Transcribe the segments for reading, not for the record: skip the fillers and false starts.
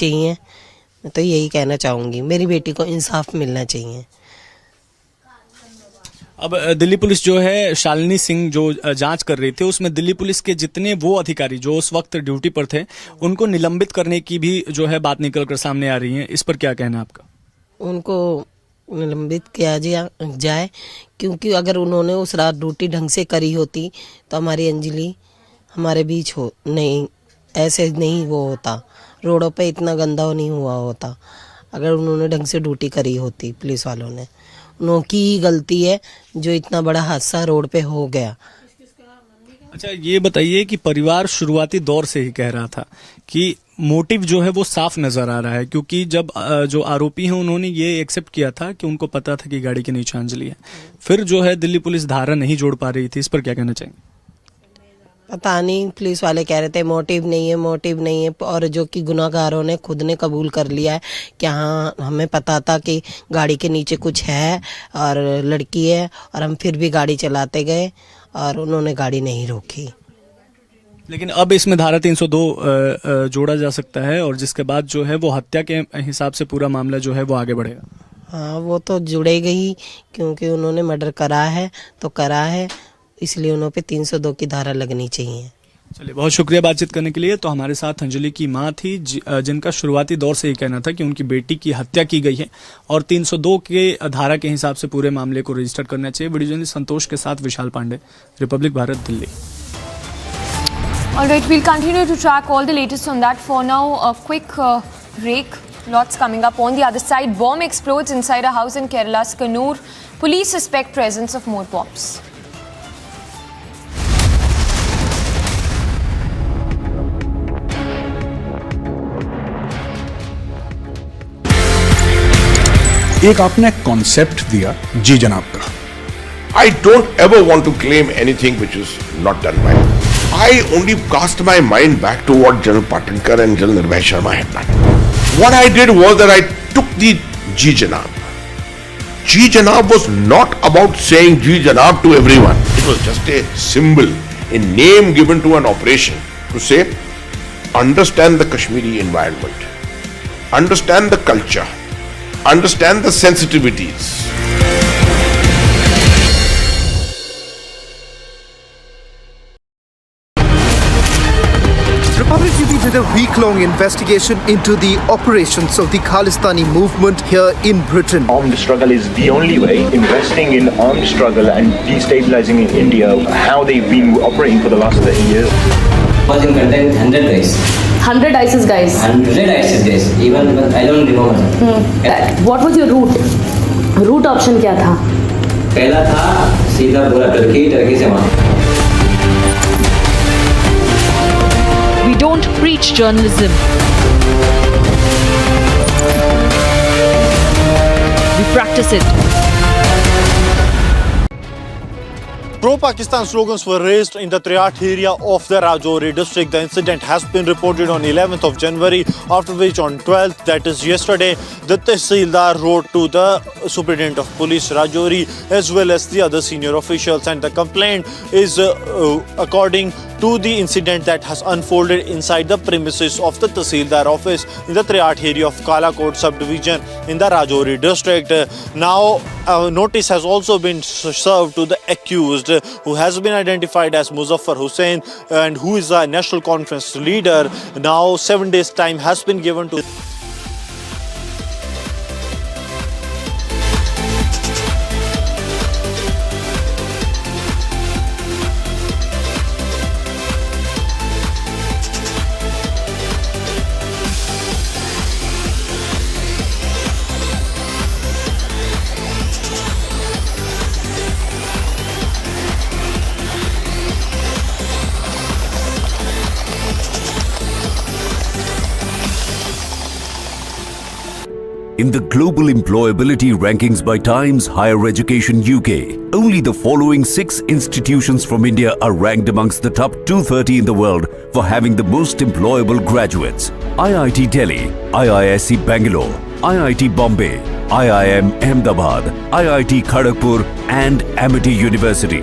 चाहिए। मैं तो यही कहना चाहूँगी, मेरी बेटी को इंसाफ मिलना चाहिए। अब दिल्ली पुलिस जो है शालिनी सिंह जो जांच कर रही थी, उसमें दिल्ली पुलिस के जितने वो अधिकारी जो उस वक्त ड्यूटी पर थे उनको निलंबित करने की भी जो है बात निकल कर सामने आ रही है। इस पर क्या कहना है आपका? उनको निलंबित किया जाए, क्योंकि अगर उन्होंने उस रात ड्यूटी ढंग से करी होती तो हमारी अंजलि हमारे बीच हो नहीं, ऐसे नहीं वो होता, रोडों पे इतना गंदा नहीं हुआ होता अगर उन्होंने ढंग से ड्यूटी करी होती। पुलिस वालों ने, उनकी ही गलती है जो इतना बड़ा हादसा रोड पे हो गया। अच्छा, ये बताइए कि परिवार शुरुआती दौर से ही कह रहा था कि मोटिव जो है वो साफ नजर आ रहा है, क्योंकि जब जो आरोपी हैं उन्होंने ये एक्सेप्ट किया था कि उनको पता था कि गाड़ी के नीचे अंजलि है, फिर जो है दिल्ली पुलिस धारा नहीं जोड़ पा रही थी। इस पर क्या कहना चाहेंगे? पता नहीं, पुलिस वाले कह रहे थे मोटिव नहीं है, मोटिव नहीं है, और जो कि गुनाहगारों ने खुद ने कबूल कर लिया है कि हाँ हमें पता था कि गाड़ी के नीचे कुछ है और लड़की है, और हम फिर भी गाड़ी चलाते गए और उन्होंने गाड़ी नहीं रोकी। लेकिन अब इसमें धारा 302 जोड़ा जा सकता है और जिसके बाद जो है वो हत्या के हिसाब से पूरा मामला जो है वो आगे बढ़ेगा। हाँ, वो तो जुड़ेगा ही, क्योंकि उन्होंने मर्डर करा है तो करा है, इसलिए उन्हों पे 302 की धारा लगनी चाहिए। चलिए, बहुत शुक्रिया बातचीत करने के लिए। तो हमारे साथ अंजलि की मां थी जिनका शुरुआती दौर से ही कहना था कि उनकी बेटी की हत्या की गई है और 302 के धारा के हिसाब से पूरे मामले को रजिस्टर करना चाहिए। वीडियो जर्नलिस्ट संतोष के साथ Vishal Pandey, Republic Bharat, Delhi. All right, we'll continue to track all the latest on that. For now, a quick break. Lots coming up. On the other side, bomb explodes inside a house in Kerala's Kannur. Police suspect presence of more bombs. एक आपने concept दिया जी जनाब का। I don't ever want to claim anything which is not done by me. I only cast my mind back to what General Patankar and General Nirvay Sharma had done. What I did was that I took the Ji Janab. Ji Janab was not about saying Ji Janab to everyone. It was just a symbol, a name given to an operation to say, understand the Kashmiri environment, understand the culture, understand the sensitivities. Republic TV did a week-long investigation into the operations of the Khalistani movement here in Britain. Armed struggle is the only way. Investing in armed struggle and destabilizing in India, how they've been operating for the last 30 years. Was in content 100 guys. 100 ISIS guys. 100 ISIS guys. Even I don't remember. What was your route? Route option क्या था? पहला था सीधा पूरा Turkey से वहाँ. We don't preach journalism. We practice it. Pro-Pakistan slogans were raised in the Triat area of the Rajouri district. The incident has been reported on 11th of January, after which on 12th, that is yesterday, the Tehsildar wrote to the Superintendent of Police Rajouri as well as the other senior officials, and the complaint is according to the incident that has unfolded inside the premises of the Tehsildar office in the Triat area of Kalakot subdivision in the Rajouri district. Now, a notice has also been served to the accused, who has been identified as Muzaffar Hussain and who is a National Conference leader. Now 7 days time has been given to In the global employability rankings by Times Higher Education UK, only the following 6 institutions from India are ranked amongst the top 230 in the world for having the most employable graduates. IIT Delhi, IISc Bangalore, IIT Bombay, IIM Ahmedabad, IIT Kharagpur and Amity University.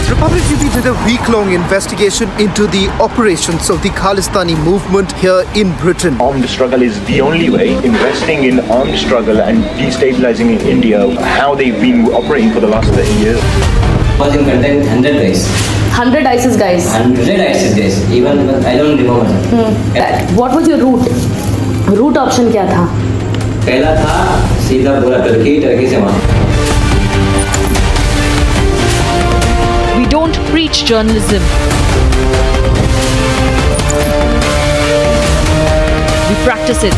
Republic TV did a week-long investigation into the operations of the Khalistani movement here in Britain. Armed struggle is the only way. Investing in armed struggle and destabilizing India, how they've been operating for the last 30 years. Was in contact with 100 guys. 100 ISIS guys. 100 ISIS guys. Even I don't remember. What was your route? Route option क्या था? पहला था सीधा पूरा Turkey से वहाँ. We don't preach journalism. We practice it.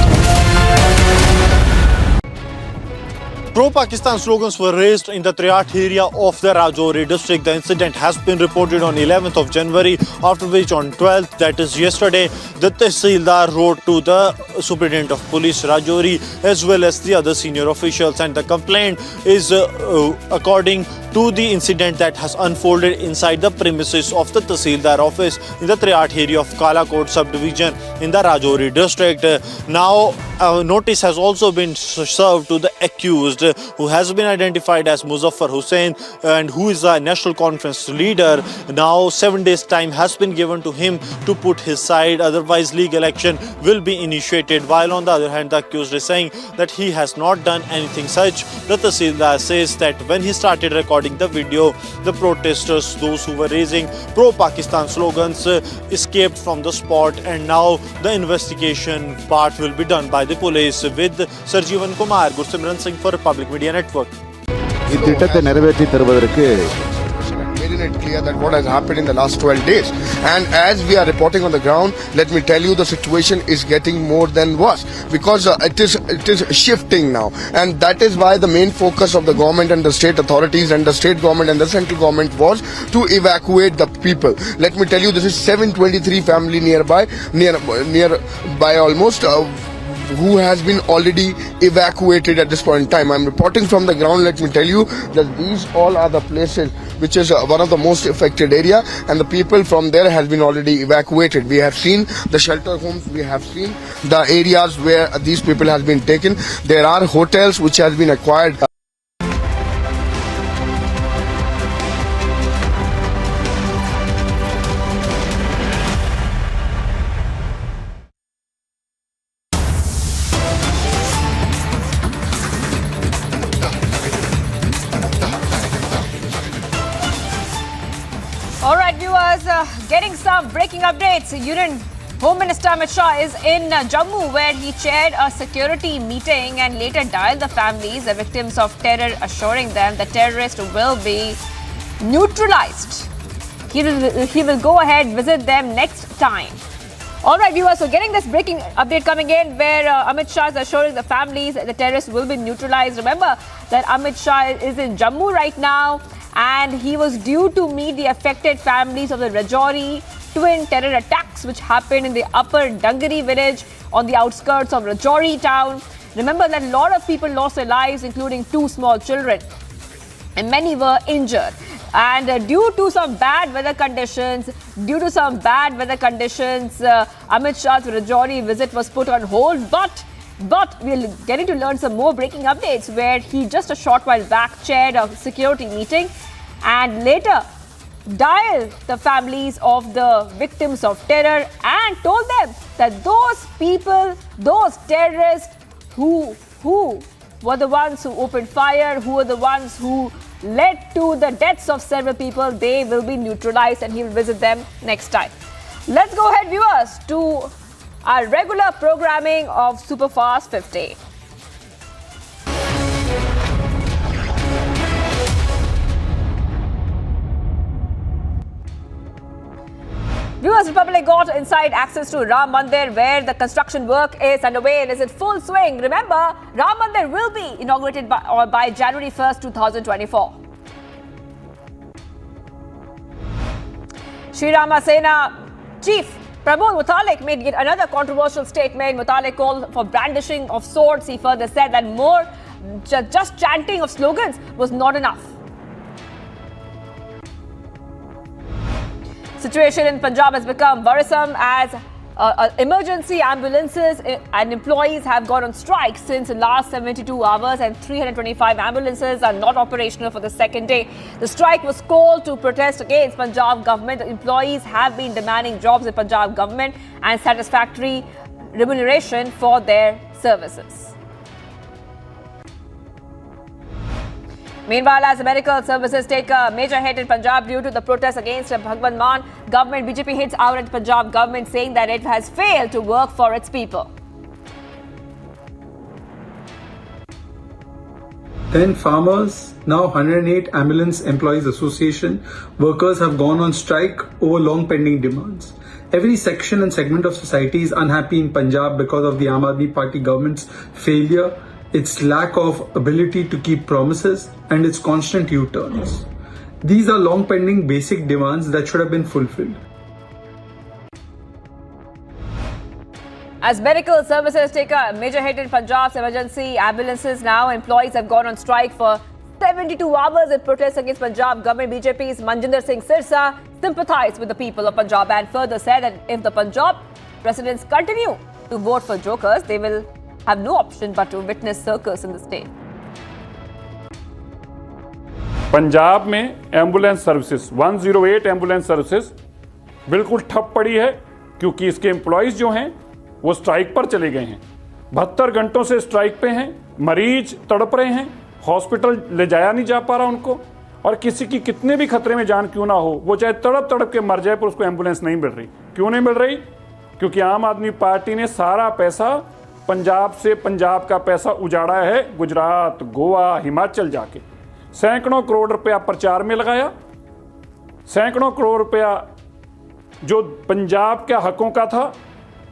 Pro-Pakistan slogans were raised in the Triat area of the Rajouri district. The incident has been reported on 11th of January, after which on 12th, that is yesterday, the Tehsildar wrote to the Superintendent of Police Rajouri as well as the other senior officials, and the complaint is according to the incident that has unfolded inside the premises of the Tehsildar office in the Triat area of Kalakot subdivision in the Rajouri district. Now, a notice has also been served to the accused, who has been identified as Muzaffar Hussain and who is a National Conference leader. Now 7 days time has been given to him to put his side, otherwise legal action will be initiated. While on the other hand, the accused is saying that he has not done anything such. The Tehsildar says that when he started recording the video, the protesters, those who were raising pro-Pakistan slogans, escaped from the spot, and now the investigation part will be done by the police. With Sarjeevan Kumar, Gursimran Singh for Republic Media Network. Making it clear that what has happened in the last 12 days, and as we are reporting on the ground, let me tell you, the situation is getting more than worse, because it is shifting now, and that is why the main focus of the government and the state authorities and the state government and the central government was to evacuate the people. Let me tell you, this is 723 family nearby almost, who has been already evacuated at this point in time. I'm reporting from the ground. Let me tell you that these all are the places which is one of the most affected area, and the people from there has been already evacuated. We have seen the shelter homes, we have seen the areas where these people has been taken. There are hotels which has been acquired. All right, viewers, getting some breaking updates. Union Home Minister Amit Shah is in Jammu, where he chaired a security meeting and later dialed the families, the victims of terror, assuring them the terrorists will be neutralized. He will go ahead, visit them next time. All right, viewers, so getting this breaking update coming in, where Amit Shah is assuring the families that the terrorists will be neutralized. Remember that Amit Shah is in Jammu right now, and he was due to meet the affected families of the Rajouri twin terror attacks which happened in the upper Dangari village on the outskirts of Rajouri town. Remember that a lot of people lost their lives, including 2 small children, and many were injured. And due to some bad weather conditions, Amit Shah's Rajouri visit was put on hold. But we're getting to learn some more breaking updates, where he just a short while back chaired a security meeting and later dialed the families of the victims of terror and told them that those people, those terrorists who were the ones who opened fire, who were the ones who led to the deaths of several people, they will be neutralized, and he will visit them next time. Let's go ahead, viewers, to our regular programming of Superfast 50. Viewers, Republic got inside access to Ram Mandir, where the construction work is underway and is in full swing. Remember, Ram Mandir will be inaugurated by January 1st, 2024. Shri Rama Sena Chief Pramod Mutalik made yet another controversial statement. Mutalik called for brandishing of swords. He further said that more just chanting of slogans was not enough. Situation in Punjab has become worrisome as emergency ambulances and employees have gone on strike since the last 72 hours, and 325 ambulances are not operational for the second day. The strike was called to protest against Punjab government. The employees have been demanding jobs in Punjab government and satisfactory remuneration for their services. Meanwhile, as medical services take a major hit in Punjab due to the protests against Bhagwant Mann government, BJP hits out at Punjab government saying that it has failed to work for its people. Then farmers, now 108 Ambulance Employees Association workers have gone on strike over long pending demands. Every section and segment of society is unhappy in Punjab because of the Aam Aadmi Party government's failure, its lack of ability to keep promises, and its constant U-turns. These are long pending basic demands that should have been fulfilled. As medical services take a major hit in Punjab's emergency ambulances, now employees have gone on strike for 72 hours in protest against Punjab government. BJP's Manjinder Singh Sirsa sympathized with the people of Punjab and further said that if the Punjab residents continue to vote for jokers, they will have no option but to witness circus in the state. Punjab में ambulance services 108 ambulance services बिल्कुल ठप पड़ी है क्योंकि इसके employees जो हैं वो स्ट्राइक पर चले गए हैं। 72 घंटों से स्ट्राइक पे हैं, मरीज तड़प रहे हैं, हॉस्पिटल ले जाया नहीं जा पा रहा उनको, और किसी की कितने भी खतरे में जान क्यों ना हो, वो चाहे तड़प तड़प के मर जाए पर उसको एम्बुलेंस नहीं मिल रही। क्यों नहीं मिल रही? क्योंकि आम आदमी पार्टी ने सारा पैसा पंजाब से, पंजाब का पैसा उजाड़ा है गुजरात, गोवा, हिमाचल जाके। सैकड़ों करोड़ रुपया प्रचार में लगाया, सैकड़ों करोड़ रुपया जो पंजाब के हकों का था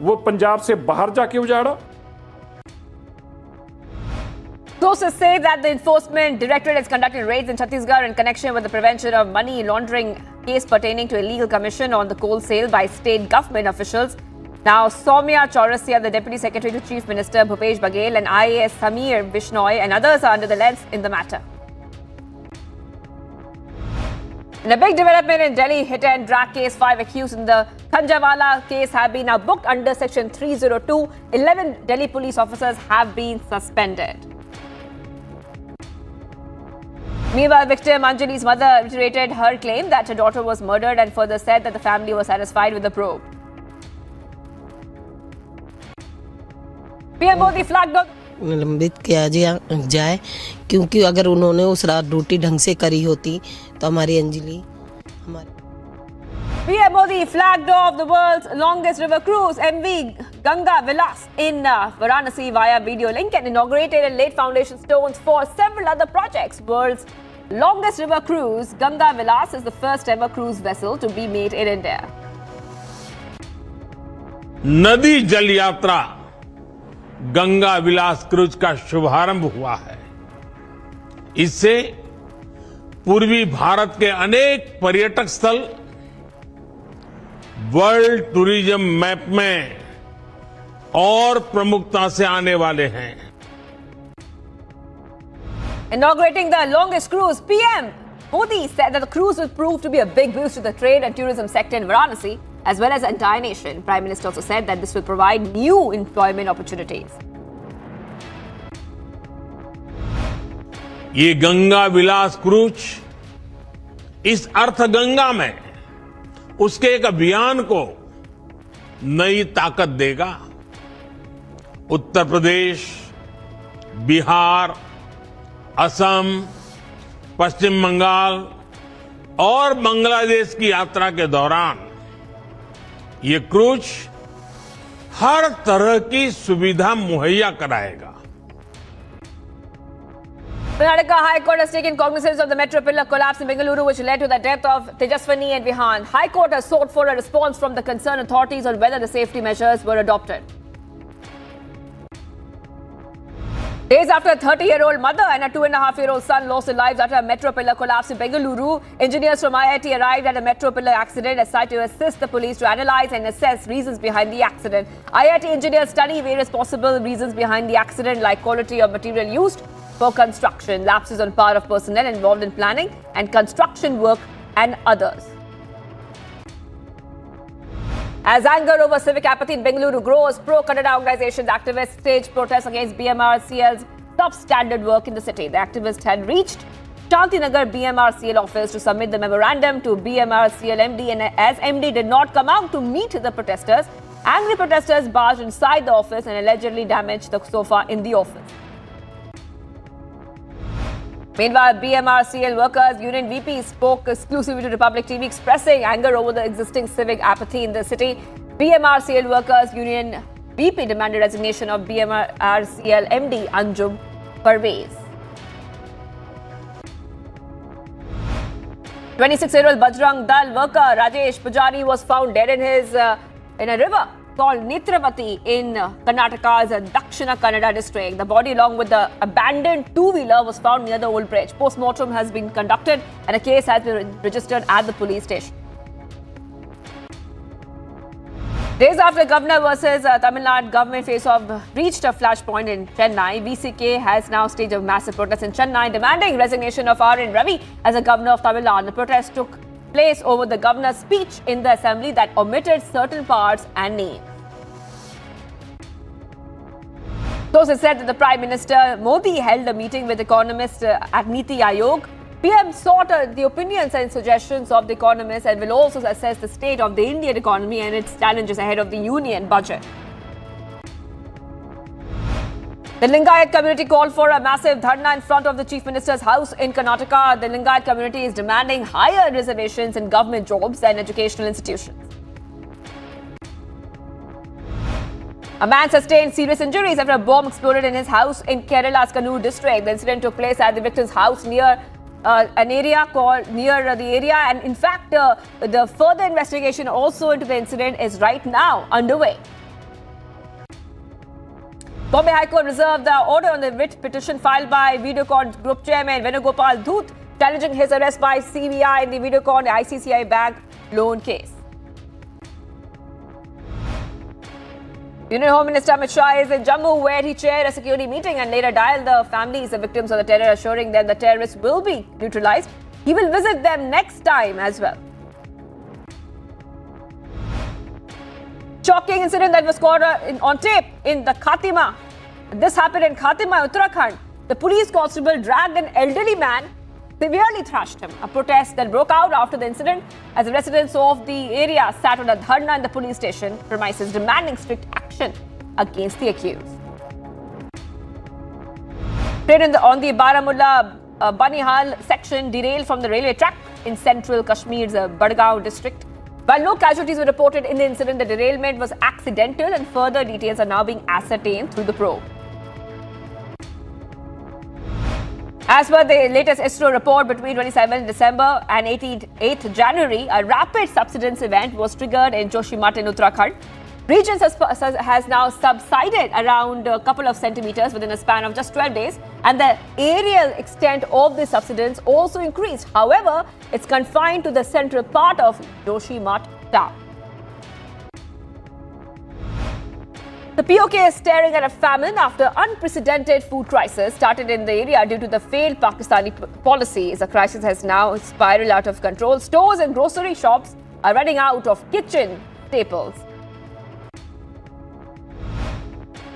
वो पंजाब से बाहर जाके उजाड़ा। Sources say that the Enforcement Directorate has conducted raids in Chhattisgarh in connection with the prevention of money laundering case pertaining to illegal commission on the coal sale by state government officials. Now, Soumya Chaurasia, the Deputy Secretary to Chief Minister Bhupesh Baghel, and IAS Samir Bishnoi and others are under the lens in the matter. In a big development in Delhi hit and drag case, 5 accused in the Kanjhawala case have been now booked under Section 302. 11 Delhi police officers have been suspended. Meanwhile, victim Anjali's mother reiterated her claim that her daughter was murdered and further said that the family was satisfied with the probe. PM Modi flagged down. निलंबित किया जाए क्योंकि अगर उन्होंने उस रात duty ढंग से करी होती तो हमारी Anjali PM Modi flagged off the world's longest river cruise, MV Ganga Vilas, in Varanasi via video link and inaugurated and laid foundation stones for several other projects. World's longest river cruise, Ganga Vilas, is the first ever cruise vessel to be made in India. नदी जल यात्रा गंगा विलास cruise का शुभारंभ हुआ है। इससे पूर्वी भारत के अनेक पर्यटक स्थल वर्ल्ड टूरिज्म मैप में और प्रमुखता से आने वाले हैं। Inaugurating the longest cruise, PM Modi said that the cruise will prove to be a big boost to the trade and tourism sector in Varanasi, as well as the entire nation. Prime Minister also said that this will provide new employment opportunities. ये गंगा विलास cruise इस अर्थ गंगा में उसके एक अभियान को नई ताकत देगा। उत्तर प्रदेश, बिहार, असम, पश्चिम बंगाल और बांग्लादेश की यात्रा के दौरान ये क्रूज हर तरह की सुविधा मुहैया कराएगा। Karnataka High Court has taken cognizance of the metro pillar collapse in Bengaluru, which led to the death of Tejaswini and Vihan. High Court has sought for a response from the concerned authorities on whether the safety measures were adopted. Days after a 30-year-old mother and a 2.5-year-old son lost their lives after a metro pillar collapse in Bengaluru, engineers from IIT arrived at a metro pillar accident at site to assist the police to analyze and assess reasons behind the accident. IIT engineers study various possible reasons behind the accident, like quality of material used for construction, lapses on part of personnel involved in planning and construction work, and others. As anger over civic apathy in Bengaluru grows, pro-Kannada organizations activists staged protests against BMRCL's substandard work in the city. The activists had reached Shantinagar BMRCL office to submit the memorandum to BMRCL MD, and as MD did not come out to meet the protesters, angry protesters barged inside the office and allegedly damaged the sofa in the office. Meanwhile, BMRCL Workers Union VP spoke exclusively to Republic TV, expressing anger over the existing civic apathy in the city. BMRCL Workers Union VP demanded resignation of BMRCL MD Anjum Parvez. 26-year-old Bajrang Dal worker Rajesh Pujari was found dead in a river called Netravati in Karnataka's Dakshina Kannada district. The body, along with the abandoned two-wheeler, was found near the old bridge. Post-mortem has been conducted and a case has been registered at the police station. Days after Governor versus Tamil Nadu government face-off reached a flashpoint in Chennai, VCK has now staged a massive protest in Chennai demanding resignation of R.N. Ravi as a governor of Tamil Nadu. The protest took place over the governor's speech in the assembly that omitted certain parts and names. Sources said that the Prime Minister Modi held a meeting with economists at Niti Aayog. PM sought the opinions and suggestions of the economists and will also assess the state of the Indian economy and its challenges ahead of the union budget. The Lingayat community called for a massive dharna in front of the Chief Minister's house in Karnataka. The Lingayat community is demanding higher reservations in government jobs and educational institutions. A man sustained serious injuries after a bomb exploded in his house in Kerala's Kannur district. The incident took place at the victim's house near an area called and in fact the further investigation also into the incident is right now underway. Bombay High Court reserved the order on the writ petition filed by Videocon Group Chairman Venugopal Dhoot, challenging his arrest by CBI in the Videocon ICCI bank loan case. Union Home Minister MHA is in Jammu, where he chaired a security meeting and later dialed the families of victims of the terror, assuring them the terrorists will be neutralized. He will visit them next time as well. Shocking incident that was caught on tape in the Khatima. This happened in Khatima, Uttarakhand. The police constable dragged an elderly man, severely thrashed him. A protest that broke out after the incident as the residents of the area sat on a dharna in the police station premises demanding strict action against the accused. Train on the Baramulla Banihal section derailed from the railway track in central Kashmir's Badgaon district. While no casualties were reported in the incident, the derailment was accidental and further details are now being ascertained through the probe. As per the latest ISRO report, between 27 December and 8th January, a rapid subsidence event was triggered in Joshimath in Uttarakhand. Region has now subsided around a couple of centimeters within a span of just 12 days, and the aerial extent of the subsidence also increased. However, it's confined to the central part of Joshimath town. The POK is staring at a famine after unprecedented food crisis started in the area due to the failed Pakistani policies. The crisis has now spiraled out of control. Stores and grocery shops are running out of kitchen staples.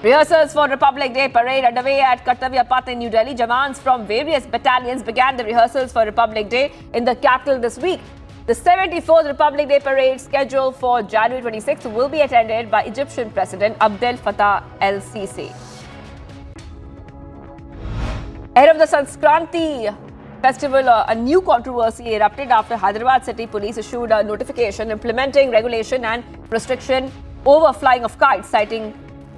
Rehearsals for Republic Day parade underway at Kartavya Path in New Delhi. Jawans from various battalions began the rehearsals for Republic Day in the capital this week. The 74th Republic Day parade, scheduled for January 26th, will be attended by Egyptian President Abdel Fattah el-Sisi. Ahead of the Sanskranti festival, a new controversy erupted after Hyderabad City Police issued a notification implementing regulation and restriction over flying of kites, citing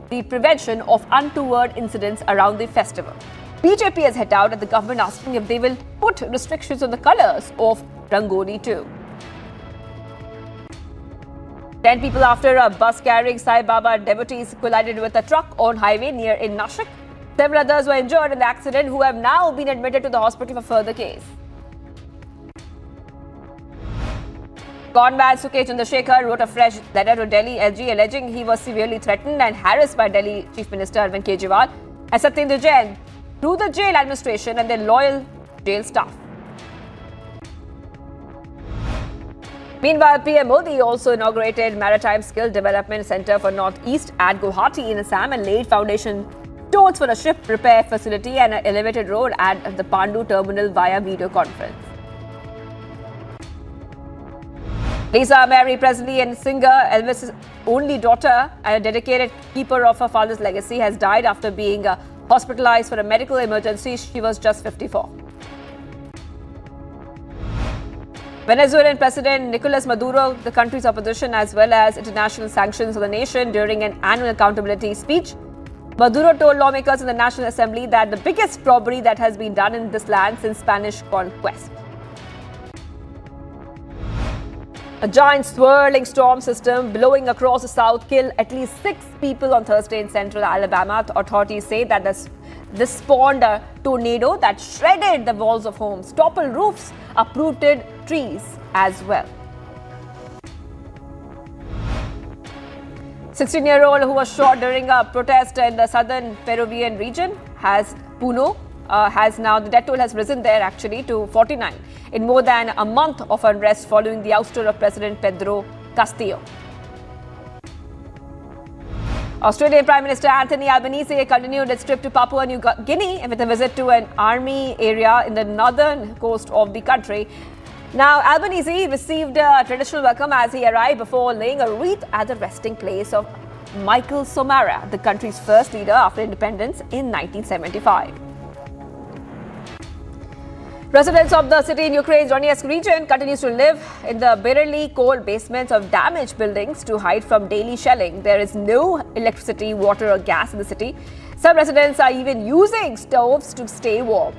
the prevention of untoward incidents around the festival. BJP has hit out at the government asking if they will put restrictions on the colours of Rangoli too. 10 people after a bus carrying Sai Baba devotees collided with a truck on highway near in Nashik. Several others were injured in the accident who have now been admitted to the hospital for further case. Conman Sukesh Chandrasekhar wrote a fresh letter to Delhi LG alleging he was severely threatened and harassed by Delhi Chief Minister Arvind Kejriwal and Satyendra Jain through the jail administration and their loyal jail staff. Meanwhile, PM Modi also inaugurated Maritime Skill Development Center for Northeast at Guwahati in Assam and laid foundation stones for a ship repair facility and an elevated road at the Pandu terminal via video conference. Lisa Mary Presley and singer Elvis' only daughter, a dedicated keeper of her father's legacy, has died after being hospitalized for a medical emergency. She was just 54. Venezuelan President Nicolas Maduro, the country's opposition, as well as international sanctions on the nation during an annual accountability speech. Maduro told lawmakers in the National Assembly that the biggest robbery that has been done in this land since Spanish conquest. A giant swirling storm system blowing across the south killed at least 6 people on Thursday in central Alabama. Authorities say that this spawned a tornado that shredded the walls of homes, toppled roofs, uprooted trees as well. 16-year-old who was shot during a protest in the southern Peruvian region the death toll has risen there actually to 49 in more than a month of unrest following the ouster of President Pedro Castillo. Australian Prime Minister Anthony Albanese continued its trip to Papua New Guinea with a visit to an army area in the northern coast of the country. Now, Albanese received a traditional welcome as he arrived before laying a wreath at the resting place of Michael Somare, the country's first leader after independence in 1975. Residents of the city in Ukraine's Donetsk region continues to live in the bitterly cold basements of damaged buildings to hide from daily shelling. There is no electricity, water or gas in the city. Some residents are even using stoves to stay warm.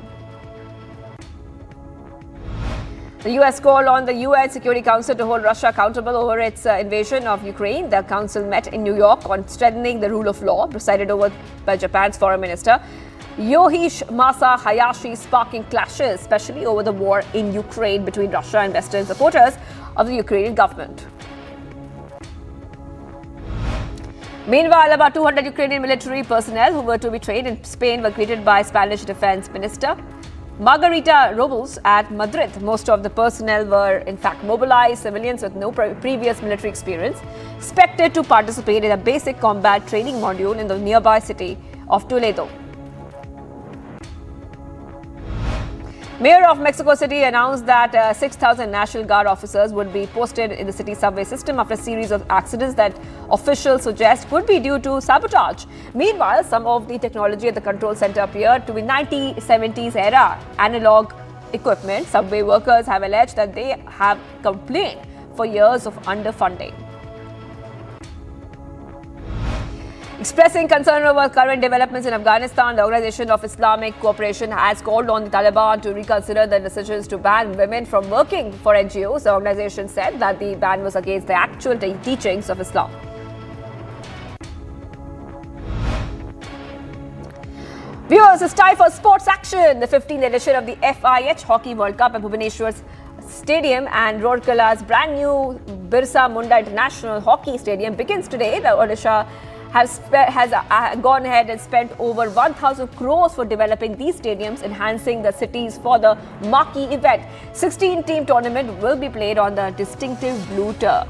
The US called on the UN Security Council to hold Russia accountable over its invasion of Ukraine. The council met in New York on strengthening the rule of law, presided over by Japan's foreign minister Yoshimasa Hayashi, sparking clashes, especially over the war in Ukraine between Russia and Western supporters of the Ukrainian government. Meanwhile, about 200 Ukrainian military personnel who were to be trained in Spain were greeted by Spanish Defense Minister Margarita Robles at Madrid. Most of the personnel were in fact mobilized civilians with no previous military experience, expected to participate in a basic combat training module in the nearby city of Toledo. Mayor of Mexico City announced that 6,000 National Guard officers would be posted in the city's subway system after a series of accidents that officials suggest could be due to sabotage. Meanwhile, some of the technology at the control center appeared to be 1970s era analog equipment. Subway workers have alleged that they have complained for years of underfunding. Expressing concern over current developments in Afghanistan, the Organization of Islamic Cooperation has called on the Taliban to reconsider their decisions to ban women from working for NGOs. The organization said that the ban was against the actual teachings of Islam. Viewers, it's time for sports action. The 15th edition of the FIH Hockey World Cup at Bhubaneswar's Stadium and Rourkela's brand new Birsa Munda International Hockey Stadium begins today. The Odisha has gone ahead and spent over 1,000 crores for developing these stadiums, enhancing the cities for the marquee event. 16-team tournament will be played on the distinctive blue turf.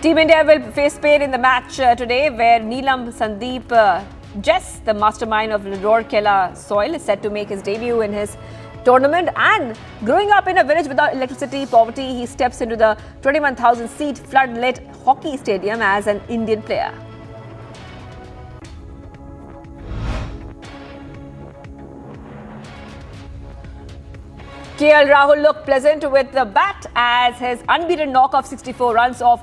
Team India will face Spain in the match today, where Neelam Sandeep Jess, the mastermind of Rourkela soil, is set to make his debut in his tournament. And growing up in a village without electricity, poverty, he steps into the 21,000-seat flood-lit hockey stadium as an Indian player. KL Rahul looked pleasant with the bat as his unbeaten knock of 64 runs off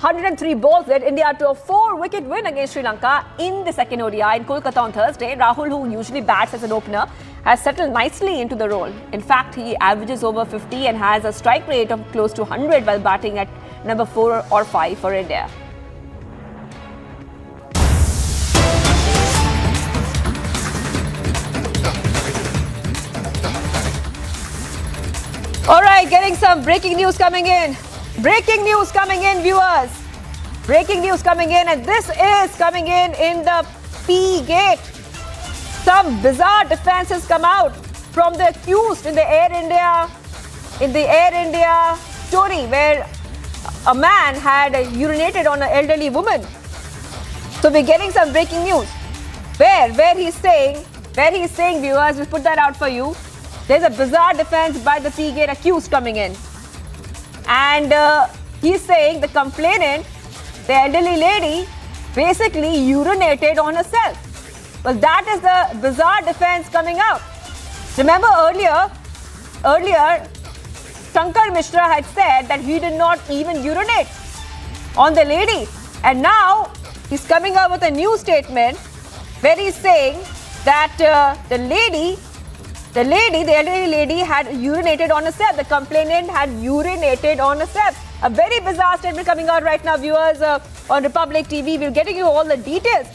103 balls led India to a 4-wicket win against Sri Lanka in the second ODI in Kolkata on Thursday. Rahul, who usually bats as an opener, has settled nicely into the role. In fact, he averages over 50 and has a strike rate of close to 100 while batting at number 4 or 5 for India. All right, getting some breaking news coming in. Breaking news coming in, viewers. Breaking news coming in, and this is coming in the P gate. some bizarre defense has come out from the accused in the Air India story where a man had urinated on an elderly woman. So we're getting some breaking news where he's saying, viewers, we'll put that out for you. There's a bizarre defense by the Seagate accused coming in. And he's saying the complainant, the elderly lady, basically urinated on herself. Well, that is the bizarre defense coming out. Remember earlier, Shankar Mishra had said that he did not even urinate on the lady. And now he's coming out with a new statement where he's saying that the elderly lady had urinated on herself. The complainant had urinated on herself. A very bizarre statement coming out right now, viewers, on Republic TV. We're getting you all the details.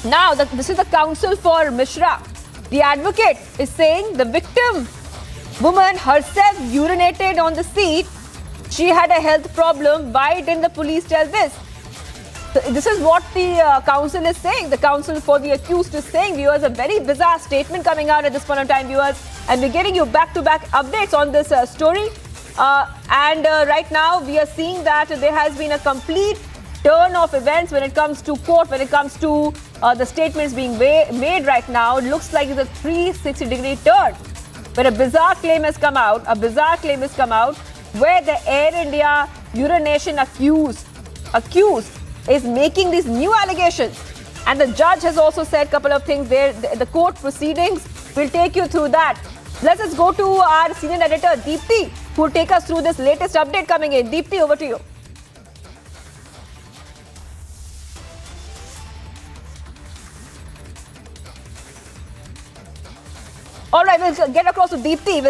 Now, this is the counsel for Mishra. The advocate is saying the victim woman herself urinated on the seat. She had a health problem. Why didn't the police tell this? So this is what the counsel is saying. The counsel for the accused is saying, viewers, a very bizarre statement coming out at this point of time, viewers. And we're getting you back-to-back updates on this story. Right now, we are seeing that there has been a complete turn of events when it comes to court, when it comes to the statements being made right now. It looks like it's a 360-degree turn, where a bizarre claim has come out. Where the Air India urination accused is making these new allegations. And the judge has also said a couple of things there. The court proceedings will take you through that. Let's just go to our senior editor, Deepthi, who will take us through this latest update coming in. Deepthi, over to you. All right, we'll get across to Deepthi.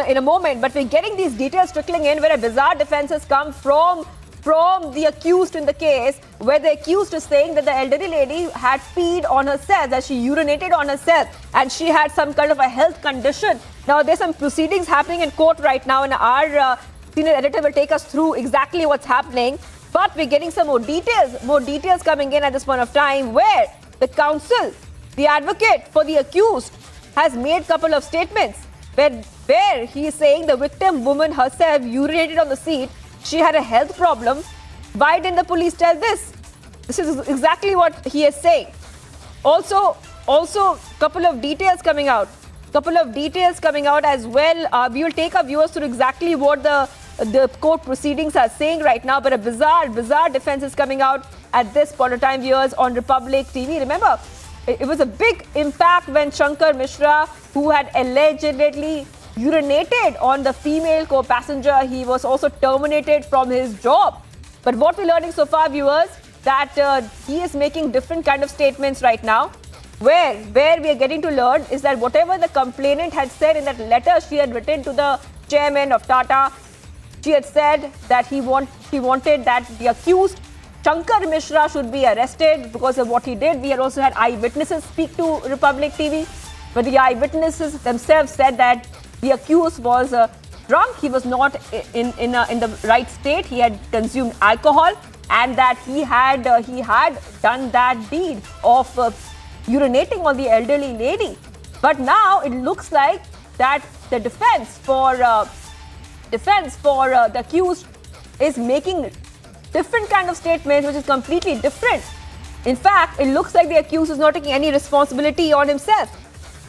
In a moment. But we're getting these details trickling in where a bizarre defense has come from the accused in the case, where the accused is saying that the elderly lady had peed on herself, that she urinated on herself, and she had some kind of a health condition. Now, there's some proceedings happening in court right now, and our senior editor will take us through exactly what's happening. But we're getting some more details coming in at this point of time, where the counsel, the advocate for the accused, has made a couple of statements where he is saying the victim woman herself urinated on the seat. She had a health problem. Why didn't the police tell this? This is exactly what he is saying. Also, couple of details coming out as well. We will take our viewers through exactly what the court proceedings are saying right now. But a bizarre defense is coming out at this point of time, viewers, on Republic TV. Remember, it was a big impact when Shankar Mishra, who had allegedly urinated on the female co-passenger, he was also terminated from his job. But what we're learning so far, viewers, that he is making different kind of statements right now. Where we are getting to learn is that whatever the complainant had said in that letter she had written to the chairman of Tata, she had said that she wanted that the accused Shankar Mishra should be arrested because of what he did. We had also had eyewitnesses speak to Republic TV, but the eyewitnesses themselves said that the accused was drunk. He was not in the right state. He had consumed alcohol, and that he had done that deed of urinating on the elderly lady. But now it looks like that the defense for the accused is making different kind of statements, which is completely different. In fact, it looks like the accused is not taking any responsibility on himself.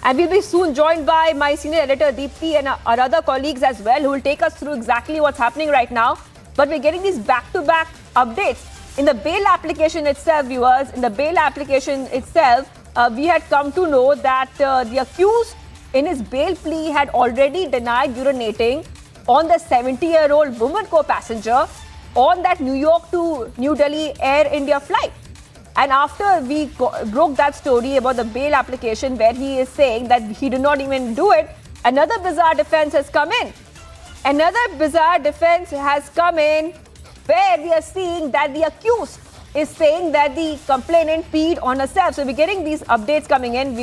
And we'll be soon joined by my senior editor, Deepthi, and our other colleagues as well, who will take us through exactly what's happening right now. But we're getting these back-to-back updates. In the bail application itself, viewers, we had come to know that the accused in his bail plea had already denied urinating on the 70-year-old woman co-passenger on that New York to New Delhi Air India flight. And after we broke that story about the bail application where he is saying that he did not even do it, another bizarre defense has come in. Where we are seeing that the accused is saying that the complainant peed on herself. So we're getting these updates coming in.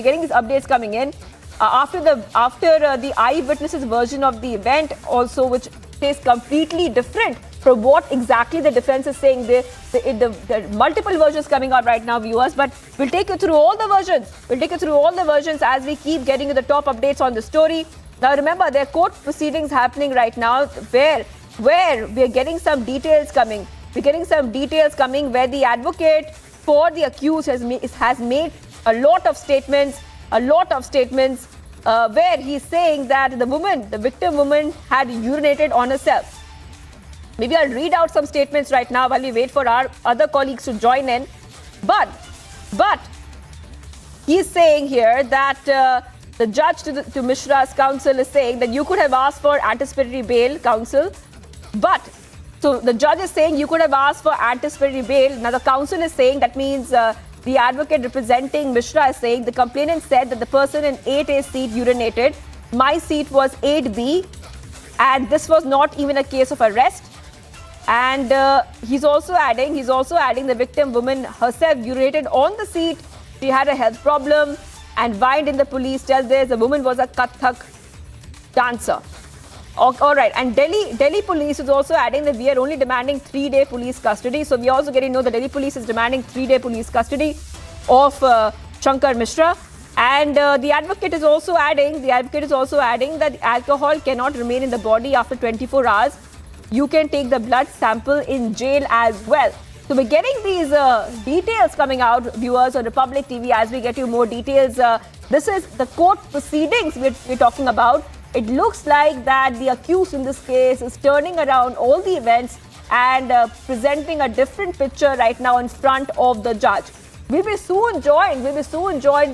After the eyewitnesses version of the event also, which is completely different from what exactly the defense is saying. The multiple versions coming out right now, viewers, but we'll take you through all the versions. We'll take you through all the versions as we keep getting you the top updates on the story. Now remember, there are court proceedings happening right now where we are getting some details coming. We're getting some details coming where the advocate for the accused has made a lot of statements, where he's saying that the victim woman had urinated on herself. Maybe I'll read out some statements right now while we wait for our other colleagues to join in. But he's saying here that the judge to Mishra's counsel is saying that you could have asked for anticipatory bail, counsel. But so the judge is saying you could have asked for anticipatory bail. Now the counsel is saying that means the advocate representing Mishra is saying the complainant said that the person in 8A seat urinated. My seat was 8B, and this was not even a case of arrest. And he's also adding the victim woman herself urinated on the seat. She had a health problem and whined in the police tell this. The woman was a Kathak dancer. All right, and Delhi police is also adding that we are only demanding 3-day police custody. So we are also getting to know the Delhi police is demanding 3-day police custody of Shankar Mishra. And the advocate is also adding that alcohol cannot remain in the body after 24 hours. You can take the blood sample in jail as well. So we're getting these details coming out, viewers, on Republic TV as we get you more details. This is the court proceedings we're talking about. It looks like that the accused in this case is turning around all the events and presenting a different picture right now in front of the judge. We'll be soon joined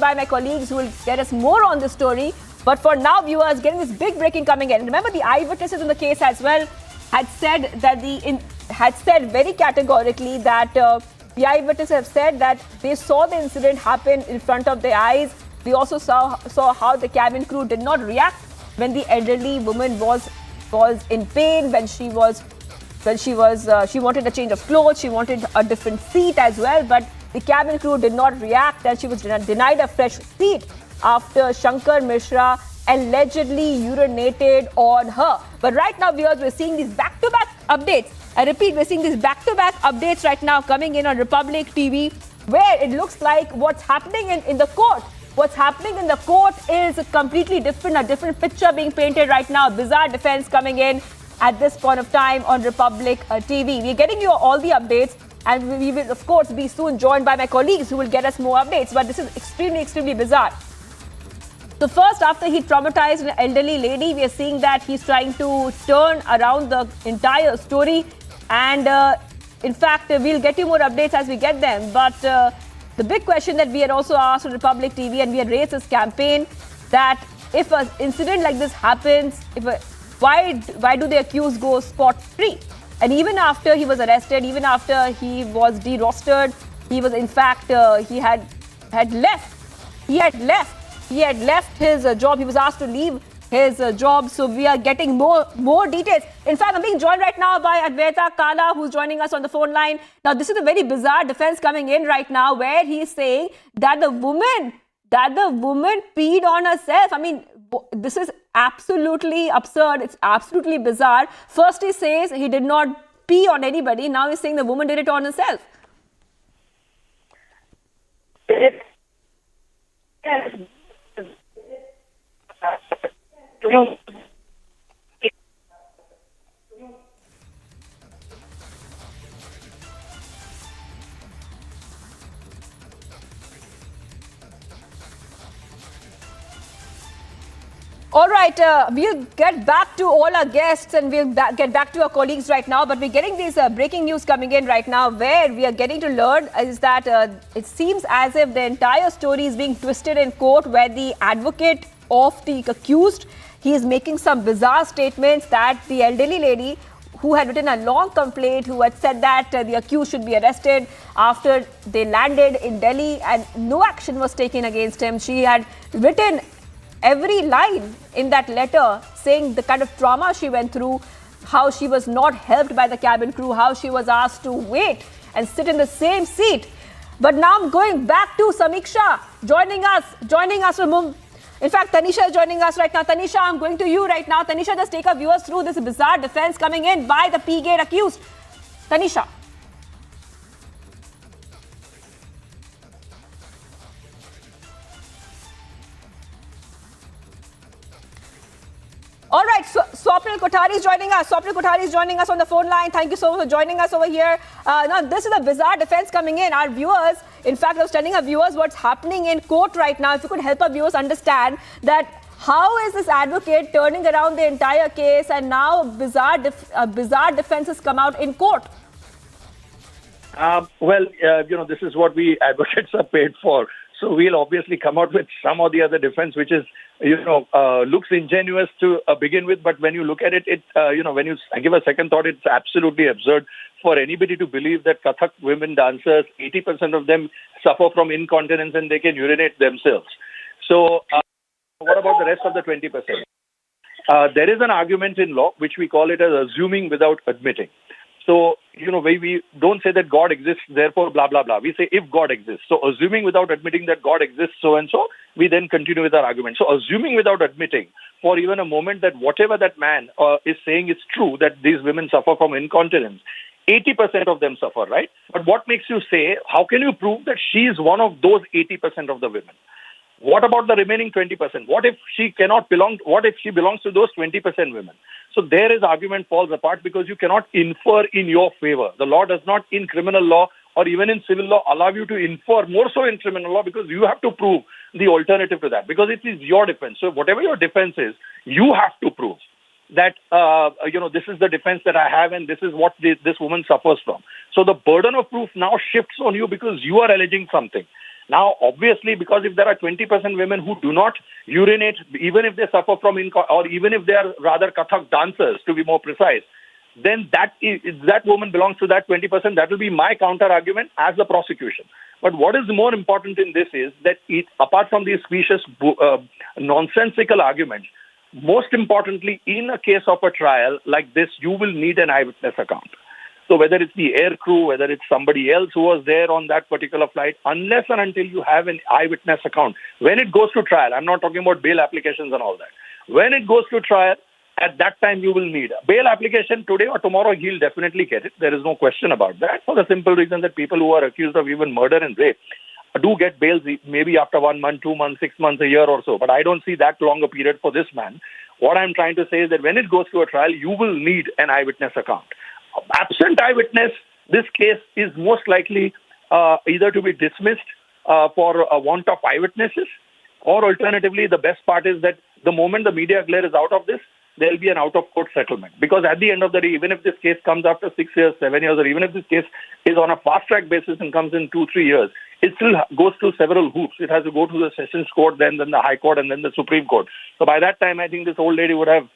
by my colleagues who will get us more on this story. But for now, viewers, getting this big breaking coming in. Remember, the eyewitnesses in the case as well had said very categorically that the eyewitnesses have said that they saw the incident happen in front of their eyes. They also saw how the cabin crew did not react when the elderly woman was in pain, when she wanted a change of clothes, she wanted a different seat as well, but the cabin crew did not react and she was denied a fresh seat after Shankar Mishra allegedly urinated on her. But right now, viewers, we're seeing these back-to-back updates. I repeat, we're seeing these back-to-back updates right now coming in on Republic TV, where it looks like what's happening in the court. What's happening in the court is completely different, a different picture being painted right now. Bizarre defense coming in at this point of time on Republic TV. We're getting you all the updates, and we will, of course, be soon joined by my colleagues who will get us more updates. But this is extremely, extremely bizarre. So first, after he traumatized an elderly lady, we are seeing that he's trying to turn around the entire story. And in fact, we'll get you more updates as we get them. But the big question that we had also asked on Republic TV, and we had raised this campaign, that if an incident like this happens, why do the accused go scot-free? And even after he was arrested, even after he was de-rostered, he was in fact he had left his job. He was asked to leave his job. So we are getting more details. In fact, I'm being joined right now by Advaita Kala, who's joining us on the phone line. Now, this is a very bizarre defense coming in right now, where he's saying that the woman peed on herself. I mean, this is absolutely absurd. It's absolutely bizarre. First, he says he did not pee on anybody. Now he's saying the woman did it on herself. All right, we'll get back to all our guests and we'll get back to our colleagues right now. But we're getting these breaking news coming in right now, where we are getting to learn is that it seems as if the entire story is being twisted in court, where the advocate of the accused, he is making some bizarre statements that the elderly lady who had written a long complaint, who had said that the accused should be arrested after they landed in Delhi and no action was taken against him. She had written every line in that letter saying the kind of trauma she went through, how she was not helped by the cabin crew, how she was asked to wait and sit in the same seat. But now I'm going back to Samiksha, joining us from In fact, Tanisha is joining us right now. Tanisha, I'm going to you right now. Tanisha, just take our viewers through this bizarre defense coming in by the P-Gate accused. Tanisha. All right, Swapnil Kothari is joining us. Swapnil Kothari is joining us on the phone line. Thank you so much for joining us over here. Now, this is a bizarre defense coming in. Our viewers, in fact, I was telling our viewers what's happening in court right now. If you could help our viewers understand that how is this advocate turning around the entire case, and now bizarre defense has come out in court. This is what we advocates are paid for. So we'll obviously come out with some or the other defense, which is, looks ingenuous to begin with. But when you look at it, when you give a second thought, it's absolutely absurd for anybody to believe that Kathak women dancers, 80% of them suffer from incontinence and they can urinate themselves. So what about the rest of the 20%? There is an argument in law, which we call it as assuming without admitting. So, we don't say that God exists, therefore, blah, blah, blah. We say if God exists. So, assuming without admitting that God exists, so and so, we then continue with our argument. So, assuming without admitting for even a moment that whatever that man is saying is true, that these women suffer from incontinence, 80% of them suffer, right? But what makes you say, how can you prove that she is one of those 80% of the women? What about the remaining 20%? What if she belongs to those 20% women? So there his argument falls apart because you cannot infer in your favor. The law does not, in criminal law or even in civil law, allow you to infer, more so in criminal law, because you have to prove the alternative to that, because it is your defense. So whatever your defense is, you have to prove that, this is the defense that I have and this is what this woman suffers from. So the burden of proof now shifts on you because you are alleging something. Now, obviously, because if there are 20% women who do not urinate, even if they suffer from or even if they are rather Kathak dancers, to be more precise, then that woman belongs to that 20%. That will be my counter argument as the prosecution. But what is more important in this is that apart from these specious, nonsensical arguments, most importantly, in a case of a trial like this, you will need an eyewitness account. So whether it's the air crew, whether it's somebody else who was there on that particular flight, unless and until you have an eyewitness account, when it goes to trial, I'm not talking about bail applications and all that. When it goes to trial, at that time you will need a bail application. Today or tomorrow, he'll definitely get it. There is no question about that, for the simple reason that people who are accused of even murder and rape do get bails maybe after 1 month, 2 months, 6 months, a year or so. But I don't see that long a period for this man. What I'm trying to say is that when it goes to a trial, you will need an eyewitness account. Absent eyewitness, this case is most likely either to be dismissed for a want of eyewitnesses, or alternatively, the best part is that the moment the media glare is out of this, there will be an out-of-court settlement. Because at the end of the day, even if this case comes after 6 years, 7 years, or even if this case is on a fast-track basis and comes in 2-3 years, it still goes through several hoops. It has to go to the Sessions Court, then the High Court, and then the Supreme Court. So by that time, I think this old lady would have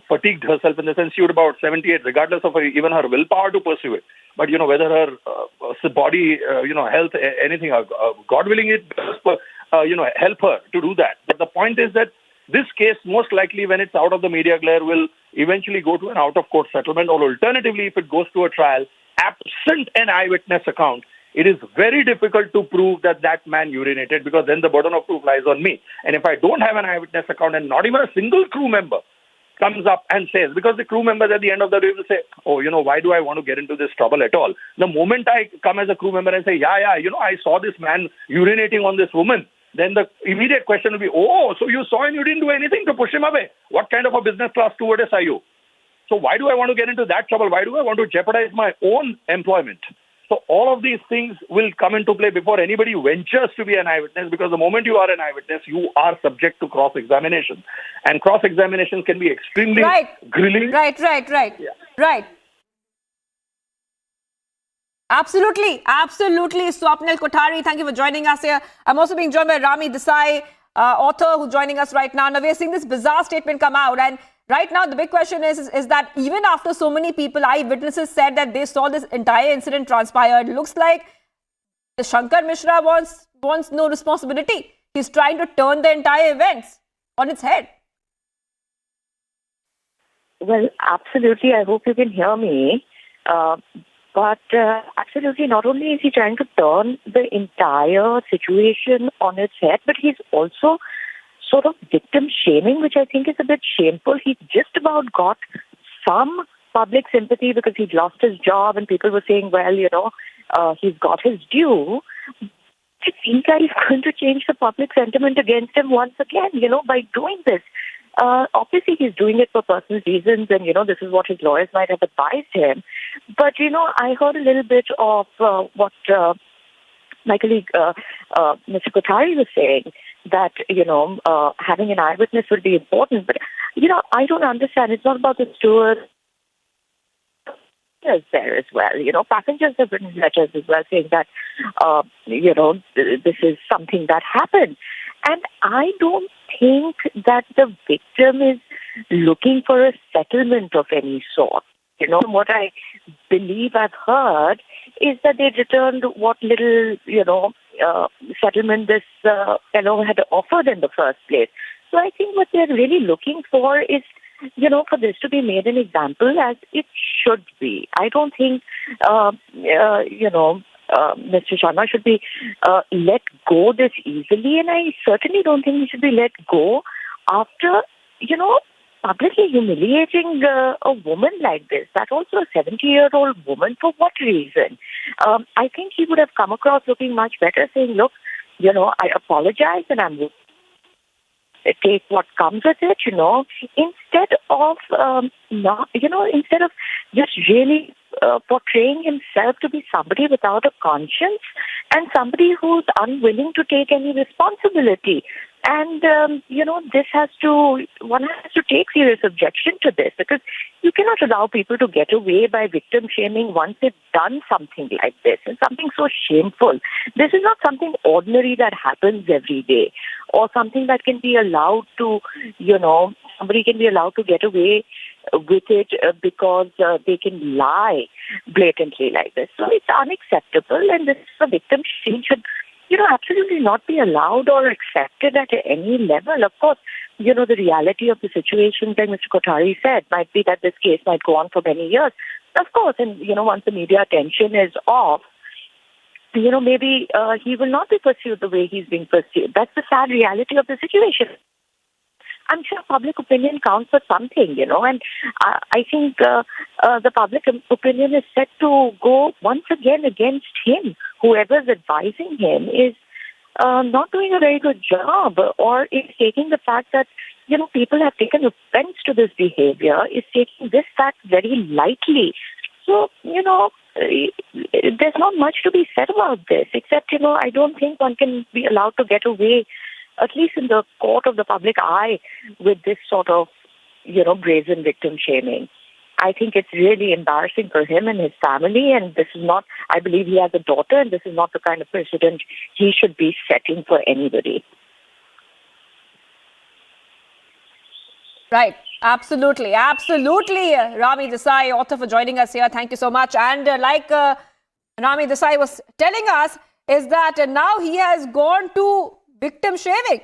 fatigued herself, in the sense she would about 78, regardless of even her willpower to pursue it. But, whether her body, health, anything, God willing, it help her to do that. But the point is that this case, most likely when it's out of the media glare, will eventually go to an out-of-court settlement, or alternatively, if it goes to a trial, absent an eyewitness account, it is very difficult to prove that man urinated, because then the burden of proof lies on me. And if I don't have an eyewitness account, and not even a single crew member comes up and says, because the crew members at the end of the day will say, why do I want to get into this trouble at all? The moment I come as a crew member and say, I saw this man urinating on this woman, then the immediate question will be, so you saw and you didn't do anything to push him away. What kind of a business class stewardess are you? So why do I want to get into that trouble? Why do I want to jeopardize my own employment? So all of these things will come into play before anybody ventures to be an eyewitness, because the moment you are an eyewitness, you are subject to cross-examination. And cross-examination can be extremely grilling. Right. Yeah. Right. Absolutely. Swapnil Kothari, thank you for joining us here. I'm also being joined by Rami Desai, author, who's joining us right now. Now, we're seeing this bizarre statement come out, and right now, the big question is that even after so many people, eyewitnesses said that they saw this entire incident transpire, it looks like Shankar Mishra wants no responsibility. He's trying to turn the entire events on its head. Well, absolutely. I hope you can hear me. But absolutely, not only is he trying to turn the entire situation on its head, but he's also sort of victim shaming, which I think is a bit shameful. He just about got some public sympathy because he'd lost his job and people were saying, well, he's got his due. It seems like he's going to change the public sentiment against him once again, by doing this. Obviously, he's doing it for personal reasons and, this is what his lawyers might have advised him. But, I heard a little bit of what my colleague, Mr. Kothari, was saying, that, having an eyewitness would be important. But, I don't understand. It's not about the steward. There as well. Passengers have written letters as well saying that, this is something that happened. And I don't think that the victim is looking for a settlement of any sort. What I believe I've heard is that they returned what little, settlement this fellow had offered in the first place. So I think what they're really looking for is, for this to be made an example as it should be. I don't think, Mr. Sharma should be let go this easily, and I certainly don't think he should be let go after, publicly humiliating a woman like this. That also a 70-year-old woman. For what reason? I think he would have come across looking much better, saying, look, I apologize and I'm take what comes with it, instead of instead of just really portraying himself to be somebody without a conscience and somebody who's unwilling to take any responsibility. And, one has to take serious objection to this, because you cannot allow people to get away by victim shaming once they've done something like this. It's something so shameful. This is not something ordinary that happens every day, or something that can be allowed to, somebody can be allowed to get away with it because they can lie blatantly like this. So it's unacceptable, and this victim shaming should absolutely not be allowed or accepted at any level. Of course, the reality of the situation, like Mr. Kothari said, might be that this case might go on for many years. Of course, and, once the media attention is off, maybe he will not be pursued the way he's being pursued. That's the sad reality of the situation. I'm sure public opinion counts for something, and I think the public opinion is set to go once again against him. Whoever's advising him is not doing a very good job, or is taking the fact that, people have taken offense to this behavior, is taking this fact very lightly. So, there's not much to be said about this, except, I don't think one can be allowed to get away, at least in the court of the public eye, with this sort of, brazen victim shaming. I think it's really embarrassing for him and his family, and this is not, I believe he has a daughter, and this is not the kind of precedent he should be setting for anybody. Right. Absolutely. Rami Desai, author, for joining us here. Thank you so much. And like Rami Desai was telling us, is that now he has gone to victim shaming.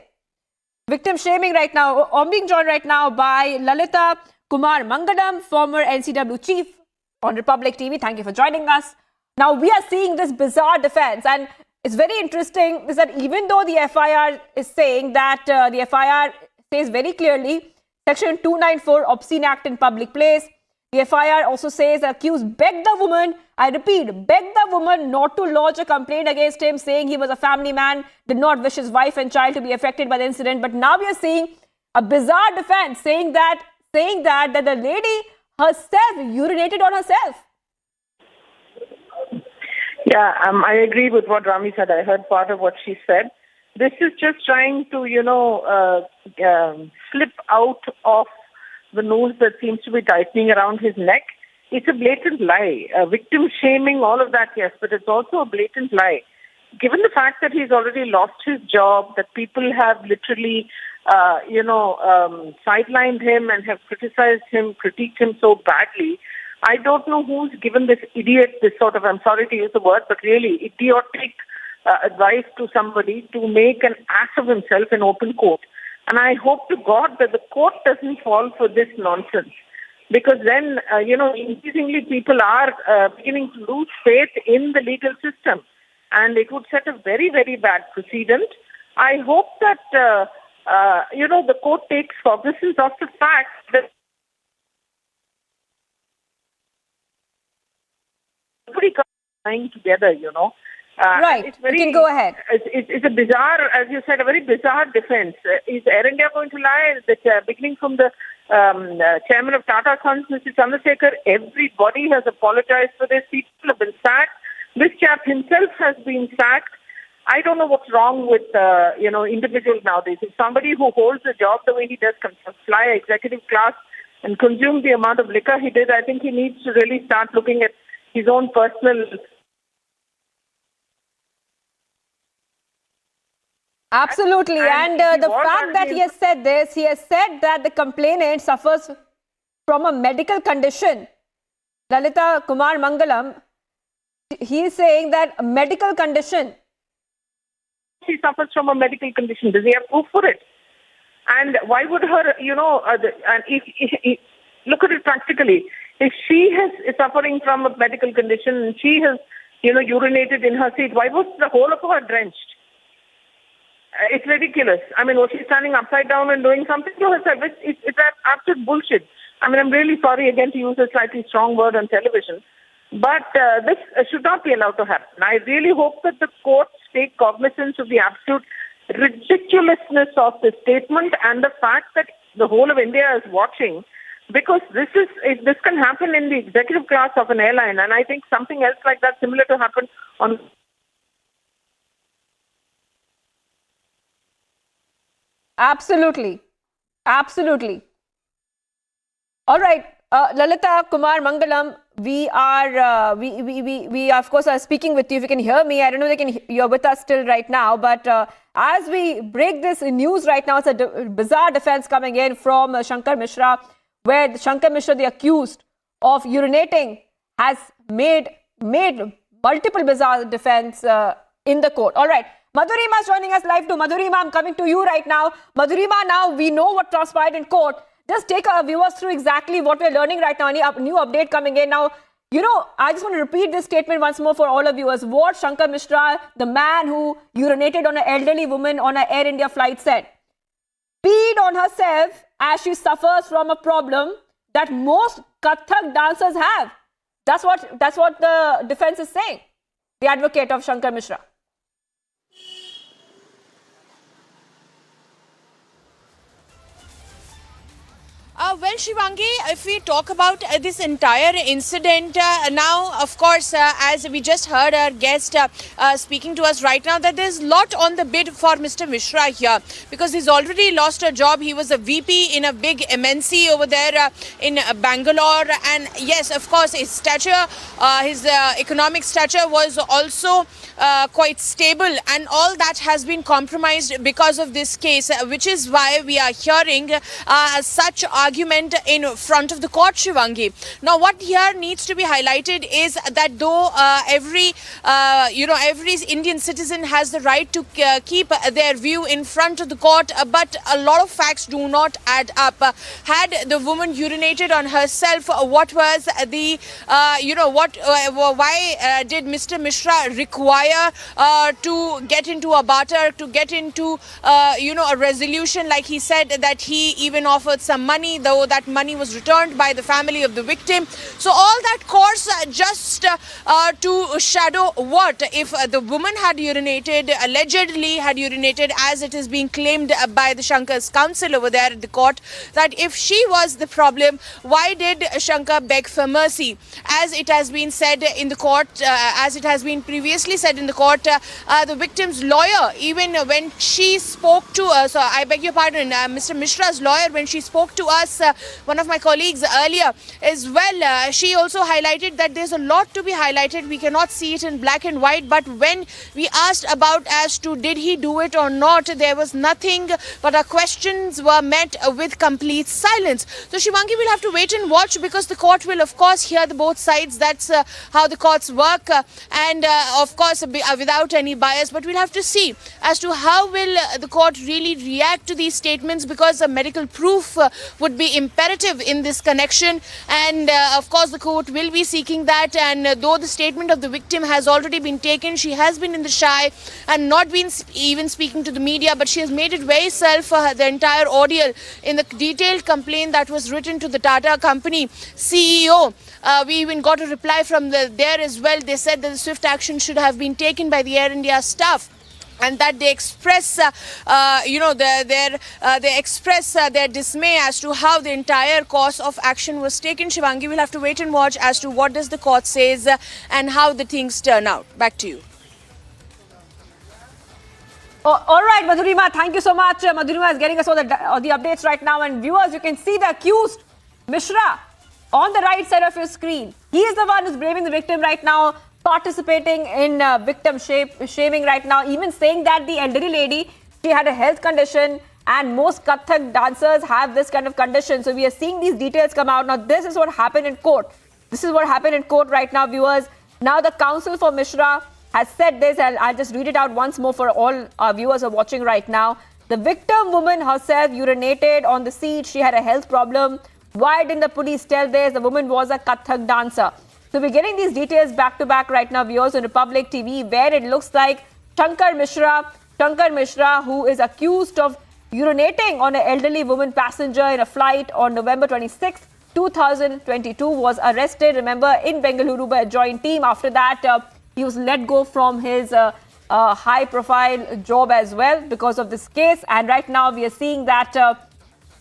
Victim shaming right now. I'm being joined right now by Lalita Kumar Mangalam, former NCW chief on Republic TV. Thank you for joining us. Now we are seeing this bizarre defense, and it's very interesting is that even though the FIR is saying that the FIR says very clearly Section 294 Obscene Act in Public Place, the FIR also says the accused begged the woman, I repeat, begged the woman not to lodge a complaint against him, saying he was a family man, did not wish his wife and child to be affected by the incident. But now we are seeing a bizarre defense saying that the lady herself urinated on herself. Yeah, I agree with what Rami said. I heard part of what she said. This is just trying to, slip out of the noose that seems to be tightening around his neck. It's a blatant lie. Victim shaming, all of that, yes, but it's also a blatant lie. Given the fact that he's already lost his job, that people have literally, sidelined him and have criticized him, critiqued him so badly, I don't know who's given this idiot this sort of, I'm sorry to use the word, but really idiotic advice to somebody to make an ass of himself in open court. And I hope to God that the court doesn't fall for this nonsense. Because then, increasingly people are beginning to lose faith in the legal system. And it would set a very, very bad precedent. I hope that, the court takes cognizance of the fact that everybody lying together, Right. It's very, you can go ahead. It's a bizarre, as you said, a very bizarre defense. Is Air India going to lie? Beginning from the chairman of Tata Sons, Mr. Chandrasekhar, everybody has apologized for this. People have been sacked. This chap himself has been sacked. I don't know what's wrong with individuals nowadays. If somebody who holds a job the way he does can fly executive class and consume the amount of liquor he did, I think he needs to really start looking at his own personal. Absolutely. And the fact that he has said this, he has said that the complainant suffers from a medical condition. Lalita Kumar Mangalam, he is saying that a medical condition. She suffers from a medical condition. Does he have proof for it? And why would her, and if look at it practically. If she is suffering from a medical condition and she has, urinated in her seat, why was the whole of her drenched? It's ridiculous. I mean, was she standing upside down and doing something to herself? It's absolute bullshit. I mean, I'm really sorry again to use a slightly strong word on television, but this should not be allowed to happen. I really hope that the courts take cognizance of the absolute ridiculousness of the statement and the fact that the whole of India is watching, because this can happen in the executive class of an airline, and I think something else like that similar to happen on. Absolutely. Absolutely. All right. Lalita Kumar Mangalam, we are, we of course are speaking with you. If you can hear me, I don't know if you're with us still right now, but as we break this news right now, it's a bizarre defense coming in from Shankar Mishra, where Shankar Mishra, the accused of urinating, has made multiple bizarre defense in the court. All right. Madhurima is joining us live too. Madhurima, I'm coming to you right now. Madhurima, now we know what transpired in court. Just take our viewers through exactly what we're learning right now. Any new update coming in now? I just want to repeat this statement once more for all of viewers. What Shankar Mishra, the man who urinated on an elderly woman on an Air India flight, said, peed on herself as she suffers from a problem that most Kathak dancers have. That's what the defense is saying. The advocate of Shankar Mishra. Well, Shivangi, if we talk about this entire incident, now, of course, as we just heard our guest speaking to us right now, that there's a lot on the bid for Mr. Mishra here, because he's already lost a job. He was a VP in a big MNC over there in Bangalore. And yes, of course, his stature, his economic stature was also quite stable. And all that has been compromised because of this case, which is why we are hearing such argument in front of the court, Shivangi. Now, what here needs to be highlighted is that though every Indian citizen has the right to keep their view in front of the court, but a lot of facts do not add up. Had the woman urinated on herself, what was the, why did Mr. Mishra require to get into a barter, to get into, a resolution? Like he said that he even offered some money, though that money was returned by the family of the victim. So all that course just to shadow what if the woman had urinated, allegedly had urinated, as it is being claimed by the Shankar's counsel over there at the court, that if she was the problem, why did Shankar beg for mercy? As it has been said in the court, as it has been previously said in the court, the victim's lawyer, even when she spoke to us, I beg your pardon, Mr. Mishra's lawyer, when she spoke to us, one of my colleagues earlier as well, she also highlighted that there's a lot to be highlighted. We cannot see it in black and white, but when we asked about as to did he do it or not, there was nothing but our questions were met with complete silence. So Shivangi, will have to wait and watch, because the court will of course hear the both sides. That's how the courts work, and of course without any bias, but we'll have to see as to how will the court really react to these statements, because medical proof would be be imperative in this connection, and of course the court will be seeking that. And though the statement of the victim has already been taken, she has been in the shy and not been even speaking to the media, but she has made it very self the entire ordeal in the detailed complaint that was written to the Tata company CEO. We even got a reply from there as well. They said that the swift action should have been taken by the Air India staff, and that they express, they express their dismay as to how the entire course of action was taken. Shivangi, will have to wait and watch as to what does the court says and how the things turn out. Back to you. Oh, all right, Madhurima, thank you so much. Madhurima is getting us all the updates right now. And viewers, you can see the accused, Mishra, on the right side of your screen. He is the one who's blaming the victim right now, participating in victim shaming right now, even saying that the elderly lady, she had a health condition, and most Kathak dancers have this kind of condition. So we are seeing these details come out. Now, this is what happened in court. This is what happened in court right now, viewers. Now, the counsel for Mishra has said this, and I'll just read it out once more for all our viewers who are watching right now. The victim woman herself urinated on the seat. She had a health problem. Why didn't the police tell this? The woman was a Kathak dancer. So we're getting these details back to back right now, viewers, on Republic TV, where it looks like Shankar Mishra, who is accused of urinating on an elderly woman passenger in a flight on November 26, 2022, was arrested, remember, in Bengaluru by a joint team. After that, he was let go from his high-profile job as well because of this case. And right now, we are seeing that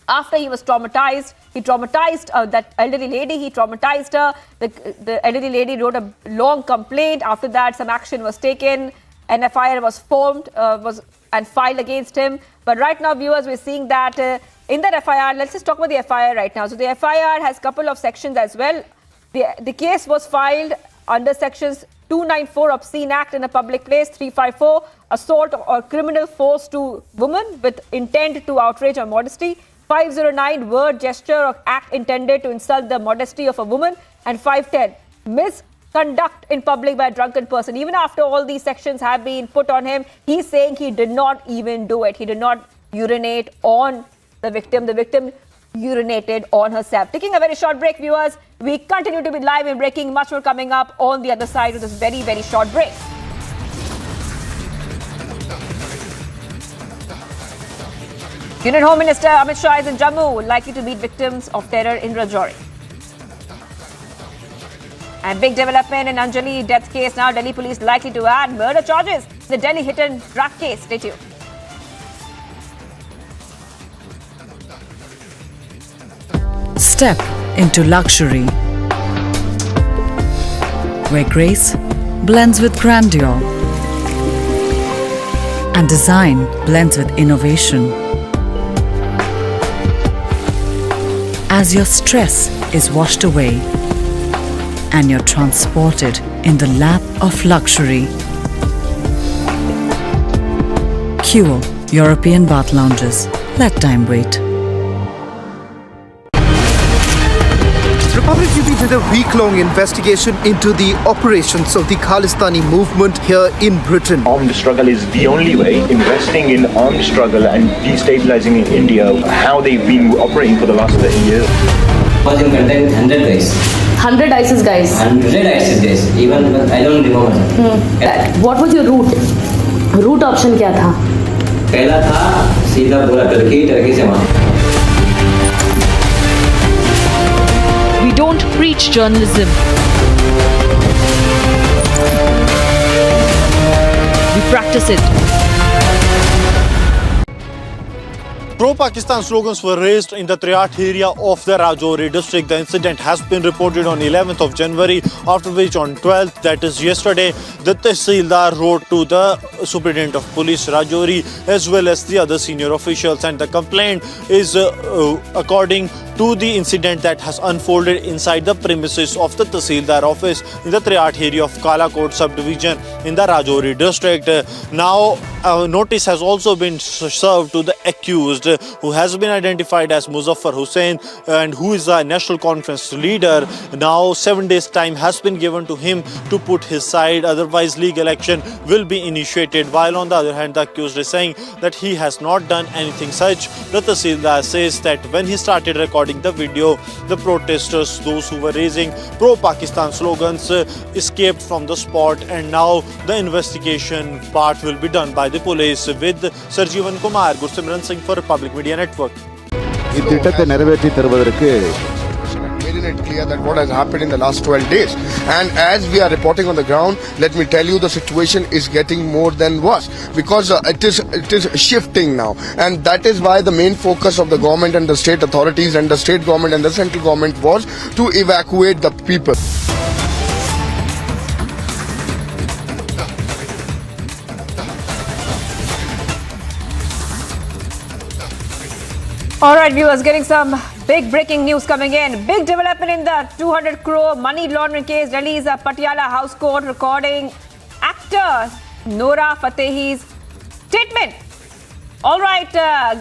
after he was traumatized, he traumatized that elderly lady. He traumatized her. The elderly lady wrote a long complaint. After that, some action was taken. An FIR was formed and filed against him. But right now, viewers, we're seeing that in that FIR, let's just talk about the FIR right now. So the FIR has a couple of sections as well. The case was filed under sections 294 Obscene Act in a public place, 354 assault or criminal force to woman with intent to outrage her modesty, 509 word, gesture or act intended to insult the modesty of a woman, and 510 misconduct in public by a drunken person. Even after all these sections have been put on him, he's saying he did not even do it. He did not urinate on the victim. The victim urinated on herself. Taking a very short break, viewers. We continue to be live and breaking. Much more coming up on the other side of this very, very short break. Union Home Minister Amit Shah is in Jammu, likely to meet victims of terror in Rajouri. And big development in Anjali death case. Now Delhi police likely to add murder charges to the Delhi hit and run case. Stay tuned. Step into luxury, where grace blends with grandeur and design blends with innovation. As your stress is washed away and you're transported in the lap of luxury. Cure European bath lounges. Let time wait. Republic TV did a week-long investigation into the operations of the Khalistani movement here in Britain. Armed struggle is the only way. Investing in armed struggle and destabilizing India, how they've been operating for the last 30 years. Was in contact with 100 guys. 100 ISIS guys. 100 ISIS guys. Even I don't remember. What was your route? Route option क्या था? पहला था सीधा पूरा Turkey से वहाँ. We don't preach journalism. We practice it. Pro-Pakistan slogans were raised in the Triat area of the Rajouri district. The incident has been reported on 11th of January, after which on 12th, that is yesterday, the Tehsildar wrote to the Superintendent of Police Rajouri as well as the other senior officials, and the complaint is according to the incident that has unfolded inside the premises of the Tehsildar office in the Triat area of Kalakot subdivision in the Rajouri district. Now, a notice has also been served to the accused. who has been identified as Muzaffar Hussain and who is a National Conference leader. Now 7 days time has been given to him to put his side, otherwise legal action will be initiated. While on the other hand, the accused is saying that he has not done anything such. The Tahsildar says that when he started recording the video, the protesters, those who were raising pro-Pakistan slogans, escaped from the spot, and now the investigation part will be done by the police. With Sarjeevan Kumar, Gursimran Singh for Republic Media Network. Making it clear that what has happened in the last 12 days. And as we are reporting on the ground, let me tell you the situation is getting more than worse because it is shifting now. And that is why the main focus of the government and the state authorities and the state government and the central government was to evacuate the people. All right, viewers, getting some big breaking news coming in. Big development in the 200 crore money laundering case. Delhi's Patiala House Court recording actor Nora Fatehi's statement. All right,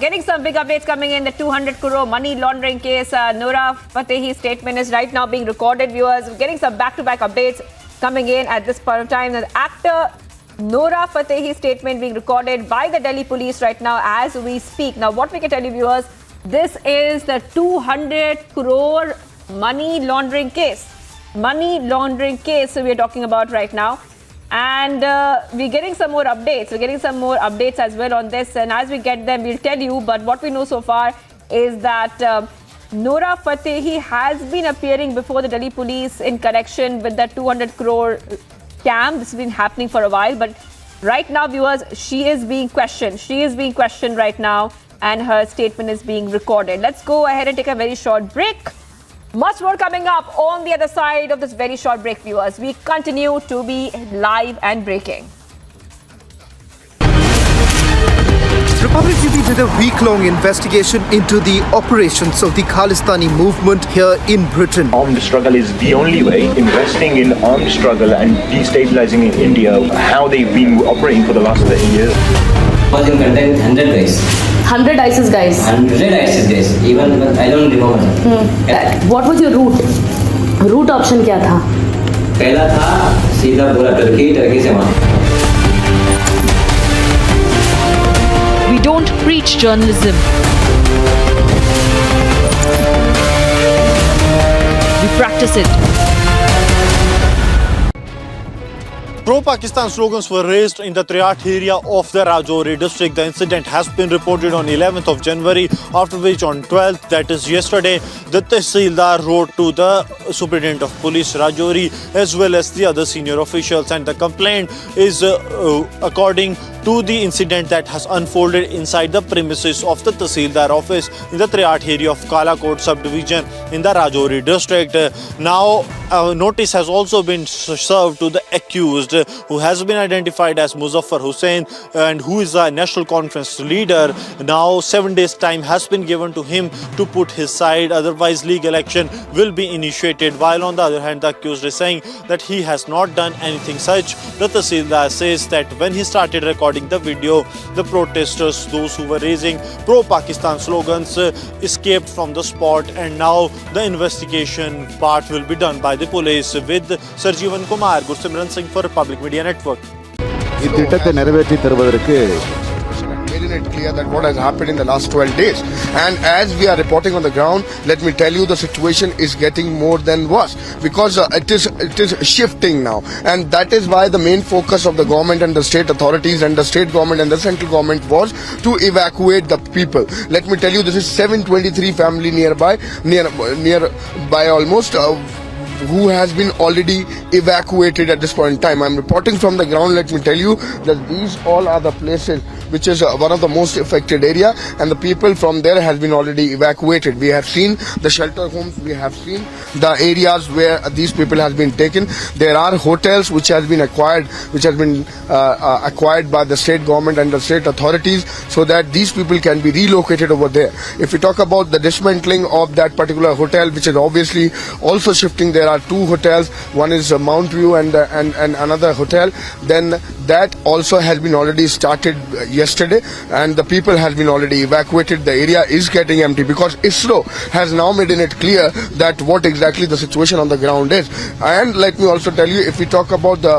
getting some big updates coming in the 200 crore money laundering case. Nora Fatehi's statement is right now being recorded, viewers. Getting some back-to-back updates coming in at this point of time. The actor Nora Fatehi's statement being recorded by the Delhi police right now as we speak. Now, what we can tell you, viewers, this is the 200 crore money laundering case. Money laundering case we are talking about right now. And we're getting some more updates. We're getting some more updates as well on this. And as we get them, we'll tell you. But what we know so far is that Nora Fatehi has been appearing before the Delhi police in connection with the 200 crore scam. This has been happening for a while. But right now, viewers, she is being questioned. She is being questioned right now. And her statement is being recorded. Let's go ahead and take a very short break. Much more coming up on the other side of this very short break, viewers. We continue to be live and breaking. Republic TV did a week-long investigation into the operations of the Khalistani movement here in Britain. Armed struggle is the only way. Investing in armed struggle and destabilizing India, how they've been operating for the last 30 years. Was in contained 100 guys. 100 ISIS guys. 100 ISIS guys. Even I don't remember. What was your route? Route option क्या था? पहला था सीधा पूरा Turkey से वहाँ. We don't preach journalism. We practice it. Pro-Pakistan slogans were raised in the Triat area of the Rajouri district. The incident has been reported on 11th of January, after which on 12th, that is yesterday, the Tahsildar wrote to the Superintendent of Police Rajouri as well as the other senior officials. And the complaint is according to the incident that has unfolded inside the premises of the Tahsildar office in the Triat area of Kalakot subdivision in the Rajouri district. Now, a notice has also been served to the accused, who has been identified as Muzaffar Hussain and who is a National Conference leader. Now 7 days time has been given to him to put his side, otherwise legal action will be initiated. While on the other hand, the accused is saying that he has not done anything such. The Tahsildar says that when he started recording the video, the protesters, those who were raising pro-Pakistan slogans, escaped from the spot, and now the investigation part will be done by the police. With Sarjeevan Kumar, Gursimran Singh for Republic Media Network. Making it clear that what has happened in the last 12 days. And as we are reporting on the ground, let me tell you the situation is getting more than worse because it is shifting now. And that is why the main focus of the government and the state authorities and the state government and the central government was to evacuate the people. Let me tell you, this is 723 family nearby almost. Who has been already evacuated at this point in time. I'm reporting from the ground. Let me tell you that these all are the places which is one of the most affected area, and the people from there has been already evacuated. We have seen the shelter homes, we have seen the areas where these people has been taken. There are hotels which has been acquired by the state government and the state authorities so that these people can be relocated over there. If we talk about the dismantling of that particular hotel, which is obviously also shifting, there are 2 hotels. One is Mount View and another hotel. Then that also has been already started yesterday, and the people has been already evacuated. The area is getting empty because ISRO has now made it clear that what exactly the situation on the ground is. And let me also tell you, if we talk about the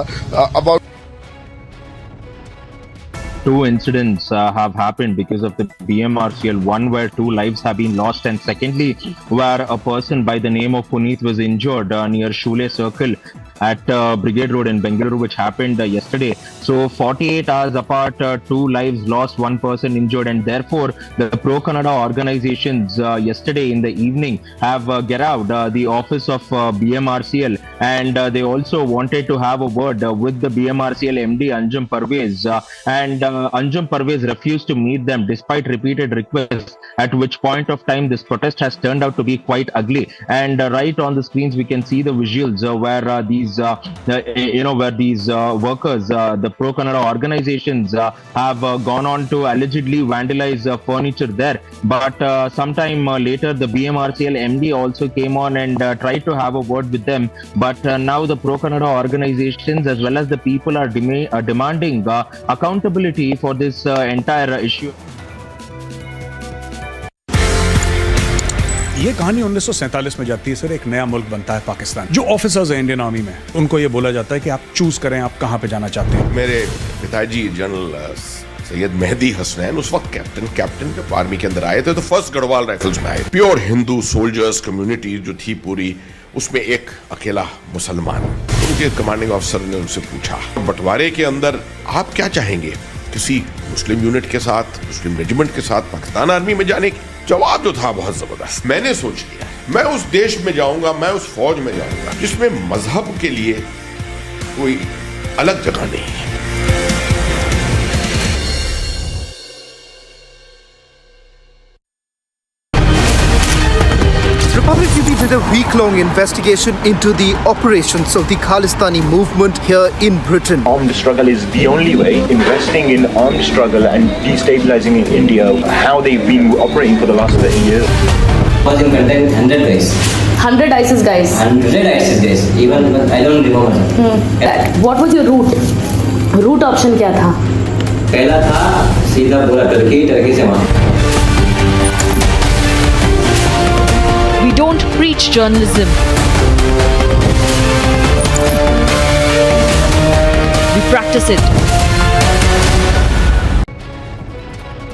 2 incidents have happened because of the BMRCL. One where 2 lives have been lost, and secondly where a person by the name of Puneet was injured near Shule Circle at Brigade Road in Bengaluru, which happened yesterday. So 48 hours apart, 2 lives lost, 1 person injured, and therefore the pro-Kannada organizations yesterday in the evening have geraved the office of BMRCL, and they also wanted to have a word with the BMRCL MD Anjum Parvez, and Anjum Parvez refused to meet them despite repeated requests, at which point of time this protest has turned out to be quite ugly. And right on the screens we can see the visuals where these workers, the pro-Kannada organizations have gone on to allegedly vandalize furniture there. But sometime later the BMRCL MD also came on and tried to have a word with them. But now the pro-Kannada organizations as well as the people are demanding accountability for this entire issue. ये कहानी 1947 में जाती है sir. एक नया मुल्क बनता है पाकिस्तान। जो ऑफिसर्स हैं इंडियन आर्मी में, उनको ये बोला जाता है कि आप चूज करें आप कहां पे जाना चाहते हैं। मेरे पिताजी जनरल सैयद मेहदी हसनैन उस वक्त कैप्टन जब आर्मी के अंदर आए थे तो फर्स्ट गढ़वाल राइफल्स में आए। प्योर हिंदू सोल्जर्स कम्युनिटी जो थी पूरी, उसमें एक अकेला मुसलमान। उनके कमांडिंग ऑफिसर ने उनसे पूछा, बंटवारे के अंदर आप क्या चाहेंगे, किसी मुस्लिम यूनिट के साथ, मुस्लिम रेजिमेंट के साथ पाकिस्तान आर्मी में जाने की? जवाब जो था बहुत जबरदस्त। मैंने सोच लिया मैं उस देश में जाऊंगा, मैं उस फौज में जाऊंगा जिसमें मजहब के लिए कोई अलग जगह नहीं है। Republic TV did a week-long investigation into the operations of the Khalistani movement here in Britain. Armed struggle is the only way. Investing in armed struggle and destabilizing in India, how they've been operating for the last 30 years. Was in contact with 100 guys. 100 ISIS guys. 100 ISIS guys. Even I don't remember. What was your route? Route option क्या था? पहला था सीधा पूरा Turkey से वहाँ. We don't preach journalism. We practice it.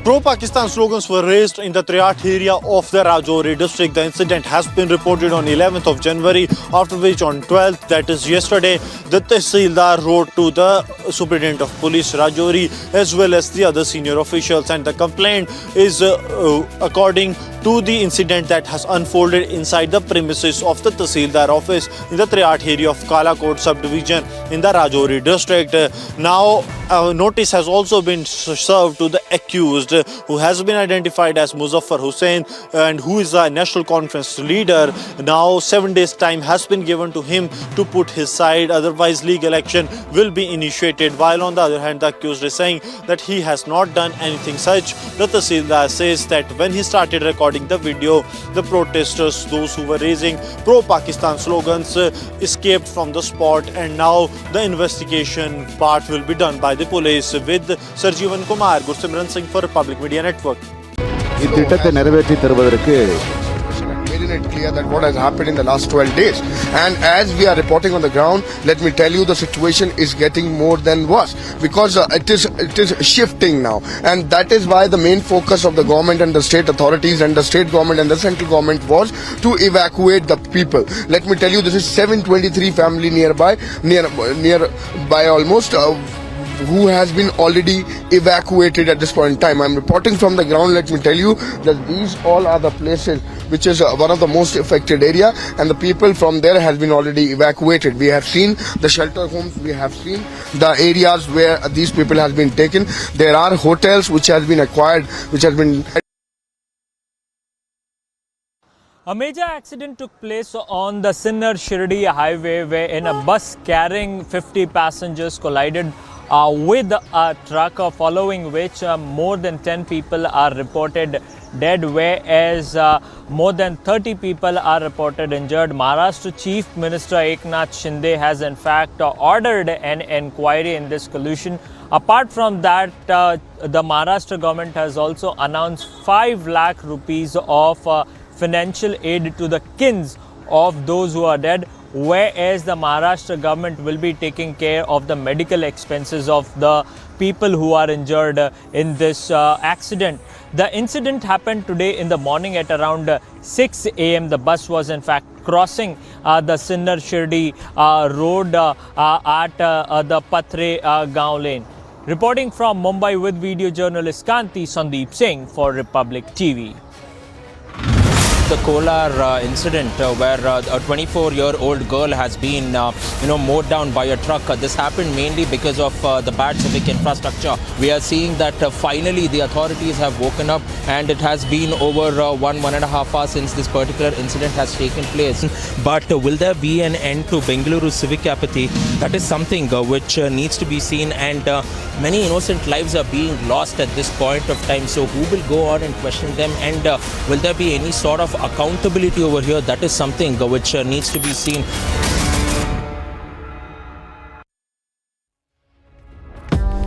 Pro-Pakistan slogans were raised in the Triat area of the Rajouri district. The incident has been reported on 11th of January, after which on 12th, that is yesterday, the Tehsildar wrote to the Superintendent of Police Rajouri as well as the other senior officials, and the complaint is according to the incident that has unfolded inside the premises of the Tehsildar office in the Triat area of Kalakot subdivision in the Rajouri district. Now, a notice has also been served to the accused, who has been identified as Muzaffar Hussain and who is a National Conference leader. Now 7 days time has been given to him to put his side, otherwise legal action will be initiated. While on the other hand, the accused is saying that he has not done anything such. The Tehsildar says that when he started recording the video, the protesters, those who were raising pro-Pakistan slogans, escaped from the spot, and now the investigation part will be done by the police. With Sarjeevan Kumar, Gursimran Singh for Republic Media Network. Made it clear that what has happened in the last 12 days, and as we are reporting on the ground, let me tell you the situation is getting more than worse, because it is shifting now, and that is why the main focus of the government and the state authorities and the state government and the central government was to evacuate the people. Let me tell you, this is 723 family nearby almost, who has been already evacuated at this point in time. I'm reporting from the ground. Let me tell you that these all are the places which is one of the most affected area, and the people from there has been already evacuated. We have seen the shelter homes, we have seen the areas where these people has been taken. There are hotels which has been acquired, which has been... A major accident took place on the Sinnar-Shirdi highway, wherein a bus carrying 50 passengers collided with a truck, following which more than 10 people are reported dead, whereas more than 30 people are reported injured. Maharashtra Chief Minister Eknath Shinde has in fact ordered an inquiry in this collision. Apart from that, the Maharashtra government has also announced 5 lakh rupees of financial aid to the kins of those who are dead, whereas the Maharashtra government will be taking care of the medical expenses of the people who are injured in this accident. The incident happened today in the morning at around 6 a.m. The bus was in fact crossing the Sinnar Shirdi road at the Patre Gaon lane. Reporting from Mumbai with video journalist Kanti Sandeep Singh for Republic TV. The Kolar incident where a 24-year-old girl has been mowed down by a truck. This happened mainly because of the bad civic infrastructure. We are seeing that finally the authorities have woken up, and it has been over 1.5 hours since this particular incident has taken place. But will there be an end to Bengaluru civic apathy? That is something which needs to be seen, and many innocent lives are being lost at this point of time. So who will go on and question them, and will there be any sort of accountability over here? That is something which needs to be seen.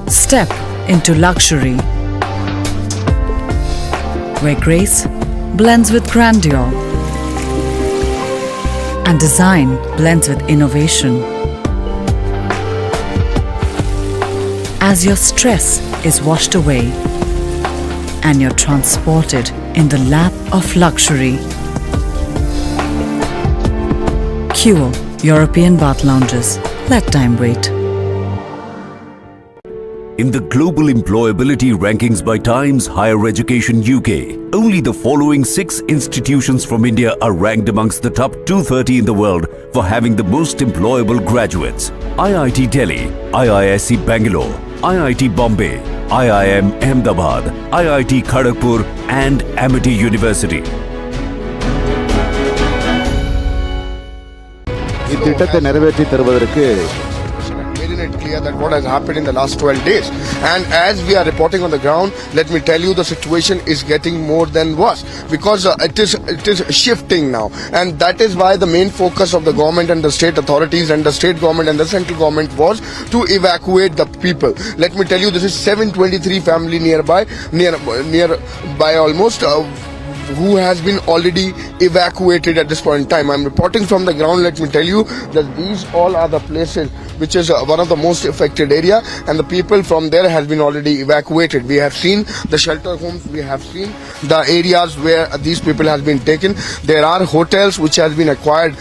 Step into luxury, where grace blends with grandeur and design blends with innovation. As your stress is washed away and you're transported in the lap of luxury. Cure European bath lounges. Let time wait. In the global employability rankings by Times Higher Education UK, only the following 6 institutions from India are ranked amongst the top 230 in the world for having the most employable graduates. IIT Delhi, IISc Bangalore, IIT Bombay, IIM Ahmedabad, IIT Kharagpur and Amity University. இத்திட்டத்தை நிறைவேற்றி தருவதற்கு made it clear that what has happened in the last 12 days. And as we are reporting on the ground, let me tell you the situation is getting more than worse because it is shifting now. And that is why the main focus of the government and the state authorities and the state government and the central government was to evacuate the people. Let me tell you, this is 723 family nearby almost. Who has been already evacuated at this point in time. I'm reporting from the ground. Let me tell you that these all are the places which is one of the most affected area, and the people from there has been already evacuated. We have seen the shelter homes, we have seen the areas where these people have been taken. There are hotels which has been acquired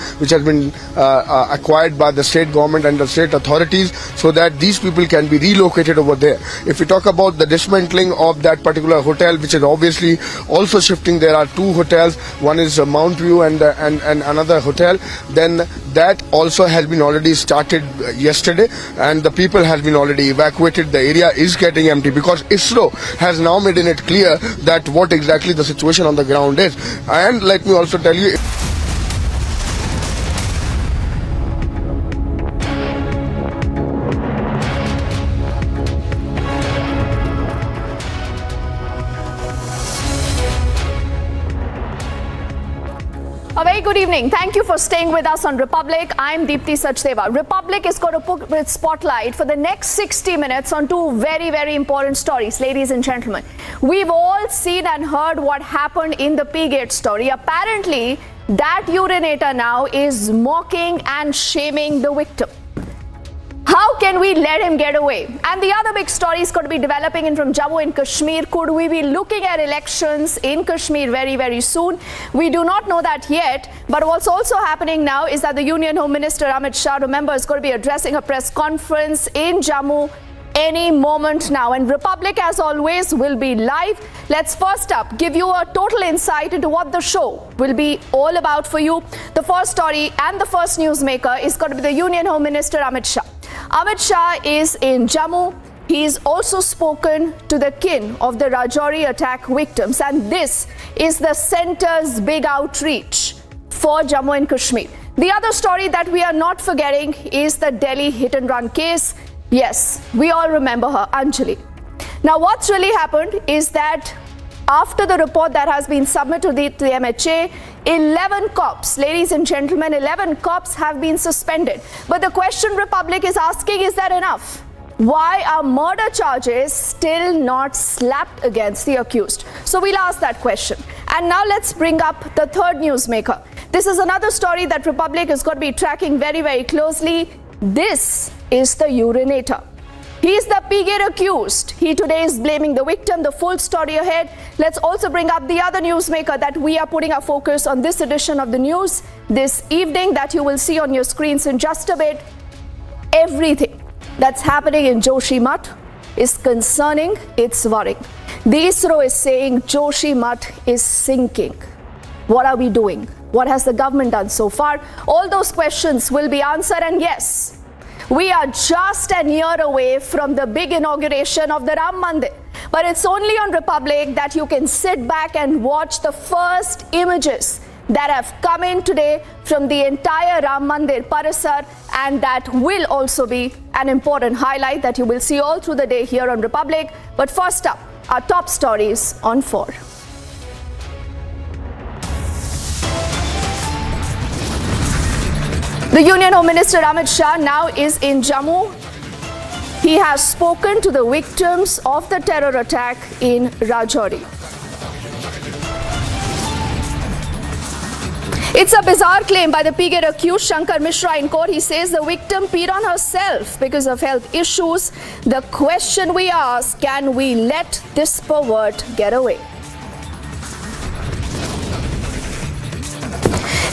by the state government and the state authorities so that these people can be relocated over there. If we talk about the dismantling of that particular hotel, which is obviously also shifting, there are 2 hotels. One is Mount View and another hotel. Then that also has been already started yesterday, and the people has been already evacuated. The area is getting empty because ISRO has now made it clear that what exactly the situation on the ground is. And let me also tell you, A very good evening. Thank you for staying with us on Republic. I'm Deepti Sachdeva. Republic is going to put its spotlight for the next 60 minutes on 2 very, very important stories, ladies and gentlemen. We've all seen and heard what happened in the P-Gate story. Apparently, that urinator now is mocking and shaming the victim. How can we let him get away? And the other big story is going to be developing in from Jammu and Kashmir. Could we be looking at elections in Kashmir very, very soon? We do not know that yet. But what's also happening now is that the Union Home Minister Amit Shah, remember, is going to be addressing a press conference in Jammu any moment now. And Republic, as always, will be live. Let's first up give you a total insight into what the show will be all about for you. The first story and the first newsmaker is going to be the Union Home Minister Amit Shah. Amit Shah is in Jammu. He's also spoken to the kin of the Rajouri attack victims, and this is the centre's big outreach for Jammu and Kashmir. The other story that we are not forgetting is the Delhi hit and run case. Yes, we all remember her, Anjali. Now, what's really happened is that after the report that has been submitted to the MHA, 11 cops, ladies and gentlemen, 11 cops have been suspended. But the question Republic is asking, is that enough? Why are murder charges still not slapped against the accused? So we'll ask that question. And now let's bring up the third newsmaker. This is another story that Republic is going to be tracking very, very closely. This is the urinator. He is the P-gate accused. He today is blaming the victim. The full story ahead. Let's also bring up the other newsmaker that we are putting our focus on this edition of the news this evening that you will see on your screens in just a bit. Everything that's happening in Joshimath is concerning, it's worrying. The ISRO is saying Joshimath is sinking. What are we doing? What has the government done so far? All those questions will be answered, and yes, we are just a year away from the big inauguration of the Ram Mandir. But it's only on Republic that you can sit back and watch the first images that have come in today from the entire Ram Mandir Parisar, and that will also be an important highlight that you will see all through the day here on Republic. But first up, our top stories on 4. The Union Home Minister MHA Shah now is in Jammu. He has spoken to the victims of the terror attack in Rajouri. It's a bizarre claim by the P-gate accused Shankar Mishra in court. He says the victim peed on herself because of health issues. The question we ask, can we let this pervert get away?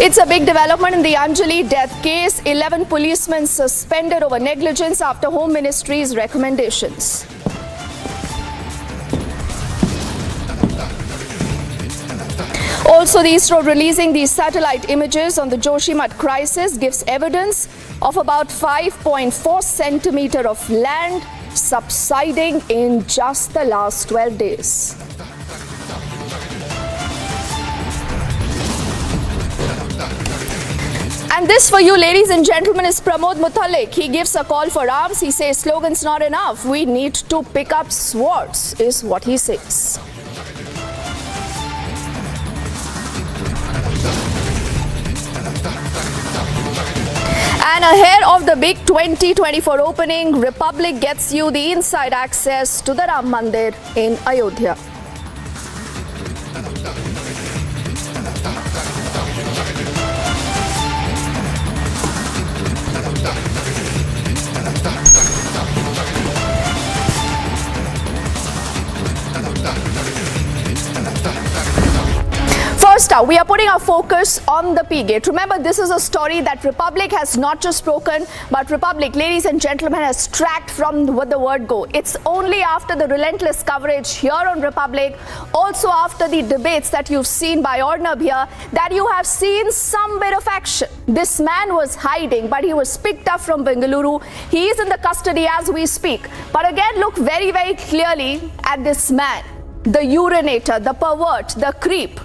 It's a big development in the Anjali death case. 11 policemen suspended over negligence after Home Ministry's recommendations. Also, the ISRO releasing these satellite images on the Joshimath crisis gives evidence of about 5.4 centimeters of land subsiding in just the last 12 days. And this for you, ladies and gentlemen, is Pramod Mutalik. He gives a call for arms. He says slogans not enough. We need to pick up swords, is what he says. And ahead of the big 2024 opening, Republic gets you the inside access to the Ram Mandir in Ayodhya. First up, we are putting our focus on the P-gate. Remember, this is a story that Republic has not just broken, but Republic, ladies and gentlemen, has tracked from the word go. It's only after the relentless coverage here on Republic, also after the debates that you've seen by Ornab here, that you have seen some bit of action. This man was hiding, but he was picked up from Bengaluru. He is in the custody as we speak. But again, look very, very clearly at this man, the urinator, the pervert, the creep.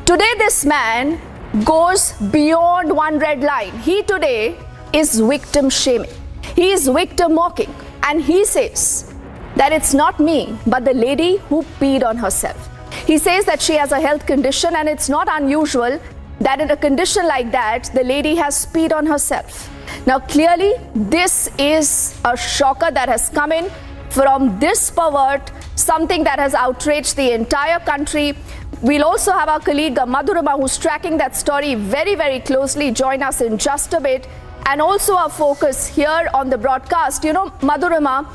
Today, this man goes beyond one red line. He today is victim shaming. He is victim mocking. And he says that it's not me, but the lady who peed on herself. He says that she has a health condition, and it's not unusual that in a condition like that, the lady has peed on herself. Now, clearly, this is a shocker that has come in from this pervert, something that has outraged the entire country. We'll also have our colleague Madhurima, who's tracking that story very, very closely, join us in just a bit. And also our focus here on the broadcast. You know, Madhurima,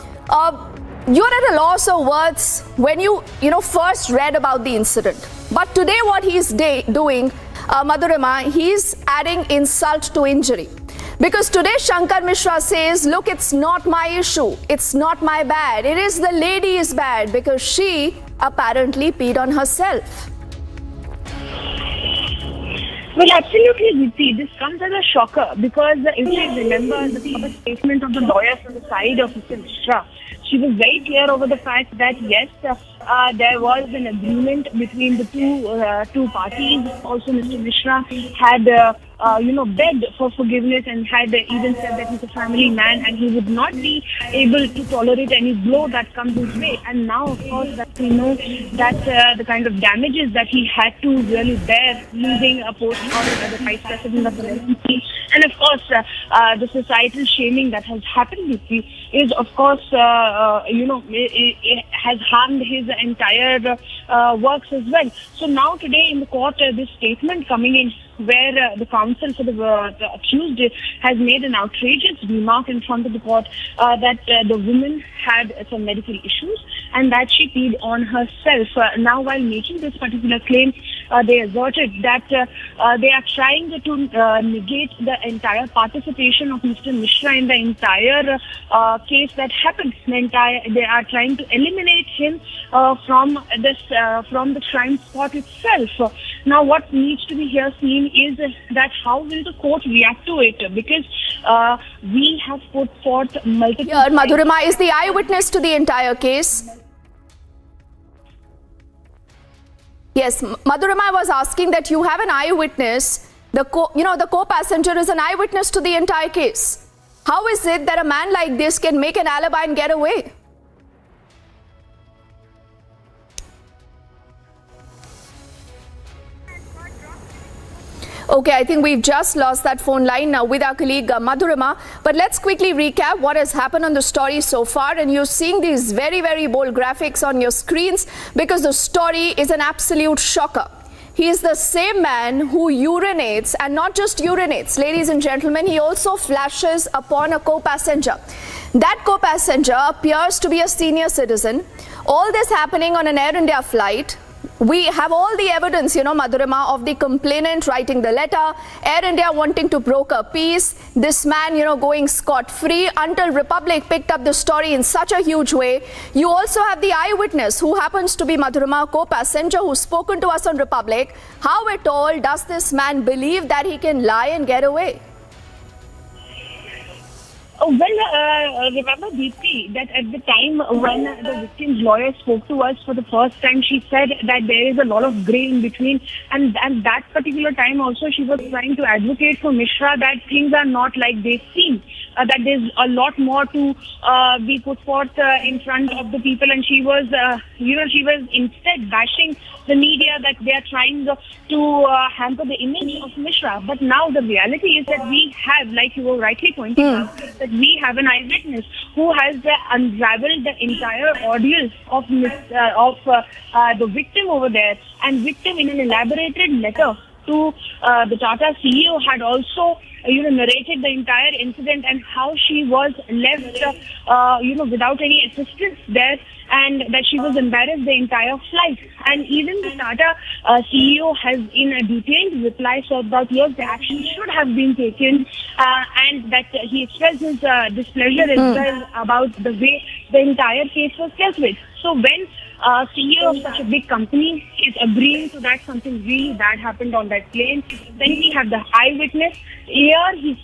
you're at a loss of words when you first read about the incident. But today what he's doing, Madhurima, he's adding insult to injury. Because today Shankar Mishra says, look, it's not my issue. It's not my bad. It is the lady's bad because she apparently peed on herself. Well, absolutely, Niti. This comes as a shocker because if you remember the statement of the lawyer from the side of Mr. Mishra, she was very clear over the fact that yes, there was an agreement between the two parties. Also, Mr. Mishra had begged for forgiveness and had even said that he's a family man and he would not be able to tolerate any blow that comes his way. And now, of course, that we know that the kind of damages that he had to really bear losing a post as the Vice President of the NC. And of course, the societal shaming that has happened with him is, of course, it has harmed his entire works as well. So now today in the court, this statement coming in where the counsel for the accused has made an outrageous remark in front of the court that the woman had some medical issues and that she peed on herself. Now, while making this particular claim, they asserted that they are trying to negate the entire participation of Mr. Mishra in the entire case that happened. They are trying to eliminate him from the crime spot itself. Now, what needs to be here seen is that how will the court react to it? Because we have put forth multiple... Here, Madhurima is the eyewitness to the entire case. Yes, Madhurima was asking that you have an eyewitness. The co-passenger is an eyewitness to the entire case. How is it that a man like this can make an alibi and get away? Okay, I think we've just lost that phone line now with our colleague Madhurima. But let's quickly recap what has happened on the story so far. And you're seeing these very, very bold graphics on your screens because the story is an absolute shocker. He is the same man who urinates, and not just urinates, ladies and gentlemen, he also flashes upon a co-passenger. That co-passenger appears to be a senior citizen. All this happening on an Air India flight. We have all the evidence, Madhurima, of the complainant writing the letter, Air India wanting to broker peace, this man, going scot-free until Republic picked up the story in such a huge way. You also have the eyewitness who happens to be Madhurima, co-passenger, who's spoken to us on Republic. How at all does this man believe that he can lie and get away? Remember, Deepti, that at the time when the victim's lawyer spoke to us for the first time, she said that there is a lot of grey in between. And that particular time also, she was trying to advocate for Mishra that things are not like they seem. That there's a lot more to be put forth in front of the people. And she was, she was instead bashing the media that they are trying to hamper the image of Mishra. But now the reality is that we have, like you were rightly pointing out, that we have an eyewitness who has unraveled the entire ordeal of the victim over there. And victim, in an elaborated letter to the Tata CEO, had also narrated the entire incident and how she was left without any assistance there, and that she was embarrassed the entire flight. And even the Tata CEO has, in a detailed reply, said that yes, the action should have been taken, and that he expressed his displeasure as well about the way the entire case was dealt with. So when CEO of such a big company is agreeing to that something really bad happened on that plane, then we have the eyewitness. Here, it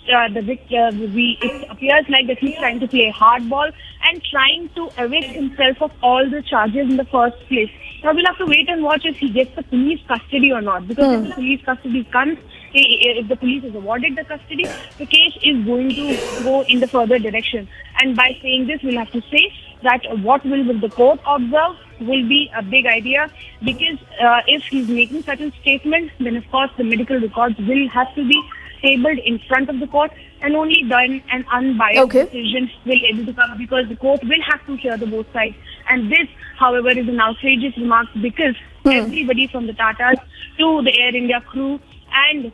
appears like that he's trying to play hardball and trying to evict himself of all the charges in the first place. Now we'll have to wait and watch if he gets the police custody or not. Because if the police custody comes, if the police is awarded the custody, the case is going to go in the further direction. And by saying this, we'll have to say that what will the court observe will be a big idea, because if he's making such a statement, then of course the medical records will have to be tabled in front of the court, and only then an unbiased decision will be able to come, because the court will have to hear the both sides. And this, however, is an outrageous remark, because everybody from the Tatas to the Air India crew and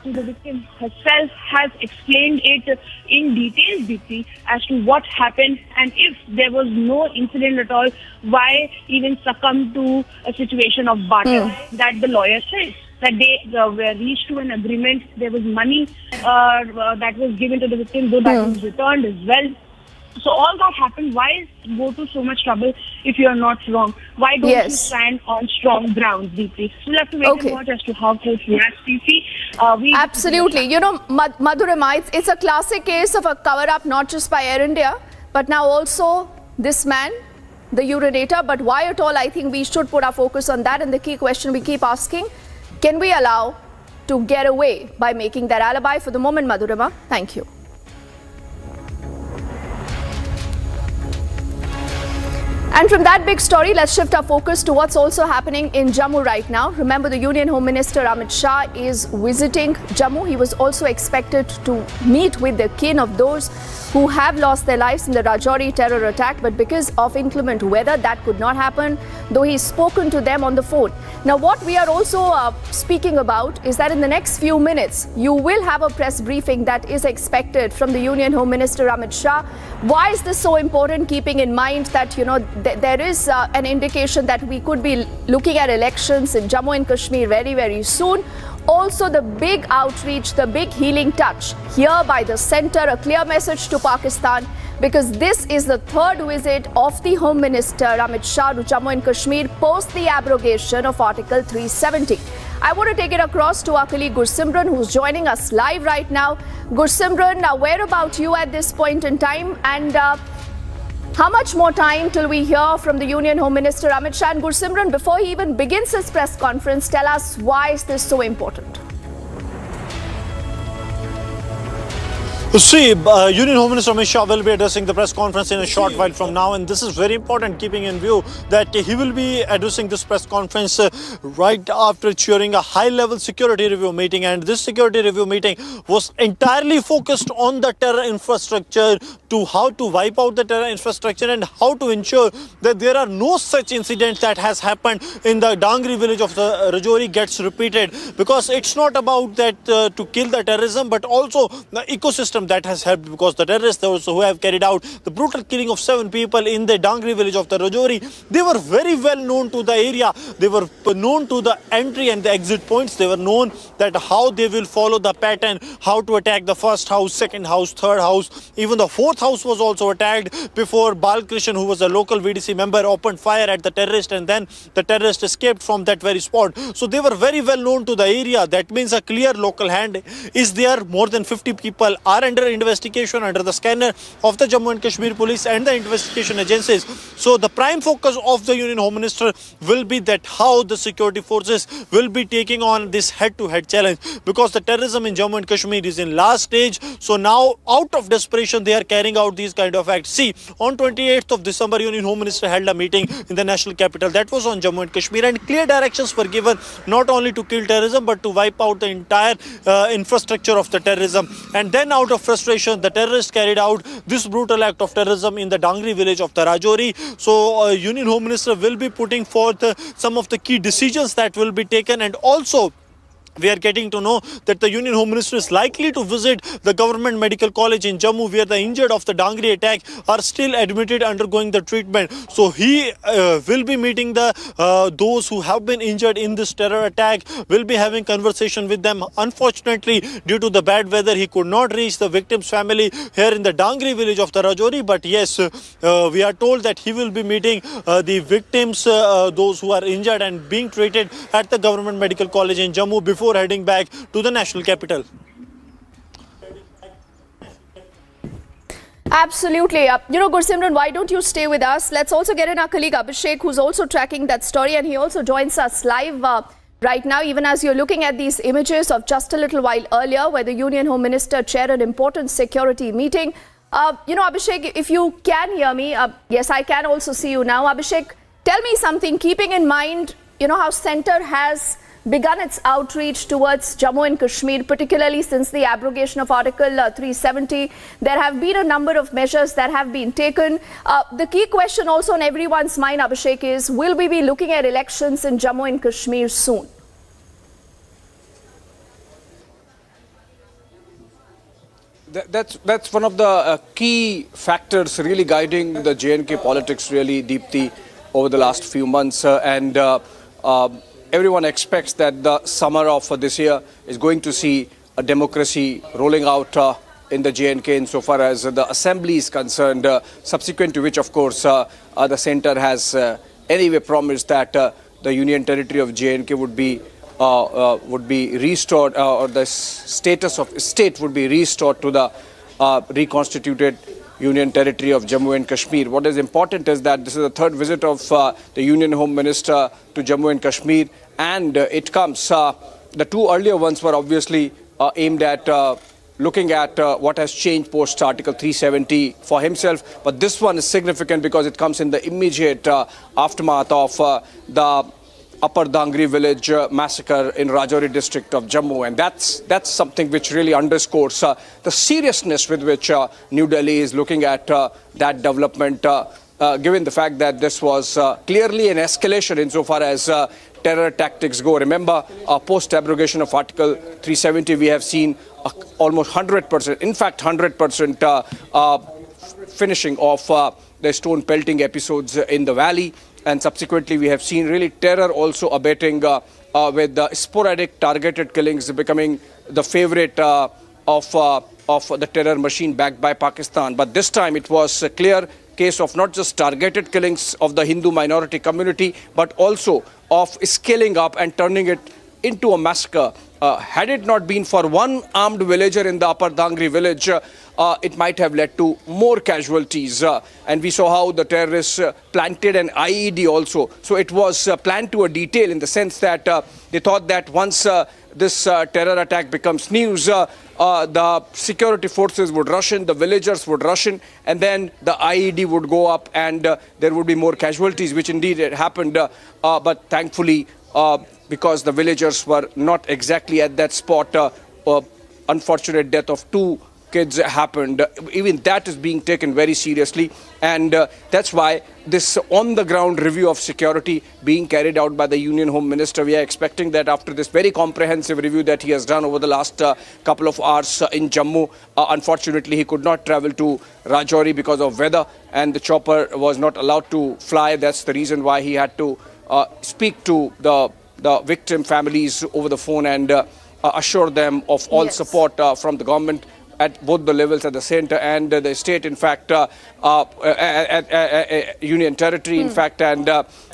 to the victim herself has explained it in detail, deeply, as to what happened, and if there was no incident at all, why even succumb to a situation of barter that the lawyer says. That they were reached to an agreement. There was money that was given to the victim, though that was returned as well. So all that happened. Why go to so much trouble if you are not wrong? Why don't you stand on strong ground, deeply? So we'll have to wait and watch as to how court reacts. Absolutely. Madhurima, it's a classic case of a cover-up, not just by Air India, but now also this man the urinator. But why at all? I think we should put our focus on that. And the key question we keep asking, can we allow to get away by making that alibi? For the moment, Madhurima, thank you. And from that big story, let's shift our focus to what's also happening in Jammu right now. Remember, the Union Home Minister MHA is visiting Jammu. He was also expected to meet with the kin of those who have lost their lives in the Rajouri terror attack. But because of inclement weather, that could not happen, though he's spoken to them on the phone. Now, what we are also speaking about is that in the next few minutes, you will have a press briefing that is expected from the Union Home Minister MHA. Why is this so important, keeping in mind that, you know, there is an indication that we could be looking at elections in Jammu and Kashmir very, very soon. Also, the big outreach, the big healing touch here by the centre, a clear message to Pakistan, because this is the third visit of the Home Minister Amit Shah to Jammu and Kashmir post the abrogation of Article 370. I want to take it across to our colleague Gursimran, who's joining us live right now. Gursimran, where about you at this point in time? And how much more time till we hear from the Union Home Minister Amit Shah? And Gursimran, before he even begins his press conference, tell us why is this so important? See, Union Home Minister Amit Shah will be addressing the press conference in a short while from now, and this is very important, keeping in view that he will be addressing this press conference right after chairing a high-level security review meeting. And this security review meeting was entirely focused on the terror infrastructure, to how to wipe out the terror infrastructure and how to ensure that there are no such incidents that has happened in the Dangri village of the Rajouri gets repeated. Because it's not about that to kill the terrorism, but also the ecosystem that has helped, because the terrorists also who have carried out the brutal killing of 7 people in the Dangri village of the Rajouri, they were very well known to the area. They were known to the entry and the exit points. They were known that how they will follow the pattern, how to attack the first house, second house, third house. Even the fourth house was also attacked before Balkrishan, who was a local VDC member, opened fire at the terrorist, and then the terrorist escaped from that very spot. So they were very well known to the area. That means a clear local hand is there. More than 50 people are under investigation under the scanner of the Jammu and Kashmir police and the investigation agencies. So the prime focus of the Union Home Minister will be that how the security forces will be taking on this head-to-head challenge, because the terrorism in Jammu and Kashmir is in last stage. So now, out of desperation, they are carrying out these kind of acts. See, on 28th of December, Union Home Minister held a meeting in the national capital. That was on Jammu and Kashmir, and clear directions were given not only to kill terrorism but to wipe out the entire infrastructure of the terrorism. And then, out of frustration, the terrorists carried out this brutal act of terrorism in the Dangri village of the Rajouri. So Union Home Minister will be putting forth some of the key decisions that will be taken. And also, we are getting to know that the Union Home Minister is likely to visit the Government Medical College in Jammu, where the injured of the Dangri attack are still admitted undergoing the treatment. So he will be meeting the those who have been injured in this terror attack, will be having conversation with them. Unfortunately, due to the bad weather, he could not reach the victim's family here in the Dangri village of the Rajouri. But yes, we are told that he will be meeting the victims, those who are injured and being treated at the Government Medical College in Jammu before heading back to the national capital. Absolutely. You know, Gursimran, why don't you stay with us? Let's also get in our colleague Abhishek, who's also tracking that story, and he also joins us live right now, even as you're looking at these images of just a little while earlier, where the Union Home Minister chaired an important security meeting. You know, Abhishek, if you can hear me, yes, I can also see you now. Abhishek, tell me something, keeping in mind, you know, how Centre has begun its outreach towards Jammu and Kashmir, particularly since the abrogation of Article 370. There have been a number of measures that have been taken. The key question also on everyone's mind, Abhishek, is will we be looking at elections in Jammu and Kashmir soon? That's one of the key factors really guiding the J&K politics, really, Deepti, over the last few months. Everyone expects that the summer of this year is going to see a democracy rolling out in the J&K insofar as the assembly is concerned, subsequent to which, of course, the centre has anyway promised that the union territory of J&K would be restored, or the status of state would be restored to the reconstituted Union Territory of Jammu and Kashmir. What is important is that this is the third visit of the Union Home Minister to Jammu and Kashmir, and it comes. The two earlier ones were obviously aimed at looking at what has changed post Article 370 for himself, but this one is significant because it comes in the immediate aftermath of the Upper Dangri village massacre in Rajouri district of Jammu, and that's something which really underscores the seriousness with which New Delhi is looking at that development, given the fact that this was clearly an escalation insofar as terror tactics go. Remember, post-abrogation of Article 370, we have seen almost 100%, in fact 100% finishing of the stone pelting episodes in the valley. And subsequently, we have seen really terror also abating with sporadic targeted killings becoming the favorite of the terror machine backed by Pakistan. But this time it was a clear case of not just targeted killings of the Hindu minority community, but also of scaling up and turning it into a massacre. Had it not been for one armed villager in the Upper Dangri village, it might have led to more casualties. And we saw how the terrorists planted an IED also. So it was planned to a detail in the sense that they thought that once this terror attack becomes news, the security forces would rush in, the villagers would rush in, and then the IED would go up and there would be more casualties, which indeed it happened. But thankfully, because the villagers were not exactly at that spot, unfortunate death of two kids happened. Even that is being taken very seriously, and that's why this on-the-ground review of security being carried out by the Union Home Minister. We are expecting that after this very comprehensive review that he has done over the last couple of hours in Jammu, unfortunately he could not travel to Rajouri because of weather, and the chopper was not allowed to fly. That's the reason why he had to speak to the victim families over the phone and assure them of all support from the government at both the levels, at the centre and the state, in fact, at Union Territory, in fact. And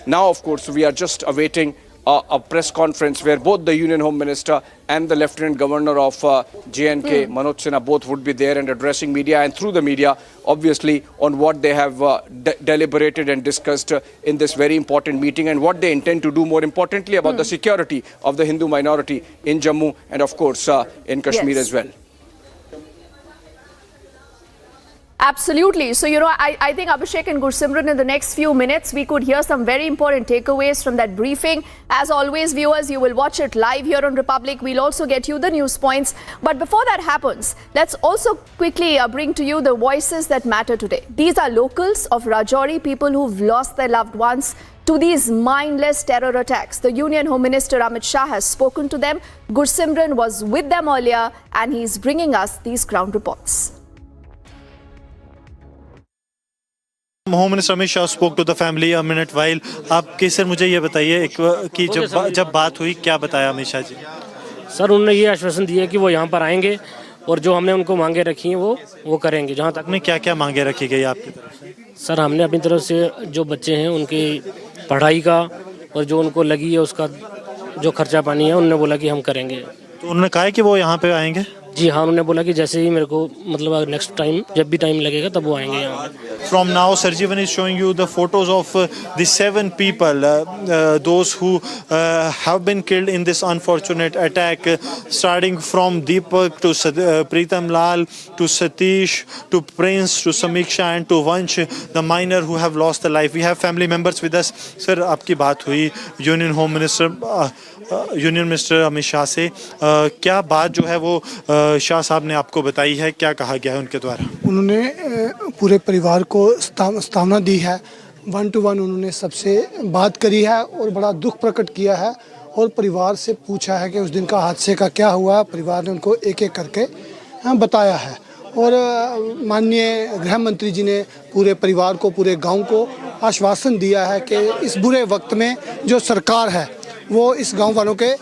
now, of course, we are just awaiting a press conference where both the Union Home Minister and the Lieutenant Governor of J&K, Manoj Sinha, both would be there and addressing media and through the media, obviously, on what they have deliberated and discussed in this very important meeting and what they intend to do, more importantly, about the security of the Hindu minority in Jammu and, of course, in Kashmir as well. Absolutely. So, I think Abhishek and Gursimran, in the next few minutes, we could hear some very important takeaways from that briefing. As always, viewers, you will watch it live here on Republic. We'll also get you the news points. But before that happens, let's also quickly bring to you the voices that matter today. These are locals of Rajouri, people who've lost their loved ones to these mindless terror attacks. The Union Home Minister Amit Shah has spoken to them. Gursimran was with them earlier, and he's bringing us these ground reports. Home Minister Amit Shah spoke to the family a minute while. आपके sir मुझे ये बताइए कि जब बात हुई क्या बताया अमित शाह जी? सर उन्होंने ये आश्वासन दिया कि वो यहाँ पर आएंगे और जो हमने उनको मांगे रखी हैं वो करेंगे। जहाँ तक में क्या-क्या मांगे रखी गई आपकी तरफ से? सर हमने अपनी तरफ से जो बच्चे हैं उनकी पढ़ाई का और जो उनको लगी है उसका जो खर्चा पानी है उन्होंने बोला कि हम करेंगे। तो उन्होंने कहा कि वो यहाँ पे आएंगे? जी हाँ, उन्होंने बोला कि जैसे ही मेरे को मतलब नेक्स्ट टाइम जब भी टाइम लगेगा तब वो आएंगे यहाँ। From now, Sarjeevan is showing you the photos of the 7 people, those who have been killed in this unfortunate attack, starting from Deepak to Pritam Lal to Satish to Prince to Samiksha and to Vansh, the minor who have lost their life. We have family members with us. Sir, आपकी बात हुई Union Home Minister Amit Shah से, क्या बात जो है वो शाह साहब ने आपको बताई है, क्या कहा गया है उनके द्वारा? उन्होंने पूरे परिवार को सतावना दी है, 1 to 1 उन्होंने सबसे बात करी है और बड़ा दुख प्रकट किया है और परिवार से पूछा है कि उस दिन का हादसे का क्या हुआ। परिवार ने उनको एक एक करके बताया है और माननीय गृह मंत्री जी ने पूरे परिवार को, पूरे गांव को आश्वासन दिया है कि इस बुरे वक्त में जो सरकार है वो इस गांव वालों के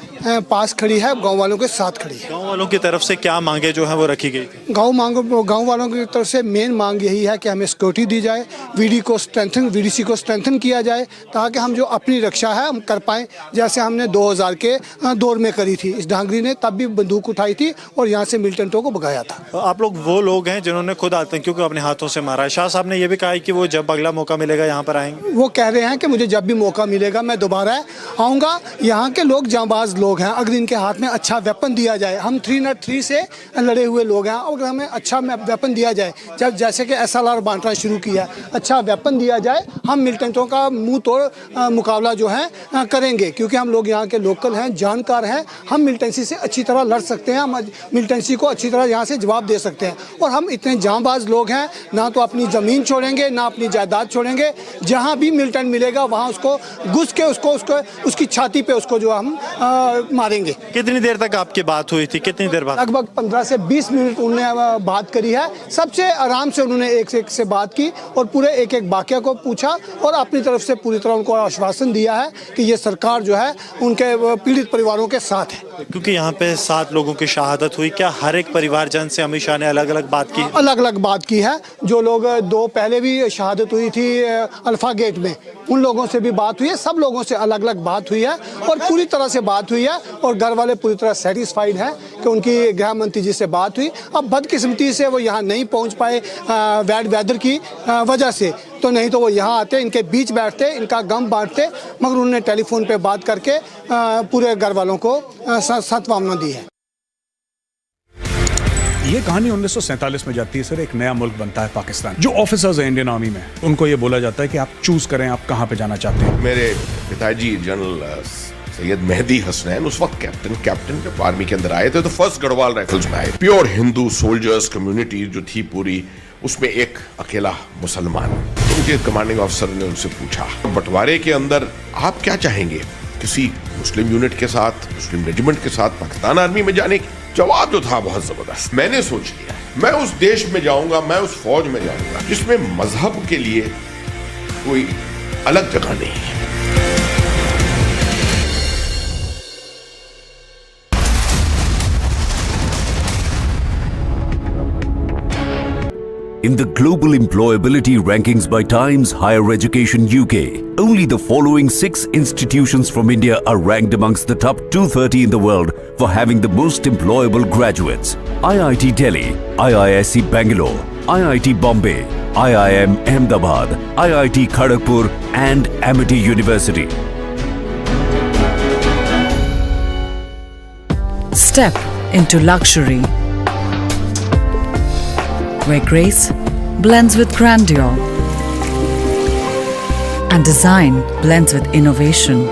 पास खड़ी है, गांव वालों के साथ खड़ी है। गांव वालों की तरफ से क्या मांगे जो है वो रखी गई थी? गांव वालों की तरफ से मेन मांग यही है कि हमें सिक्योरिटी दी जाए, वीडीसी को स्ट्रेंथन किया जाए, ताकि हम जो अपनी रक्षा है हम कर पाएँ, जैसे हमने 2000 के दौर में करी थी। इस डांगरी ने तब भी बंदूक उठाई थी और यहाँ से मिलिटेंटों को भगाया था। आप लोग वो लोग हैं जिन्होंने खुद आतंकियों को अपने हाथों से मारा है। शाह साहब ने यह भी कहा है कि वो जब अगला मौका मिलेगा यहाँ पर आएंगे। वो कह रहे हैं कि मुझे जब भी मौका मिलेगा मैं दोबारा आऊँगा। यहाँ के लोग जांबाज लोग हैं, अगर इनके हाथ में अच्छा वेपन दिया जाए, हम 303 से लड़े हुए लोग हैं, अगर हमें अच्छा वेपन दिया जाए, जब जैसे कि SLR बांटना शुरू किया, अच्छा वेपन दिया जाए, हम मिलिटेंटों का मुंह तोड़ मुकाबला जो है करेंगे, क्योंकि हम लोग यहाँ के लोकल हैं, जानकार हैं, हम मिलिटेंसी से अच्छी तरह लड़ सकते हैं, हम मिलिटेंसी को अच्छी तरह यहाँ से जवाब दे सकते हैं। और हम इतने जांबाज लोग हैं, ना तो अपनी ज़मीन छोड़ेंगे ना अपनी जायदाद छोड़ेंगे। जहाँ भी मिलिटेंट मिलेगा वहाँ उसको घुस के उसकी छाती पे उसको जो हम मारेंगे। कितनी देर तक आपकी बात हुई थी? कितनी देर बाद? लगभग 15 से 20 मिनट उन्होंने बात करी है। सबसे आराम से उन्होंने एक से बात की और पूरे एक वाक्य को पूछा और अपनी तरफ से पूरी तरह उनको आश्वासन दिया है कि ये सरकार जो है उनके पीड़ित परिवारों के साथ है। क्योंकि यहाँ पे 7 लोगों की शहादत हुई, क्या हर एक परिवारजन से अमित शाह ने अलग अलग बात की? अलग अलग बात की है। जो लोग 2 पहले भी शहादत हुई थी अल्फा गेट में, उन लोगों से भी बात हुई है। सब लोगों से अलग अलग बात हुई है और पूरी तरह से बात हुई है और घर वाले पूरी तरह सेटिस्फाइड हैं कि उनकी गृह मंत्री जी से बात हुई। अब बदकिस्मती से वो यहाँ नहीं पहुँच पाए बैड वेदर की वजह से, तो नहीं तो वो यहाँ आते, इनके बीच बैठते, इनका गम बांटते, मगर उन्होंने टेलीफोन पे बात करके पूरे घर वालों को सांत्वना दी है। ये कहानी 1947 में जाती है सर। एक नया मुल्क बनता है पाकिस्तान। जो ऑफिसर्स हैं इंडियन आर्मी में, उनको ये बोला जाता है कि आप चूज करें आप कहां पे जाना चाहते हैं। मेरे पिताजी जनरल सैयद मेहदी हसनैन उस वक्त कैप्टन जब आर्मी के अंदर आए थे तो फर्स्ट गढ़वाल राइफल्स में आए। प्योर हिंदू सोल्जर्स कम्युनिटी जो थी पूरी, उसमें एक अकेला मुसलमान। तो मुझे कमांडिंग ऑफिसर ने उनसे पूछा, बंटवारे के अंदर आप क्या चाहेंगे, किसी मुस्लिम यूनिट के साथ, मुस्लिम रेजिमेंट के साथ पाकिस्तान आर्मी में जाने की? जवाब जो था बहुत जबरदस्त। मैंने सोच लिया मैं उस देश में जाऊंगा, मैं उस फौज में जाऊंगा जिसमें मजहब के लिए कोई अलग जगह नहीं है। In the global employability rankings by Times Higher Education UK, only the following 6 institutions from India are ranked amongst the top 230 in the world for having the most employable graduates. IIT Delhi, IISc Bangalore, IIT Bombay, IIM Ahmedabad, IIT Kharagpur and Amity University. Step into luxury, where grace blends with grandeur and design blends with innovation.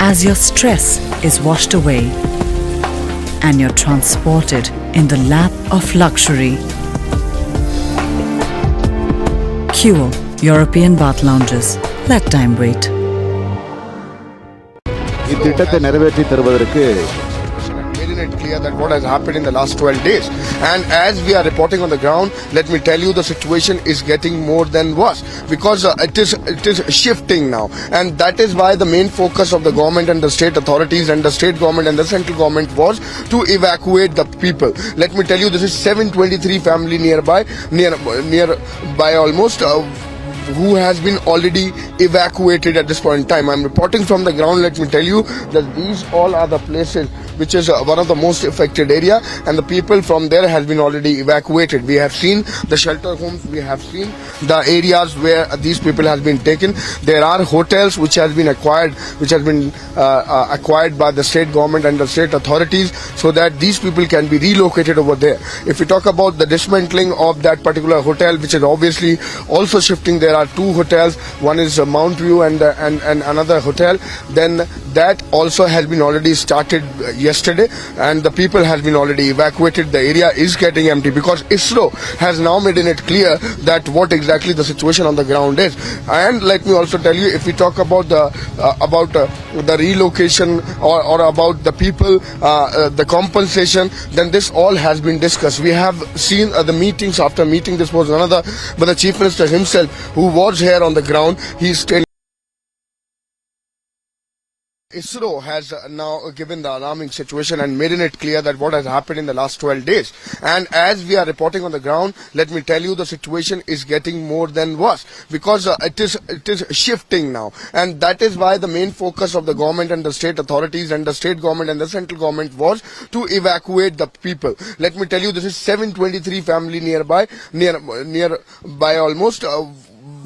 As your stress is washed away and you're transported in the lap of luxury. Cure European bath lounges. Let time wait. இத்திட்டத்தை நிறைவேற்றி தருவதற்கு it clear that what has happened in the last 12 days. And as we are reporting on the ground, let me tell you the situation is getting more than worse because it is shifting now, and that is why the main focus of the government and the state authorities and the state government and the central government was to evacuate the people. Let me tell you, this is 723 family nearby almost who has been already evacuated at this point in time. I'm reporting from the ground. Let me tell you that these all are the places which is one of the most affected area, and the people from there has been already evacuated. We have seen the shelter homes, we have seen the areas where these people have been taken. There are hotels which has been acquired by the state government and the state authorities so that these people can be relocated over there. If we talk about the dismantling of that particular hotel, which is obviously also shifting, there are 2 hotels. One is Mount View and another hotel. Then that also has been already started yesterday, and the people has been already evacuated. The area is getting empty because ISRO has now made it clear that what exactly the situation on the ground is. And let me also tell you, if we talk about the relocation or about the people, the compensation, then this all has been discussed. We have seen the meetings after meeting. This was another, but the Chief Minister himself, who was here on the ground, he is still ISRO has now given the alarming situation and made it clear that what has happened in the last 12 days. And as we are reporting on the ground, let me tell you the situation is getting more than worse because it is shifting now. And that is why the main focus of the government and the state authorities and the state government and the central government was to evacuate the people. Let me tell you, this is 723 family nearby almost.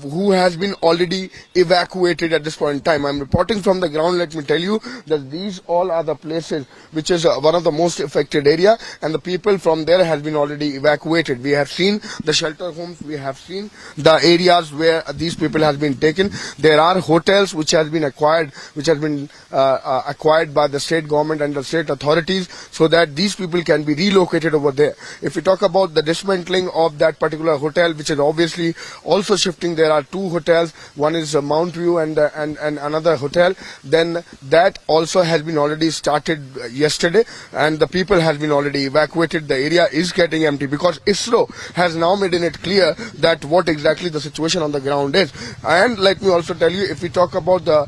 Who has been already evacuated at this point in time. I'm reporting from the ground. Let me tell you that these all are the places which is one of the most affected area, and the people from there has been already evacuated. We have seen the shelter homes, we have seen the areas where these people has been taken. There are hotels which has been acquired by the state government and the state authorities so that these people can be relocated over there. If we talk about the dismantling of that particular hotel, which is obviously also shifting, there are two hotels. One is Mount View and another hotel. Then that also has been already started yesterday, and the people has been already evacuated. The area is getting empty because ISRO has now made it clear that what exactly the situation on the ground is. And let me also tell you, if we talk about the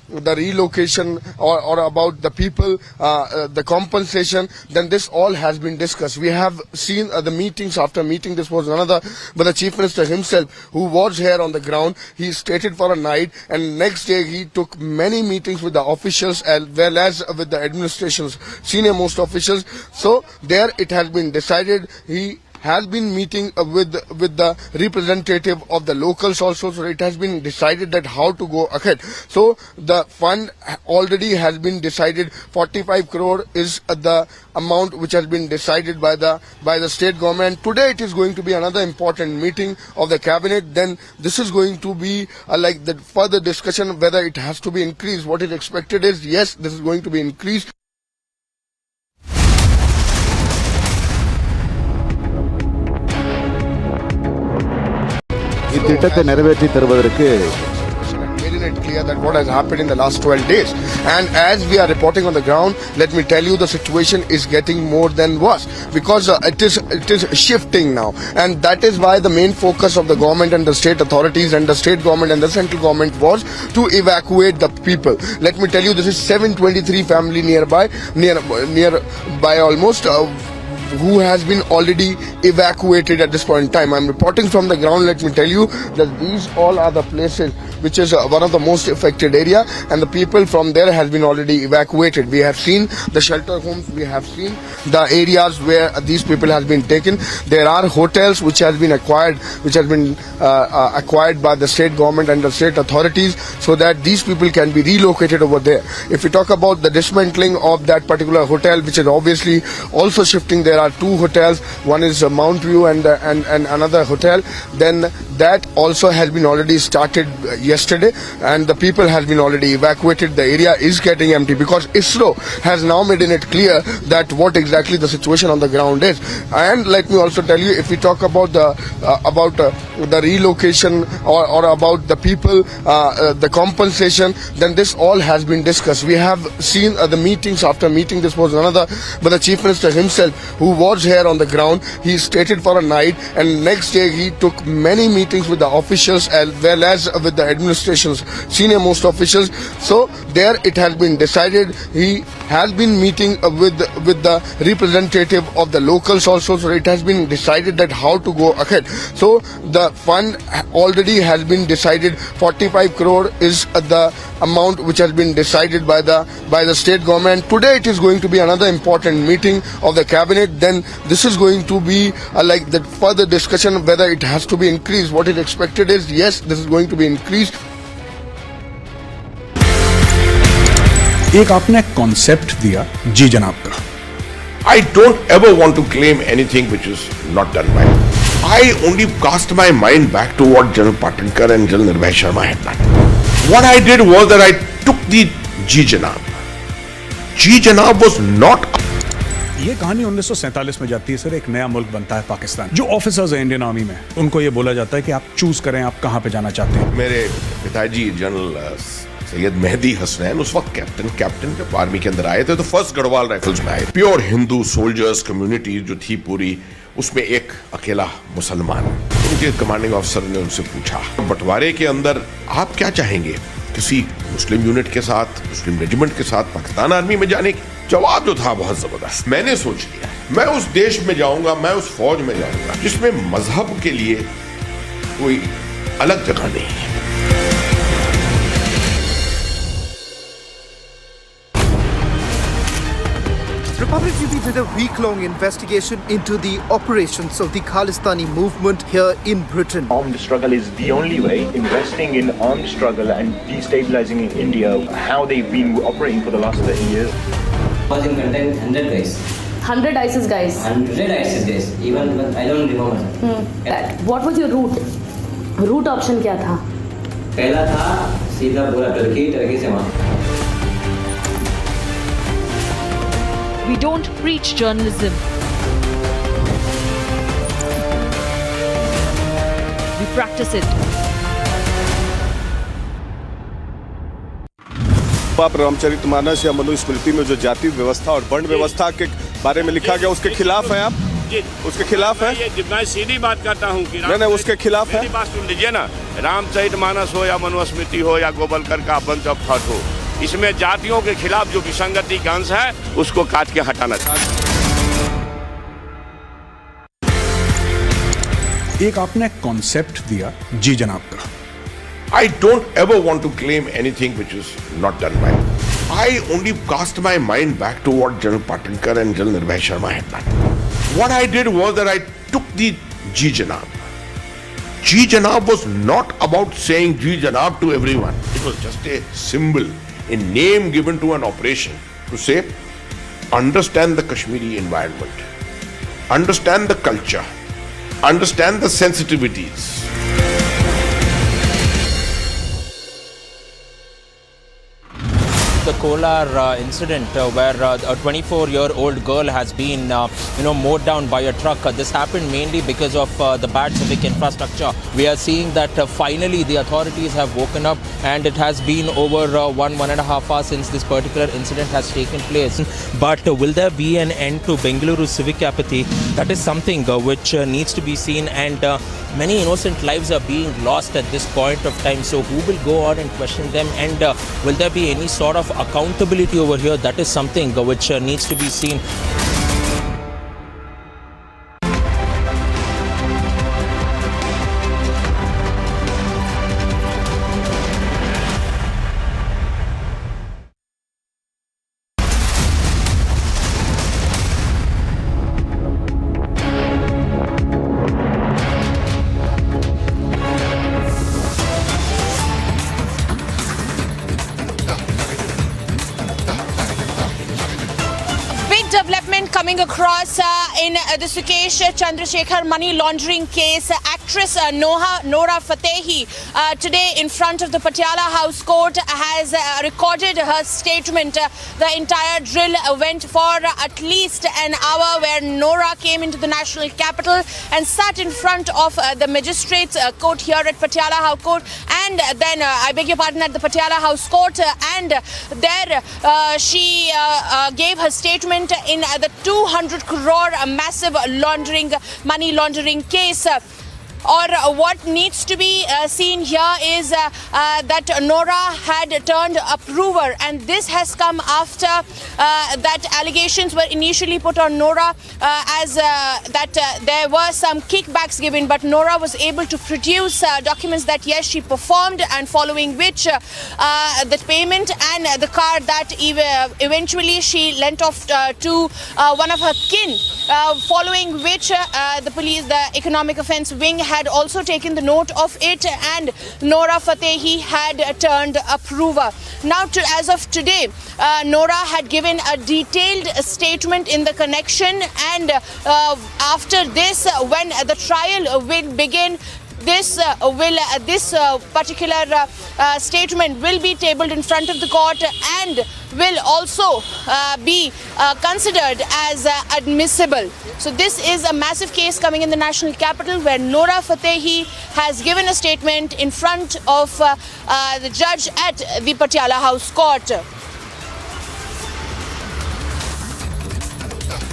relocation or about the people, the compensation, then this all has been discussed. We have seen the meetings after meeting. This was another, but the Chief Minister himself, who was here on the ground, he stayed for a night, and next day he took many meetings with the officials as well as with the administration's senior most officials. So there it has been decided. He has been meeting with the representative of the locals also, so it has been decided that how to go ahead. So the fund already has been decided. 45 crore is the amount which has been decided by the state government. Today it is going to be another important meeting of the cabinet. Then this is going to be like the further discussion whether it has to be increased. What is expected is, yes, this is going to be increased. திட்டத்தை நிறைவேற்றி தருவதற்கு Made it clear that what has happened in the last 12 days. And as we are reporting on the ground, let me tell you the situation is getting more than worse because it is shifting now. And that is why the main focus of the government and the state authorities and the state government and the central government was to evacuate the people. Let me tell you, this is 723 family nearby almost. Who has been already evacuated at this point in time. I'm reporting from the ground. Let me tell you that these all are the places which is one of the most affected area, and the people from there has been already evacuated. We have seen the shelter homes, we have seen the areas where these people has been taken. There are hotels which has been acquired by the state government and the state authorities so that these people can be relocated over there. If we talk about the dismantling of that particular hotel, which is obviously also shifting, there are two hotels. One is Mount View and another hotel. Then that also has been already started yesterday, and the people has been already evacuated. The area is getting empty because ISRO has now made it clear that what exactly the situation on the ground is. And let me also tell you, if we talk about the relocation or about the people, the compensation, then this all has been discussed. We have seen the meetings after meeting. This was another, but the Chief Minister himself, who was here on the ground, he stayed for a night, and next day he took many meetings with the officials as well as with the administration's senior most officials. So there it has been decided. He has been meeting with the representative of the locals also, so it has been decided that how to go ahead. So the fund already has been decided. 45 crore is the amount which has been decided by the state government. Today it is going to be another important meeting of the cabinet. Then this is going to be like the further discussion whether it has to be increased. What is expected is, yes, this is going to be increased. एक आपने concept दिया जी जनाब का. I don't ever want to claim anything which is not done by me. I only cast my mind back to what General Patankar and General Nirbhay Sharma had done. What I did was that I took the Ji Janab. Ji Janab was not. ये कहानी 1947 में जाती है sir. एक नया मुल्क बनता है पाकिस्तान. जो ऑफिसर्स हैं इंडियन आर्मी में, उनको ये बोला जाता है कि आप चूज करें आप कहां पे जाना चाहते हैं. मेरे पिताजी जनरल सैयद मेहदी हसनैन उस वक्त कैप्टन जब आर्मी के अंदर आए थे तो फर्स्ट गढ़वाल राइफल्स में आए. प्योर हिंदू सोल्जर्स कम्युनिटी जो थी पूरी, उसमें एक अकेला मुसलमान. उनके कमांडिंग ऑफिसर ने उनसे पूछा, बंटवारे के अंदर आप क्या चाहेंगे? किसी मुस्लिम यूनिट के साथ, मुस्लिम रेजिमेंट के साथ पाकिस्तान आर्मी में जाने की? जवाब जो था बहुत जबरदस्त। मैंने सोच लिया मैं उस देश में जाऊंगा, मैं उस फौज में जाऊंगा जिसमें मजहब के लिए कोई अलग जगह नहीं है। Republic TV did a week-long investigation into the operations of the Khalistani movement here in Britain. Armed struggle is the only way. Investing in armed struggle and destabilizing India, how they've been operating for the last 30 years. Was in content 100 guys. 100 ISIS guys. 100 ISIS guys. Even I don't remember. What was your route? Route option क्या था? पहला था सीधा पूरा Turkey से वहाँ. We don't preach journalism. We practice it. Ramcharitmanas या मनुस्मृति में जो जाति व्यवस्था और वर्ण व्यवस्था के बारे में लिखा गया उसके खिलाफ हैं आप? उसके खिलाफ है? मैं सीधी बात करता हूँ कि नहीं उसके खिलाफ है? बात सुन लीजिए ना, रामचरितमानस हो या मनुस्मृति हो या गोवलकर का बंच ऑफ थॉट हो, इसमें जातियों के खिलाफ जो विसंगति का अंश है उसको काट के हटाना चाहिए। एक आपने कॉन्सेप्ट दिया जी जनाब का। I don't ever want to claim anything which is not done by me. I only cast my mind back to what General Patankar and General Nirbhay Sharma had done. What I did was that I took the Ji Janab. Ji Janab was not about saying Ji Janab to everyone. It was just a symbol, a name given to an operation to say, understand the Kashmiri environment, understand the culture, understand the sensitivities. The Kolar incident where a 24-year-old girl has been, mowed down by a truck. This happened mainly because of the bad civic infrastructure. We are seeing that finally the authorities have woken up, and it has been over 1.5 hours since this particular incident has taken place. But will there be an end to Bengaluru civic apathy? That is something which needs to be seen, and many innocent lives are being lost at this point of time. So who will go on and question them, and will there be any sort of accountability over here? That is something which needs to be seen. Development coming across in the Sukesh Chandrasekhar money laundering case. Actress Nora Fatehi today in front of the Patiala House Court has recorded her statement. The entire drill went for at least an hour, where Nora came into the national capital and sat in front of the magistrates court here at Patiala House Court, and then at the Patiala House Court, and there she gave her statement in the 200 crore massive money laundering case. Or what needs to be seen here is that Nora had turned approver, and this has come after that allegations were initially put on Nora as that there were some kickbacks given, but Nora was able to produce documents that yes, she performed, and following which the payment and the car that eventually she lent off to one of her kin, following which the economic offence wing had also taken the note of it, and Nora Fatehi had turned approver. Now, as of today, Nora had given a detailed statement in the connection, and after this, when the trial will begin, this particular statement will be tabled in front of the court and will also be considered as admissible. So this is a massive case coming in the national capital, where Nora Fatehi has given a statement in front of the judge at the Patiala House Court.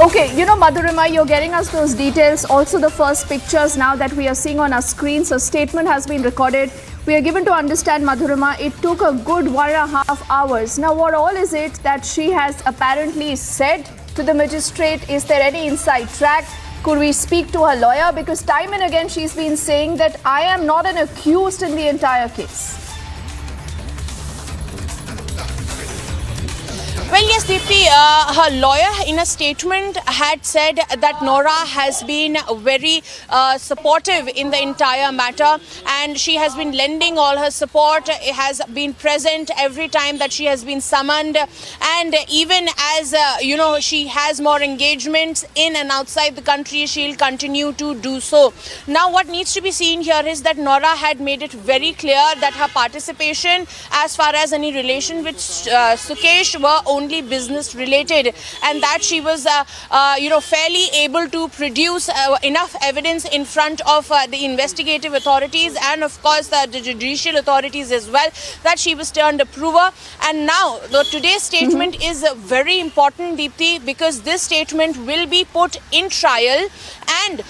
Okay, Madhurima, you're getting us those details, also the first pictures now that we are seeing on our screen. So statement has been recorded We are given to understand, Madhurima, it took a good 1.5 hours. Now, what all is it that she has apparently said to the magistrate? Is there any inside track? Could we speak to her lawyer? Because time and again she's been saying that I am not an accused in the entire case. Well, yes, Deepti, her lawyer in a statement had said that Nora has been very supportive in the entire matter, and she has been lending all her support, has been present every time that she has been summoned, and even as, she has more engagements in and outside the country, she'll continue to do so. Now, what needs to be seen here is that Nora had made it very clear that her participation as far as any relation with Sukesh were only business related, and that she was fairly able to produce enough evidence in front of the investigative authorities and of course the judicial authorities as well, that she was turned approver. And now today's statement is very important, Deepti, because this statement will be put in trial, and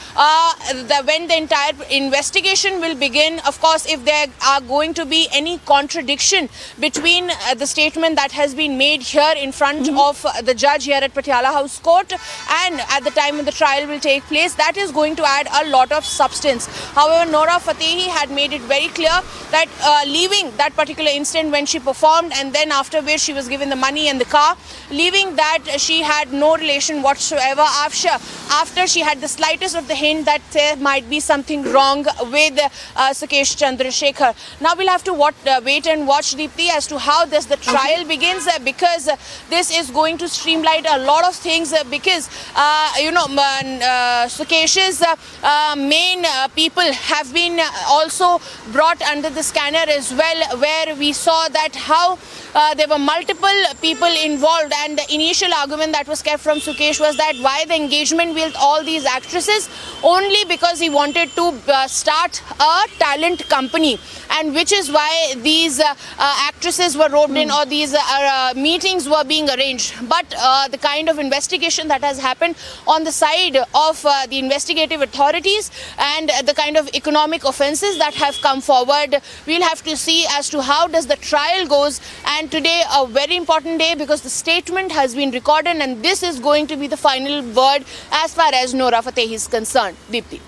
when the entire investigation will begin, of course, if there are going to be any contradiction between the statement that has been made here in front of the judge here at Patiala House Court and at the time when the trial will take place, that is going to add a lot of substance. However, Nora Fatehi had made it very clear that leaving that particular instant when she performed and then after which she was given the money and the car, leaving that she had no relation whatsoever after she had the slightest of the hint that there might be something wrong with Sukesh Chandrasekhar. Now we'll have to wait and watch, Deepti, as to how the trial begins, because this is going to streamline a lot of things, because Sukesh's main people have been also brought under the scanner as well, where we saw that how there were multiple people involved, and the initial argument that was kept from Sukesh was that why the engagement with all these actresses, only because he wanted to start a talent company, and which is why these actresses were roped in, or these meetings were being arranged. But the kind of investigation that has happened on the side of the investigative authorities and the kind of economic offences that have come forward, we'll have to see as to how does the trial goes. And today a very important day, because the statement has been recorded and this is going to be the final word as far as Nora Fatehi is concerned. Deepti.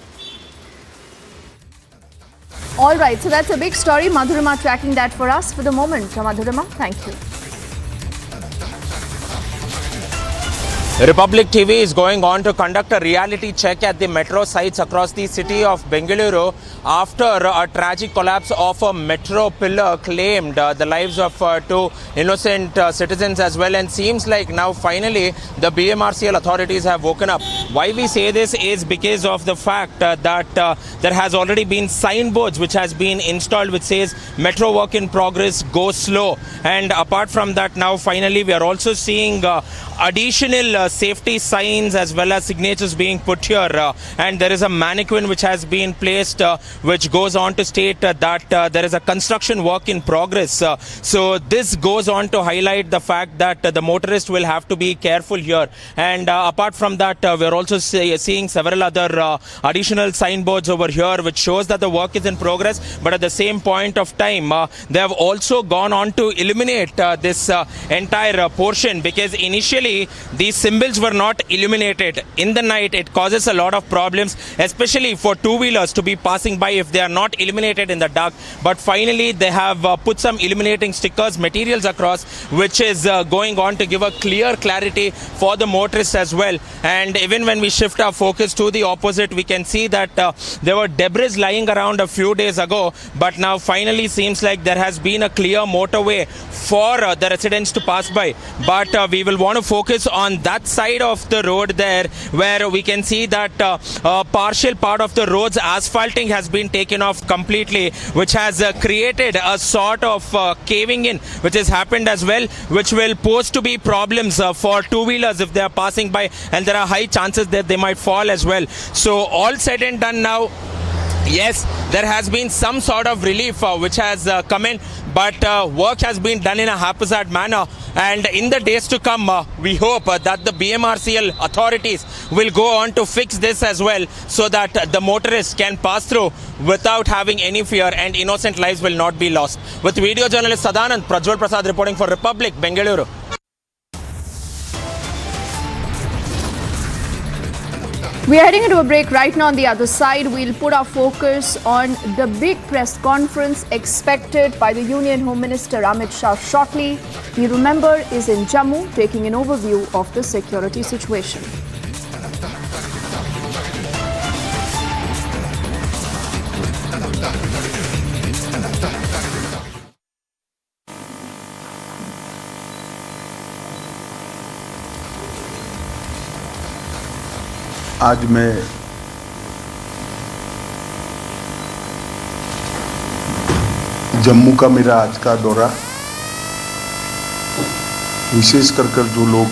All right, so that's a big story. Madhurima tracking that for us for the moment. Madhurima, thank you. Republic TV is going on to conduct a reality check at the metro sites across the city of Bengaluru after a tragic collapse of a metro pillar claimed the lives of two innocent citizens as well. And seems like now finally the BMRCL authorities have woken up. Why we say this is because of the fact that there has already been signboards which has been installed which says metro work in progress, go slow. And apart from that, now finally we are also seeing additional safety signs as well as signatures being put here, and there is a mannequin which has been placed which goes on to state that there is a construction work in progress. So this goes on to highlight the fact that the motorist will have to be careful here. And apart from that, we are also seeing several other additional signboards over here which shows that the work is in progress, but at the same point of time they have also gone on to illuminate this entire portion, because initially these symbols were not illuminated. In the night it causes a lot of problems, especially for two-wheelers to be passing by if they are not illuminated in the dark. But finally they have put some illuminating stickers, materials across, which is going on to give a clear clarity for the motorists as well. And even when we shift our focus to the opposite, we can see that there were debris lying around a few days ago, but now finally seems like there has been a clear motorway for the residents to pass by. But we will want to focus on that side of the road there, where we can see that a partial part of the road's asphalting has been taken off completely, which has created a sort of caving in which has happened as well, which will pose to be problems for two-wheelers if they are passing by, and there are high chances that they might fall as well. So all said and done now, yes, there has been some sort of relief which has come in, but work has been done in a haphazard manner. And in the days to come, we hope that the BMRCL authorities will go on to fix this as well, so that the motorists can pass through without having any fear and innocent lives will not be lost. With video journalist Sadanand, Prajwal Prasad reporting for Republic, Bengaluru. We are heading into a break right now. On the other side, we'll put our focus on the big press conference expected by the Union Home Minister Amit Shah shortly. You remember, is in Jammu, taking an overview of the security situation. आज मैं जम्मू का मेरा आज का दौरा विशेष कर जो लोग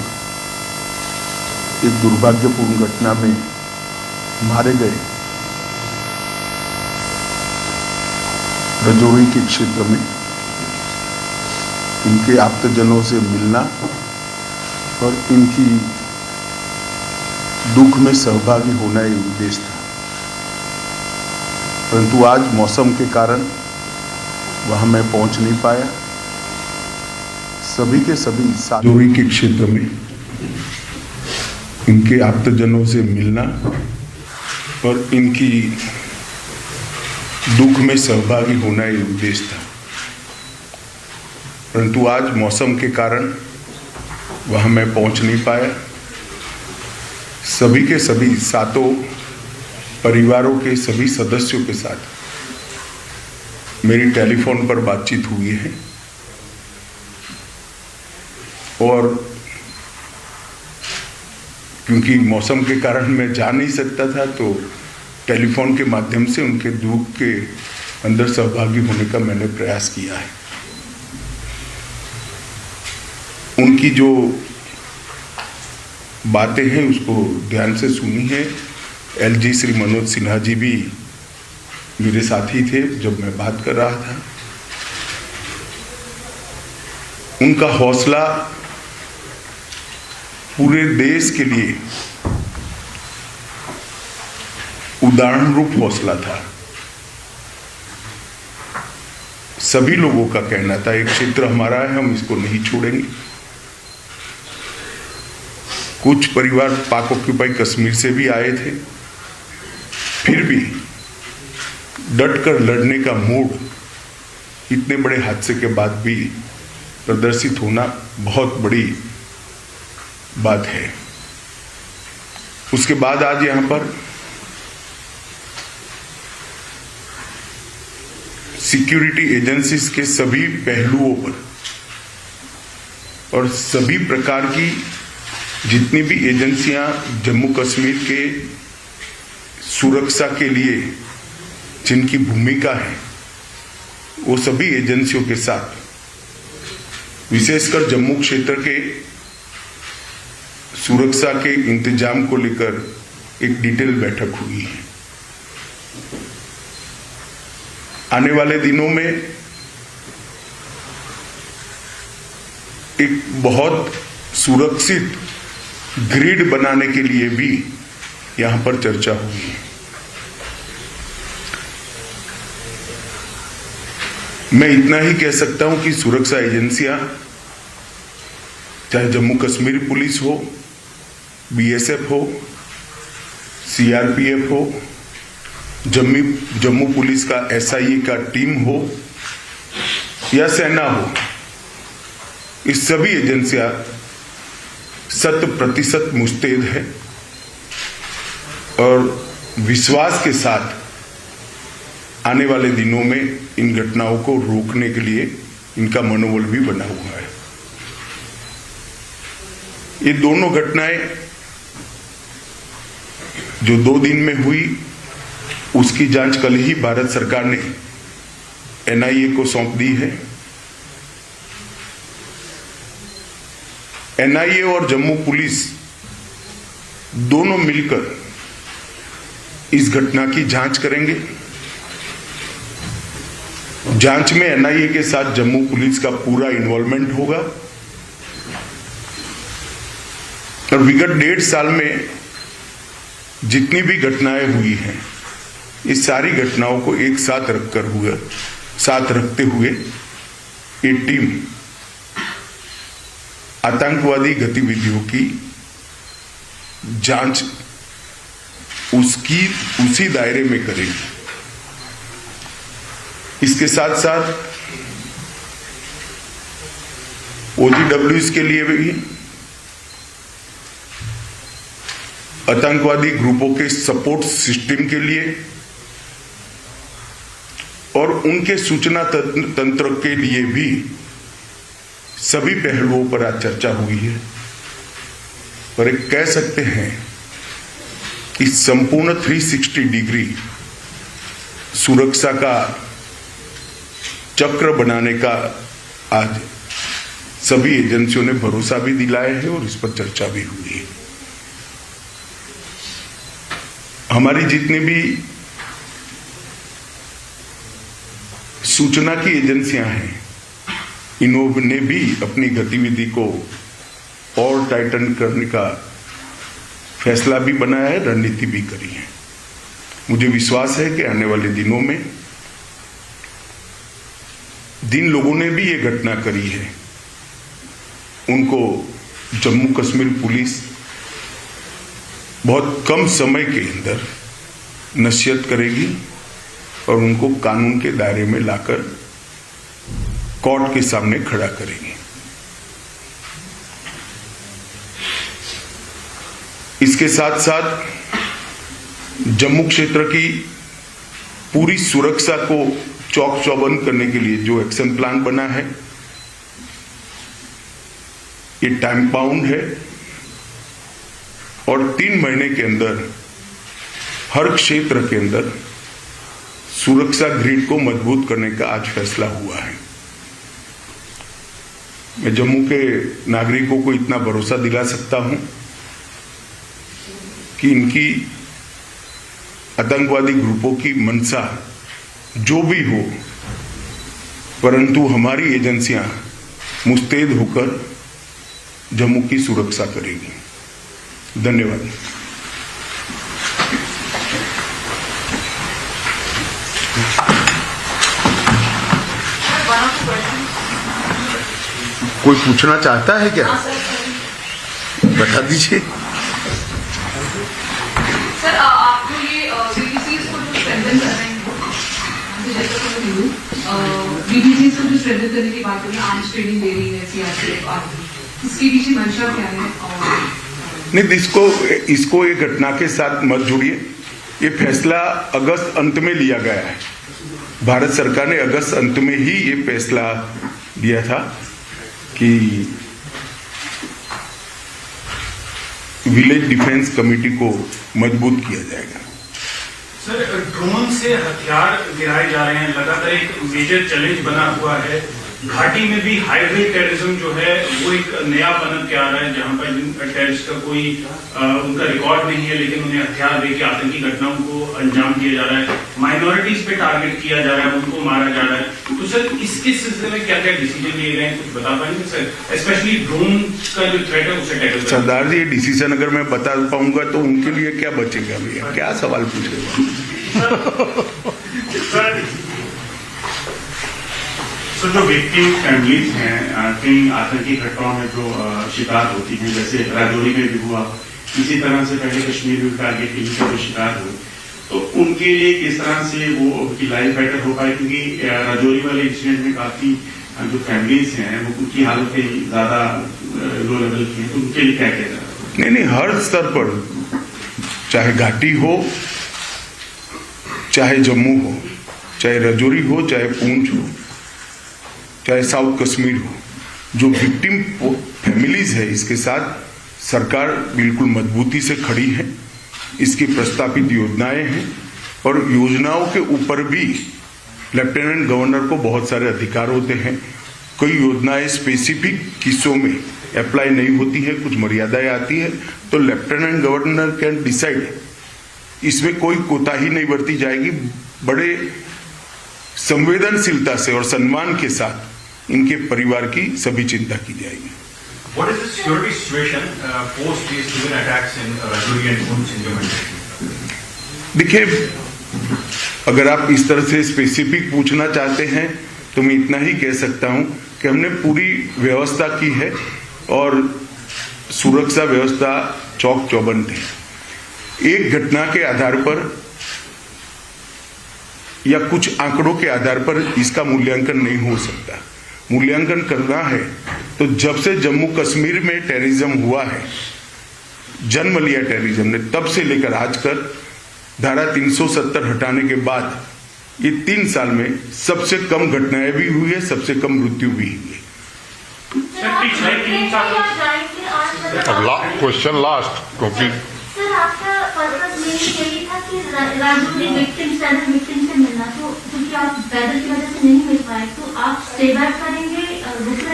एक दुर्भाग्यपूर्ण घटना में मारे गए रजौरी के क्षेत्र में, इनके आप्तजनों से मिलना और इनकी दुख में सहभागी होना ही उद्देश्य था। परंतु आज मौसम के कारण वहां मैं पहुंच नहीं पाया। सभी के सभी रजौरी के क्षेत्र में इनके आप्तजनों से मिलना और इनकी दुख में सहभागी होना ही उद्देश्य था। परंतु आज मौसम के कारण वहां मैं पहुंच नहीं पाया। सभी के सभी सातों परिवारों के सभी सदस्यों के साथ मेरी टेलीफोन पर बातचीत हुई है और क्योंकि मौसम के कारण मैं जा नहीं सकता था, तो टेलीफोन के माध्यम से उनके दुख के अंदर सहभागी होने का मैंने प्रयास किया है। उनकी जो बातें हैं उसको ध्यान से सुनी है। एलजी श्री मनोज सिन्हा जी भी मेरे साथी थे जब मैं बात कर रहा था। उनका हौसला पूरे देश के लिए उदाहरण रूप हौसला था। सभी लोगों का कहना था एक क्षेत्र हमारा है, हम इसको नहीं छोड़ेंगे। कुछ परिवार पाक ऑक्यूपाई कश्मीर से भी आए थे, फिर भी डटकर लड़ने का मूड इतने बड़े हादसे के बाद भी प्रदर्शित होना बहुत बड़ी बात है। उसके बाद आज यहां पर सिक्योरिटी एजेंसीज के सभी पहलुओं पर और सभी प्रकार की जितनी भी एजेंसियां जम्मू कश्मीर के सुरक्षा के लिए जिनकी भूमिका है, वो सभी एजेंसियों के साथ विशेषकर जम्मू क्षेत्र के सुरक्षा के इंतजाम को लेकर एक डिटेल बैठक हुई है। आने वाले दिनों में एक बहुत सुरक्षित ग्रिड बनाने के लिए भी यहां पर चर्चा हुई है। मैं इतना ही कह सकता हूं कि सुरक्षा एजेंसियां चाहे जम्मू कश्मीर पुलिस हो, बीएसएफ हो, सीआरपीएफ हो, जम्मू पुलिस का एसआईए का टीम हो या सेना हो, इस सभी एजेंसियां 100% मुस्तैद है और विश्वास के साथ आने वाले दिनों में इन घटनाओं को रोकने के लिए इनका मनोबल भी बना हुआ है। ये दोनों घटनाएं जो 2 दिन में हुई, उसकी जांच कल ही भारत सरकार ने एनआईए को सौंप दी है। एनआईए और जम्मू पुलिस दोनों मिलकर इस घटना की जांच करेंगे। जांच में एनआईए के साथ जम्मू पुलिस का पूरा इन्वॉल्वमेंट होगा और विगत 1.5 साल में जितनी भी घटनाएं हुई हैं, इस सारी घटनाओं को एक साथ रखते हुए ये टीम आतंकवादी गतिविधियों की जांच उसी दायरे में करेगी। इसके साथ साथ OGWs के लिए भी आतंकवादी ग्रुपों के सपोर्ट सिस्टम के लिए और उनके सूचना तंत्र के लिए भी सभी पहलुओं पर आज चर्चा हुई है। और एक कह सकते हैं कि संपूर्ण 360 डिग्री सुरक्षा का चक्र बनाने का आज सभी एजेंसियों ने भरोसा भी दिलाया है और इस पर चर्चा भी हुई है। हमारी जितनी भी सूचना की एजेंसियां हैं, इन्होंने भी अपनी गतिविधि को और टाइटन करने का फैसला भी बनाया है, रणनीति भी करी है। मुझे विश्वास है कि आने वाले दिनों में जिन लोगों ने भी ये घटना करी है उनको जम्मू कश्मीर पुलिस बहुत कम समय के अंदर नसीहत करेगी और उनको कानून के दायरे में लाकर कोर्ट के सामने खड़ा करेगी। इसके साथ साथ जम्मू क्षेत्र की पूरी सुरक्षा को चौक चौबंद करने के लिए जो एक्शन प्लान बना है, ये टाइम बाउंड है और 3 महीने के अंदर हर क्षेत्र के अंदर सुरक्षा ग्रिड को मजबूत करने का आज फैसला हुआ है। मैं जम्मू के नागरिकों को इतना भरोसा दिला सकता हूं कि इनकी आतंकवादी ग्रुपों की मंशा जो भी हो, परंतु हमारी एजेंसियां मुस्तैद होकर जम्मू की सुरक्षा करेगी। धन्यवाद। कोई पूछना चाहता है क्या? बता दीजिए। सर, आप जो ये बीबीसीज को जो स्ट्रेंथन कर रहे हैं, बीबीसीज को जो स्ट्रेंथन करने की बात करें, आर्म्स ट्रेनिंग दे रही है सीआरपीएफ, इसके पीछे मंशा क्या है? नहीं, इसको एक घटना के साथ मत जोड़िए। ये फैसला अगस्त अंत में लिया गया है। भारत सरकार ने अगस्त अंत में ही ये फैसला लिया था कि विलेज डिफेंस कमेटी को मजबूत किया जाएगा। सर, ड्रोन से हथियार गिराए जा रहे हैं, लगातार एक मेजर चैलेंज बना हुआ है। घाटी में भी हाइब्रिड टेररिज्म जो है वो एक नया पनप के आ रहा है, जहां पर टेररिस्ट का कोई उनका रिकॉर्ड नहीं है, लेकिन उन्हें हथियार देकर आतंकी घटनाओं को अंजाम दिया जा रहा है। माइनॉरिटीज पे टारगेट किया जा रहा है, उनको मारा जा रहा है। तो सर, इसके सिलसिले में क्या क्या डिसीजन लिए गए हैं, कुछ बता पाएंगे सर? स्पेशली ड्रोन का जो थ्रेट है उसे टैकल। सरदार जी, ये डिसीजन अगर मैं बता पाऊंगा तो उनके लिए क्या बचेगा भैया? क्या सवाल पूछेगा? सर, जो विक्टिम फैमिलीज हैं कई आतंकी घटनाओं में जो शिकार होती हैं, जैसे राजौरी में भी हुआ, इसी तरह से पहले कश्मीर में टारगेट किलिंग के जो शिकार हुए, तो उनके लिए किस तरह से वो उनकी लाइफ बेटर हो पाए? क्योंकि राजौरी वाले इंसिडेंट में काफी जो फैमिलीज हैं वो उनकी हालतें ज्यादा लो लेवल की हैं, तो उनके लिए क्या किया जा रहा है? नहीं, हर स्तर पर, चाहे घाटी हो, चाहे जम्मू हो, चाहे राजौरी हो, चाहे पूंछ हो, चाहे साउथ कश्मीर हो, जो विक्टिम फैमिलीज है, इसके साथ सरकार बिल्कुल मजबूती से खड़ी है। इसकी प्रस्तावित योजनाएं हैं और योजनाओं के ऊपर भी लेफ्टिनेंट गवर्नर को बहुत सारे अधिकार होते हैं। कई योजनाएं स्पेसिफिक किस्सों में अप्लाई नहीं होती है, कुछ मर्यादाएं आती है, तो लेफ्टिनेंट गवर्नर कैन डिसाइड। इसमें कोई कोताही नहीं बरती जाएगी। बड़े संवेदनशीलता से और सम्मान के साथ इनके परिवार की सभी चिंता की जाएगी। What is the security situation post these human attacks in Rajouri and Poonch in Jammu? देखिए, अगर आप इस तरह से स्पेसिफिक पूछना चाहते हैं तो मैं इतना ही कह सकता हूं कि हमने पूरी व्यवस्था की है और सुरक्षा व्यवस्था चौक चौबंद है। एक घटना के आधार पर या कुछ आंकड़ों के आधार पर इसका मूल्यांकन नहीं हो सकता। मूल्यांकन करना है तो जब से जम्मू कश्मीर में टेररिज्म हुआ है, जन्म लिया टेररिज्म ने, तब से लेकर आज तक धारा 370 हटाने के बाद ये 3 साल में सबसे कम घटनाएं भी हुई है, सबसे कम मृत्यु भी हुई है। Question last complete. सर, आपका पर्पस यही था कि राजौरी विक्टिम से मिलना, तो क्योंकि आप वेदर की वजह से नहीं मिल पाए तो आप स्टे बैक करेंगे?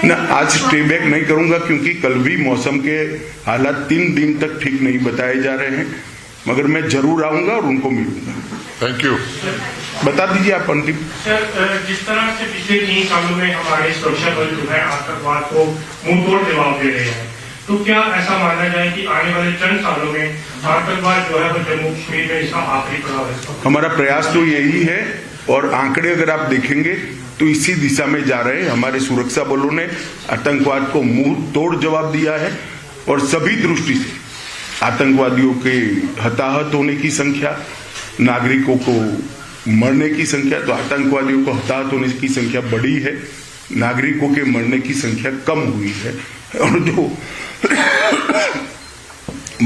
ना, आज स्टे बैक नहीं करूंगा क्योंकि कल भी मौसम के हालात 3 दिन तक ठीक नहीं बताए जा रहे हैं, मगर मैं जरूर आऊंगा और उनको मिलूंगा। Thank you. बता दीजिए आप अंतिम। सर, जिस तरह से पिछले 3 सालों में हमारे सुरक्षा बल जो है आतंकवाद को मुंह तोड़ जवाब दे रहे हैं, तो क्या ऐसा माना जाए कि आने वाले चंद सालों में आतंकवाद जो है वो जम्मू कश्मीर में इसका आखिरी पड़ाव है? हमारा प्रयास तो यही है और आंकड़े अगर आप देखेंगे तो इसी दिशा में जा रहे हैं। हमारे सुरक्षा बलों ने आतंकवाद को मुंह तोड़ जवाब दिया है और सभी दृष्टि से आतंकवादियों के हताहत होने की संख्या, नागरिकों को मरने की संख्या, तो आतंकवादियों को हताहत होने की संख्या बढ़ी है, नागरिकों के मरने की संख्या कम हुई है। और जो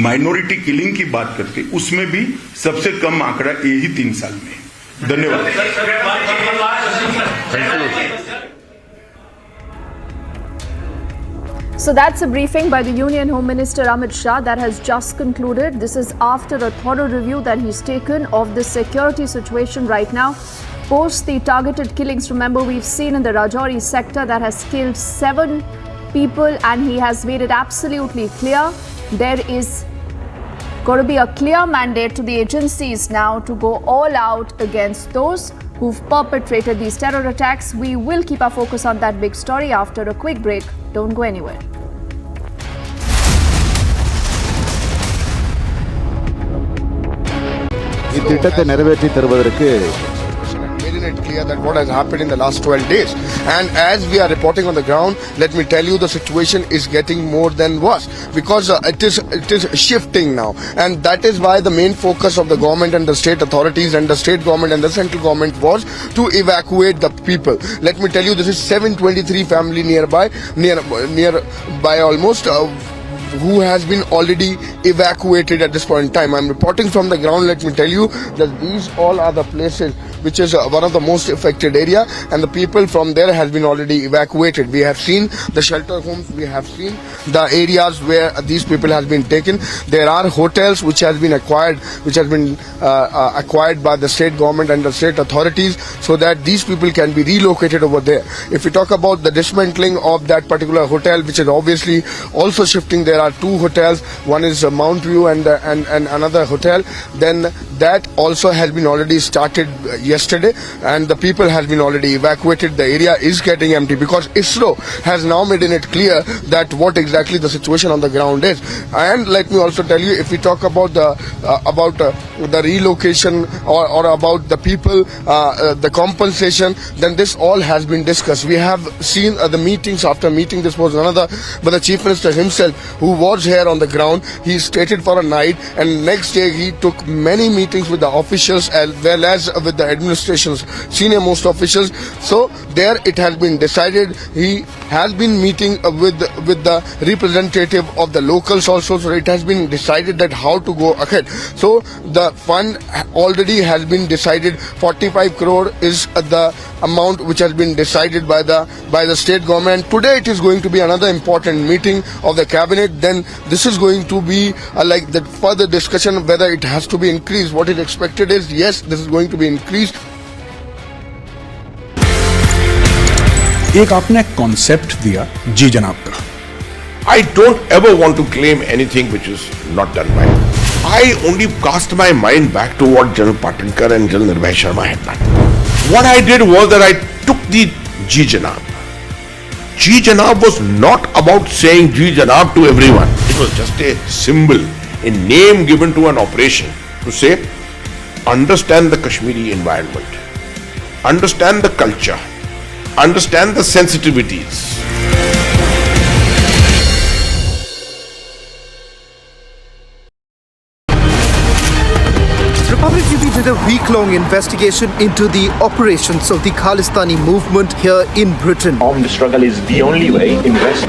माइनॉरिटी किलिंग की बात करते उसमें भी सबसे कम आंकड़ा यही 3 साल में है। धन्यवाद। So that's a briefing by the Union Home Minister Amit Shah that has just concluded. This is after a thorough review that he's taken of the security situation right now. Post the targeted killings, remember we've seen in the Rajouri sector that has killed 7 people, and he has made it absolutely clear there is going to be a clear mandate to the agencies now to go all out against those who've perpetrated these terror attacks. We will keep our focus on that big story after a quick break. Don't go anywhere. இத்திட்டத்தை நிறைவேற்றி தருவதற்கு Making it clear that what has happened in the last 12 days, and as we are reporting on the ground, let me tell you the situation is getting more than worse because it is shifting now, and that is why the main focus of the government and the state authorities and the state government and the central government was to evacuate the people. Let me tell you, this is 723 family nearby almost. Who has been already evacuated at this point in time. I'm reporting from the ground. Let me tell you that these all are the places which is one of the most affected area, and the people from there has been already evacuated. We have seen the shelter homes, we have seen the areas where these people has been taken. There are hotels which has been acquired by the state government and the state authorities so that these people can be relocated over there. If we talk about the dismantling of that particular hotel, which is obviously also shifting, there are 2 hotels. One is Mount View and another hotel. Then that also has been already started yesterday, and the people has been already evacuated. The area is getting empty because ISRO has now made it clear that what exactly the situation on the ground is. And let me also tell you, if we talk about the relocation or about the people, the compensation, then this all has been discussed. We have seen the meetings after meeting. This was another, but the Chief Minister himself, who was here on the ground, he stayed for a night, and next day he took many meetings with the officials as well as with the administration's senior most officials. So there it has been decided. He has been meeting with the representative of the locals also. So it has been decided that how to go ahead. So the fund already has been decided. 45 crore is the amount which has been decided by the state government. Today it is going to be another important meeting of the cabinet. Then this is going to be like the further discussion whether it has to be increased. What is expected is, yes, this is going to be increased. एक आपने concept दिया, जी जनाब का। I don't ever want to claim anything which is not done by me. I only cast my mind back to what General Pattankar and General Nirvay Sharma had done. What I did was that I took the Ji Janab. Ji Janab was not about saying Ji Janab to everyone. It was just a symbol, a name given to an operation to say, understand the Kashmiri environment, understand the culture, understand the sensitivities. Republic TV did a week-long investigation into the operations of the Khalistani movement here in Britain. Armed struggle is the only way. Invest.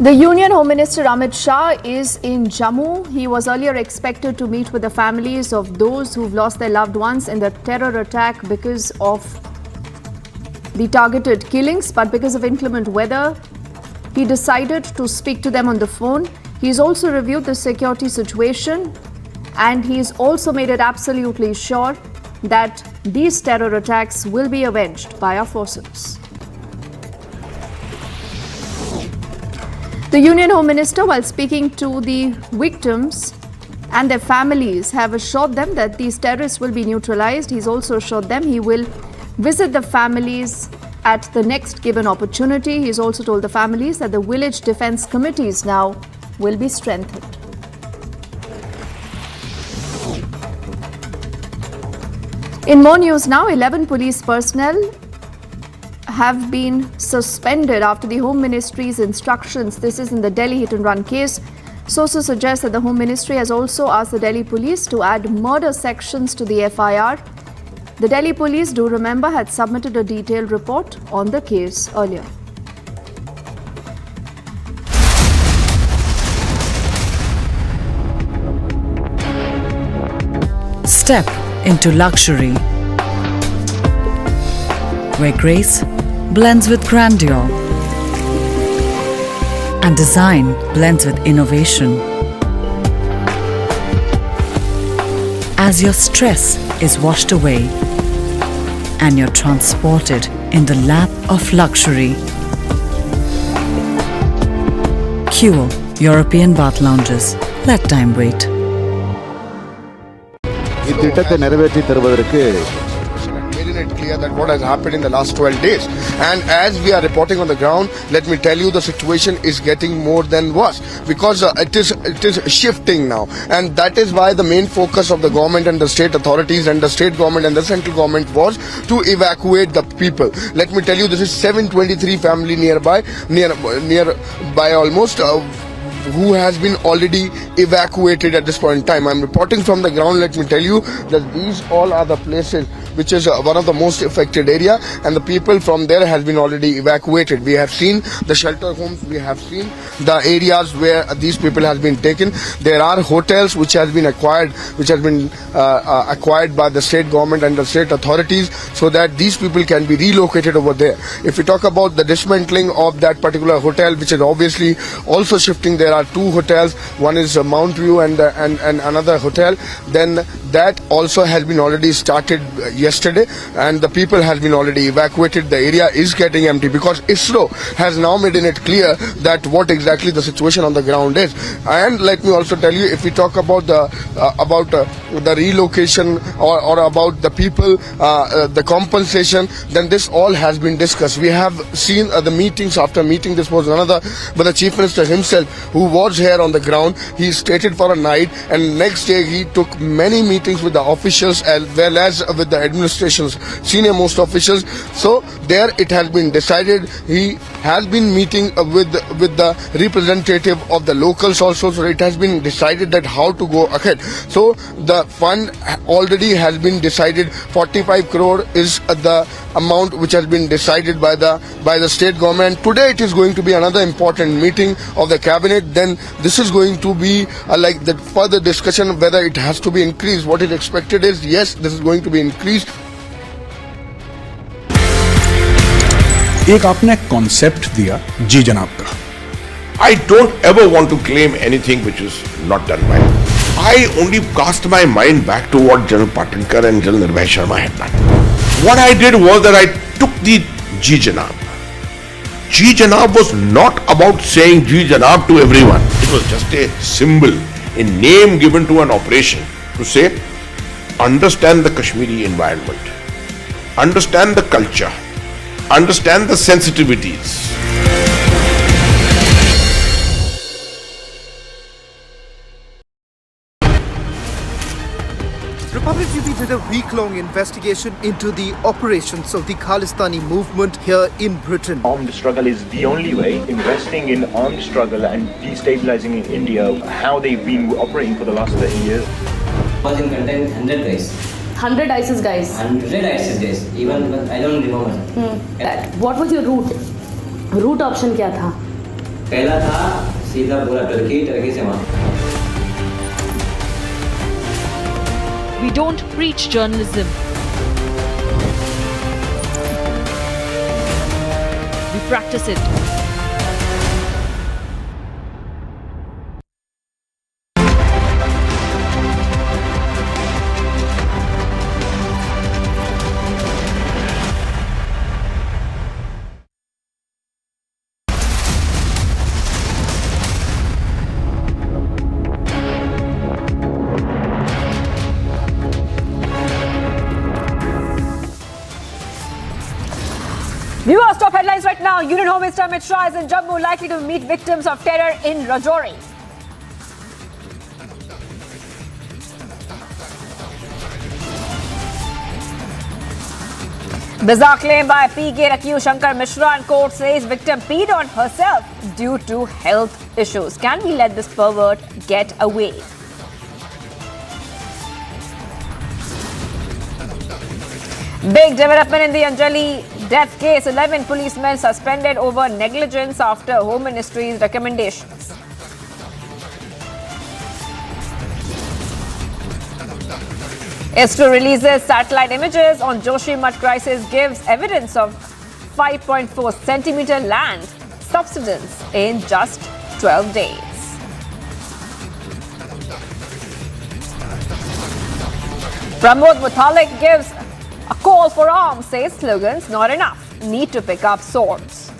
The Union Home Minister Amit Shah is in Jammu. He was earlier expected to meet with the families of those who've lost their loved ones in the terror attack because of the targeted killings, but because of inclement weather, he decided to speak to them on the phone. He's also reviewed the security situation, and he's also made it absolutely sure that these terror attacks will be avenged by our forces. The Union Home Minister, while speaking to the victims and their families, have assured them that these terrorists will be neutralized. He's also assured them he will visit the families at the next given opportunity. He's also told the families that the village defense committees now will be strengthened. In more news now, 11 police personnel have been suspended after the Home Ministry's instructions. This is in the Delhi hit-and-run case. Sources suggest that the Home Ministry has also asked the Delhi police to add murder sections to the FIR. The Delhi police, do remember, had submitted a detailed report on the case earlier. Step into luxury, where grace blends with grandeur and design blends with innovation. As your stress is washed away and you're transported in the lap of luxury. Cure European bath lounges. Let time wait. இத்திட்டத்தை நிறைவேற்றி தருவதற்கு Making it clear that what has happened in the last 12 days. And as we are reporting on the ground, let me tell you the situation is getting more than worse because it is shifting now, and that is why the main focus of the government and the state authorities and the state government and the central government was to evacuate the people. Let me tell you, this is 723 family nearby almost. Who has been already evacuated at this point in time. I'm reporting from the ground. Let me tell you that these all are the places which is one of the most affected area, and the people from there has been already evacuated. We have seen the shelter homes, we have seen the areas where these people has been taken. There are hotels which has been acquired by the state government and the state authorities so that these people can be relocated over there. If we talk about the dismantling of that particular hotel, which is obviously also shifting, there are two hotels. One is Mount View and another hotel. Then that also has been already started yesterday, and the people has been already evacuated. The area is getting empty because ISRO has now made it clear that what exactly the situation on the ground is. And let me also tell you, if we talk about the relocation or about the people, the compensation, then this all has been discussed. We have seen the meetings after meeting. This was another, but the Chief Minister himself, who was here on the ground, he stayed for a night, and next day he took many meetings with the officials as well as with the administration's senior most officials. So there it has been decided. He has been meeting with the representative of the locals also. So it has been decided that how to go ahead. So the fund already has been decided. 45 crore is the amount which has been decided by the state government. Today it is going to be another important meeting of the cabinet. Then this is going to be like the further discussion whether it has to be increased. What is expected is, yes, this is going to be increased. एक आपने concept दिया जी जनाब का. I don't ever want to claim anything which is not done by me. I only cast my mind back to what General Patinkar and General Nirvay Sharma had done. What I did was that I took the Ji Janab. Ji Janab was not about saying Ji Janab to everyone. It was just a symbol, a name given to an operation to say, understand the Kashmiri environment, understand the culture, understand the sensitivities. Republic TV did a week-long investigation into the operations of the Khalistani movement here in Britain. Armed struggle is the only way. Investing in armed struggle and destabilizing India, how they've been operating for the last 30 years. Was in content 100 guys. 100 ISIS guys. 100 ISIS guys. Even I don't remember. What was your route? Route option क्या था? पहला था सीधा पूरा Turkey से वहाँ. We don't preach journalism. We practice it. Viewers, top headlines right now. Union Home Minister MHA is in Jammu, likely to meet victims of terror in Rajouri. Bizarre claim by P-Gate accused Shankar Mishra, and court says victim peed on herself due to health issues. Can we let this pervert get away? Big development in the Anjali death case. 11 policemen suspended over negligence after Home Ministry's recommendations. ISRO releases satellite images on Joshimath crisis, gives evidence of 5.4 centimeter land subsidence in just 12 days. Pramod Muthalik gives a call for arms, says slogans not enough, need to pick up swords.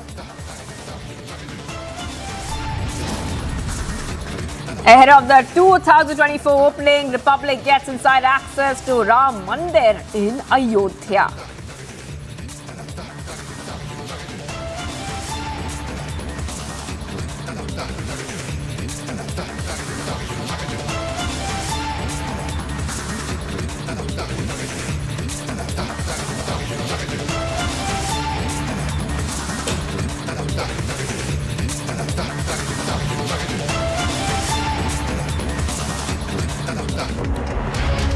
Ahead of the 2024 opening, Republic gets inside access to Ram Mandir in Ayodhya.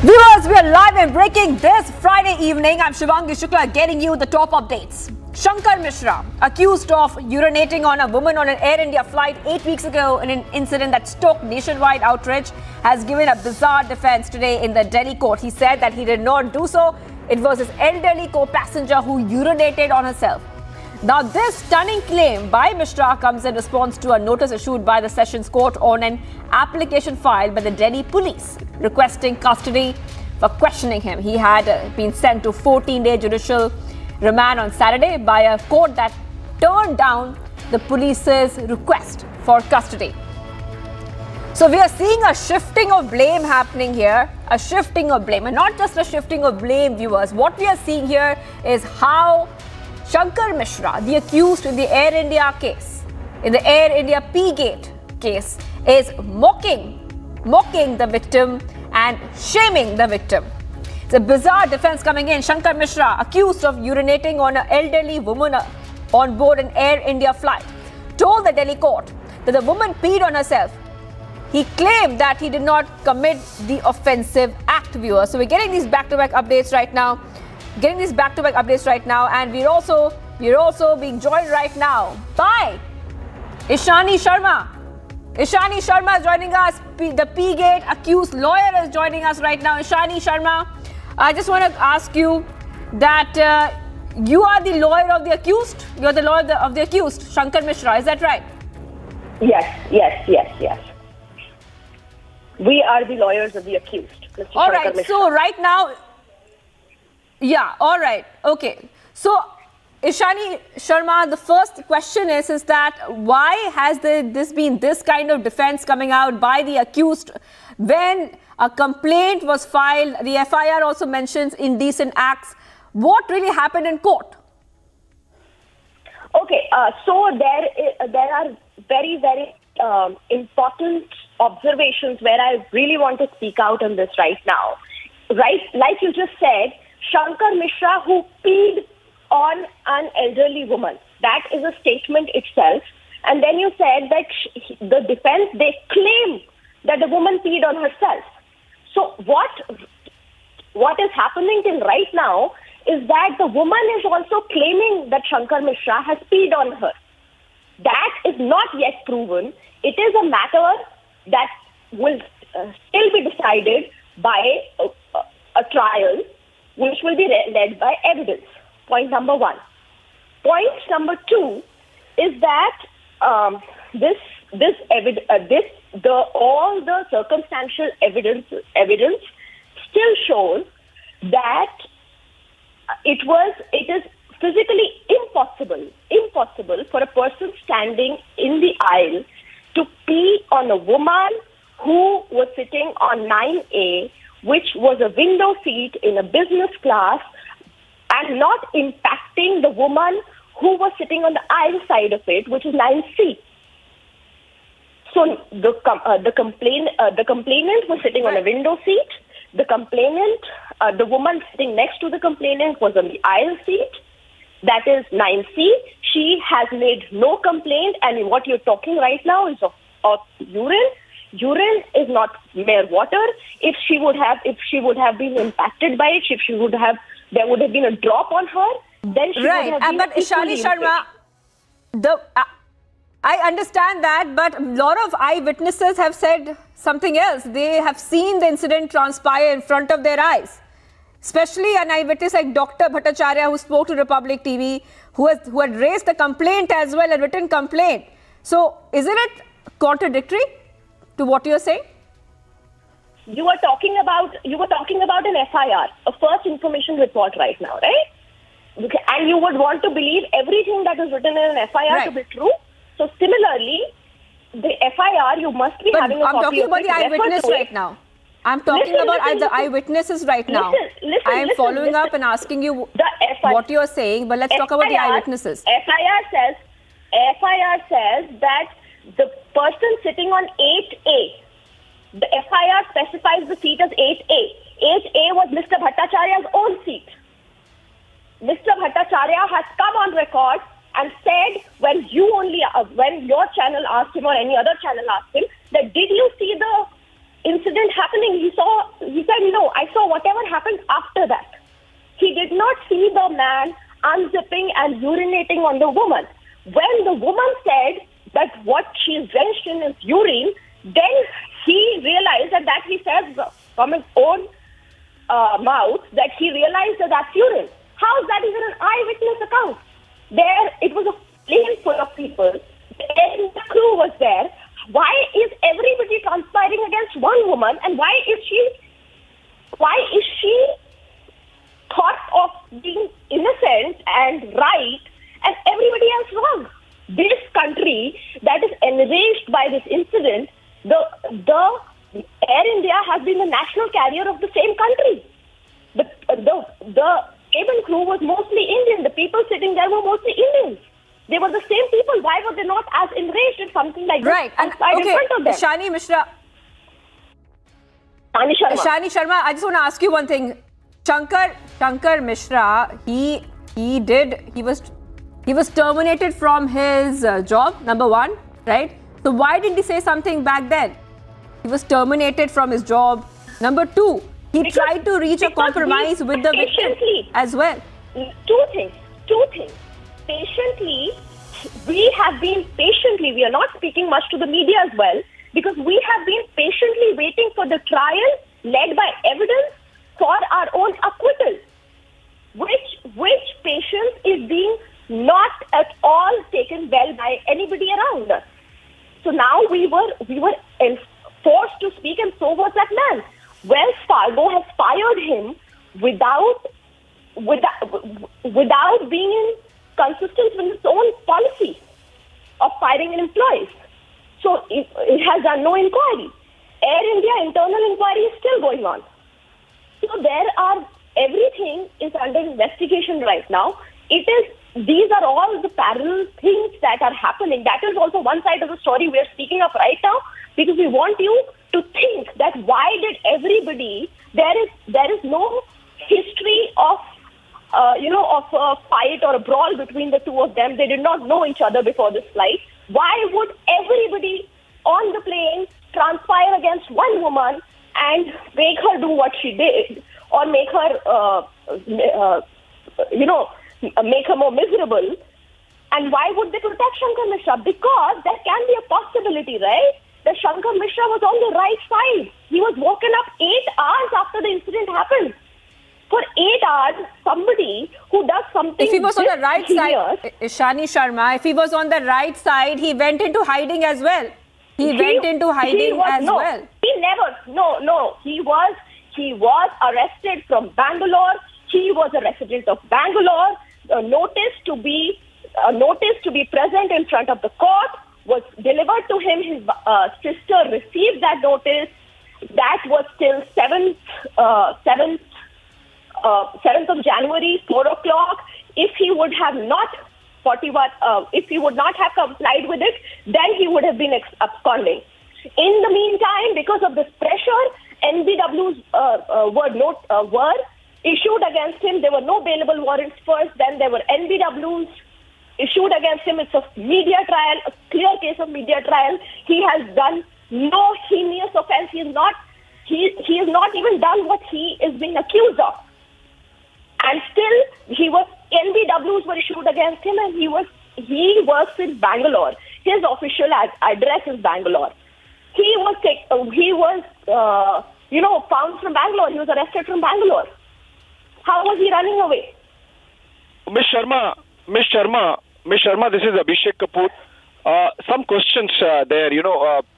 Viewers, we are live and breaking this Friday evening. I'm Shivangi Shukla getting you the top updates. Shankar Mishra, accused of urinating on a woman on an Air India flight 8 weeks ago in an incident that stoked nationwide outrage, has given a bizarre defense today in the Delhi court. He said that he did not do so. It was his elderly co-passenger who urinated on herself. Now, this stunning claim by Mishra comes in response to a notice issued by the Sessions Court on an application filed by the Delhi police requesting custody for questioning him. He had been sent to 14-day judicial remand on Saturday by a court that turned down the police's request for custody. So we are seeing a shifting of blame happening here, a shifting of blame, and not just a shifting of blame, viewers. What we are seeing here is how Shankar Mishra, the accused in the Air India case, in the Air India P-Gate case, is mocking the victim and shaming the victim. It's a bizarre defense coming in. Shankar Mishra, accused of urinating on an elderly woman on board an Air India flight, told the Delhi court that the woman peed on herself. He claimed that he did not commit the offensive act, viewers. So we're getting these back-to-back updates right now. And we're also being joined right now by Ishani Sharma. Ishani Sharma is joining us. The P-Gate accused lawyer is joining us right now. Ishani Sharma, I just want to ask you that you are the lawyer of the accused. You're the lawyer of the accused, Shankar Mishra. Is that right? Yes. We are the lawyers of the accused, Mr. All Shankar right. Mishra. So right now, yeah. All right. Okay. So Ishani Sharma, the first question is that why has this been this kind of defense coming out by the accused when a complaint was filed? The FIR also mentions indecent acts. What really happened in court? Okay, so there are very, very important observations where I really want to speak out on this right now. Right, like you just said, Shankar Mishra, who peed on an elderly woman. That is a statement itself. And then you said that the defense, they claim that the woman peed on herself. So what is happening till right now is that the woman is also claiming that Shankar Mishra has peed on her. That is not yet proven. It is a matter that will still be decided by a trial, which will be led by evidence. Point number one. Point number two is that all the circumstantial evidence still shows that it is physically impossible for a person standing in the aisle to pee on a woman who was sitting on 9A, which was a window seat in a business class, and not impacting the woman who was sitting on the aisle side of it, which is 9C. So the complainant was sitting on a window seat. The woman sitting next to the complainant was on the aisle seat. That is 9C. She has made no complaint, and what you're talking right now is of urine. Urine is not mere water. If she would have been impacted by it, there would have been a drop on her, then she would have been but Ishani Sharma, I understand that, but a lot of eyewitnesses have said something else. They have seen the incident transpire in front of their eyes. Especially an eyewitness like Dr. Bhattacharya, who spoke to Republic TV, who had raised the complaint as well, a written complaint. So, isn't it contradictory to what you're saying? You were talking about an FIR, a first information report right now, right? Okay. And you would want to believe everything that is written in an FIR to be true. So similarly, the FIR, you must be having a copy of it. I'm talking about the eyewitness right now. I'm talking about the eyewitnesses right now. I am following up and asking you what you're saying, but let's talk about the eyewitnesses. FIR says that the person sitting on 8A, the FIR specifies the seat as 8A. 8A was Mr. Bhattacharya's own seat. Mr. Bhattacharya has come on record and said when your channel asked him or any other channel asked him that did you see the incident happening? He said no, I saw whatever happened after that. He did not see the man unzipping and urinating on the woman. When the woman said that what she is drenched in is urine, then he realized that he says from his own mouth that he realized that that's urine. How is that even an eyewitness account? There, it was a plane full of people. The crew was there. Why is everybody conspiring against one woman, and why is she thought of being innocent and right, and everybody else wrong? This country that is enraged by this incident, the Air India has been the national carrier of the same country. The cabin crew was mostly Indian. The people sitting there were mostly Indians. They were the same people. Why were they not as enraged if something like this in front of them? Shani Sharma, I just want to ask you one thing. Shankar Mishra, he was terminated from his job, number one, right? So why didn't he say something back then? He was terminated from his job. Number two, he tried to reach a compromise with the victim as well. Two things. Patiently, we are not speaking much to the media as well, because we have been patiently waiting for the trial led by evidence for our own acquittal, which patience is being not at all taken well by anybody around us. So now we were forced to speak, and so was that man. Wells Fargo has fired him without being in consistent with its own policy of firing employees. So it has done no inquiry. Air India internal inquiry is still going on. So everything is under investigation right now. These are all the parallel things that are happening. That is also one side of the story we are speaking of right now, because we want you to think that why did everybody, there is no history of a fight or a brawl between the two of them. They did not know each other before this flight. Why would everybody on the plane transpire against one woman and make her do what she did, or make her, make her more miserable? And why would they protect Shankar Mishra? Because there can be a possibility, right, that Shankar Mishra was on the right side. He was woken up 8 hours after the incident happened. For 8 hours, somebody who does something. If he was on the right side, Ishani Sharma, if he was on the right side, he went into hiding as well. He went into hiding as well. He never. No. He was arrested from Bangalore. He was a resident of Bangalore. A notice to be present in front of the court was delivered to him. His sister received that notice. That was till 7th of January, 4 o'clock. If he would have not have complied with it, then he would have been absconding. In the meantime, because of this pressure, NBWs were issued against him. There were no bailable warrants first, then there were NBWs issued against him. It's a media trial, a clear case of media trial. He has done no heinous offense. He has not even done what he is being accused of. And still, NBWs were issued against him, and he works in Bangalore. His official address is Bangalore. He was found from Bangalore. He was arrested from Bangalore. How was he running away? Ms. Sharma, this is Abhishek Kapoor. Some questions there.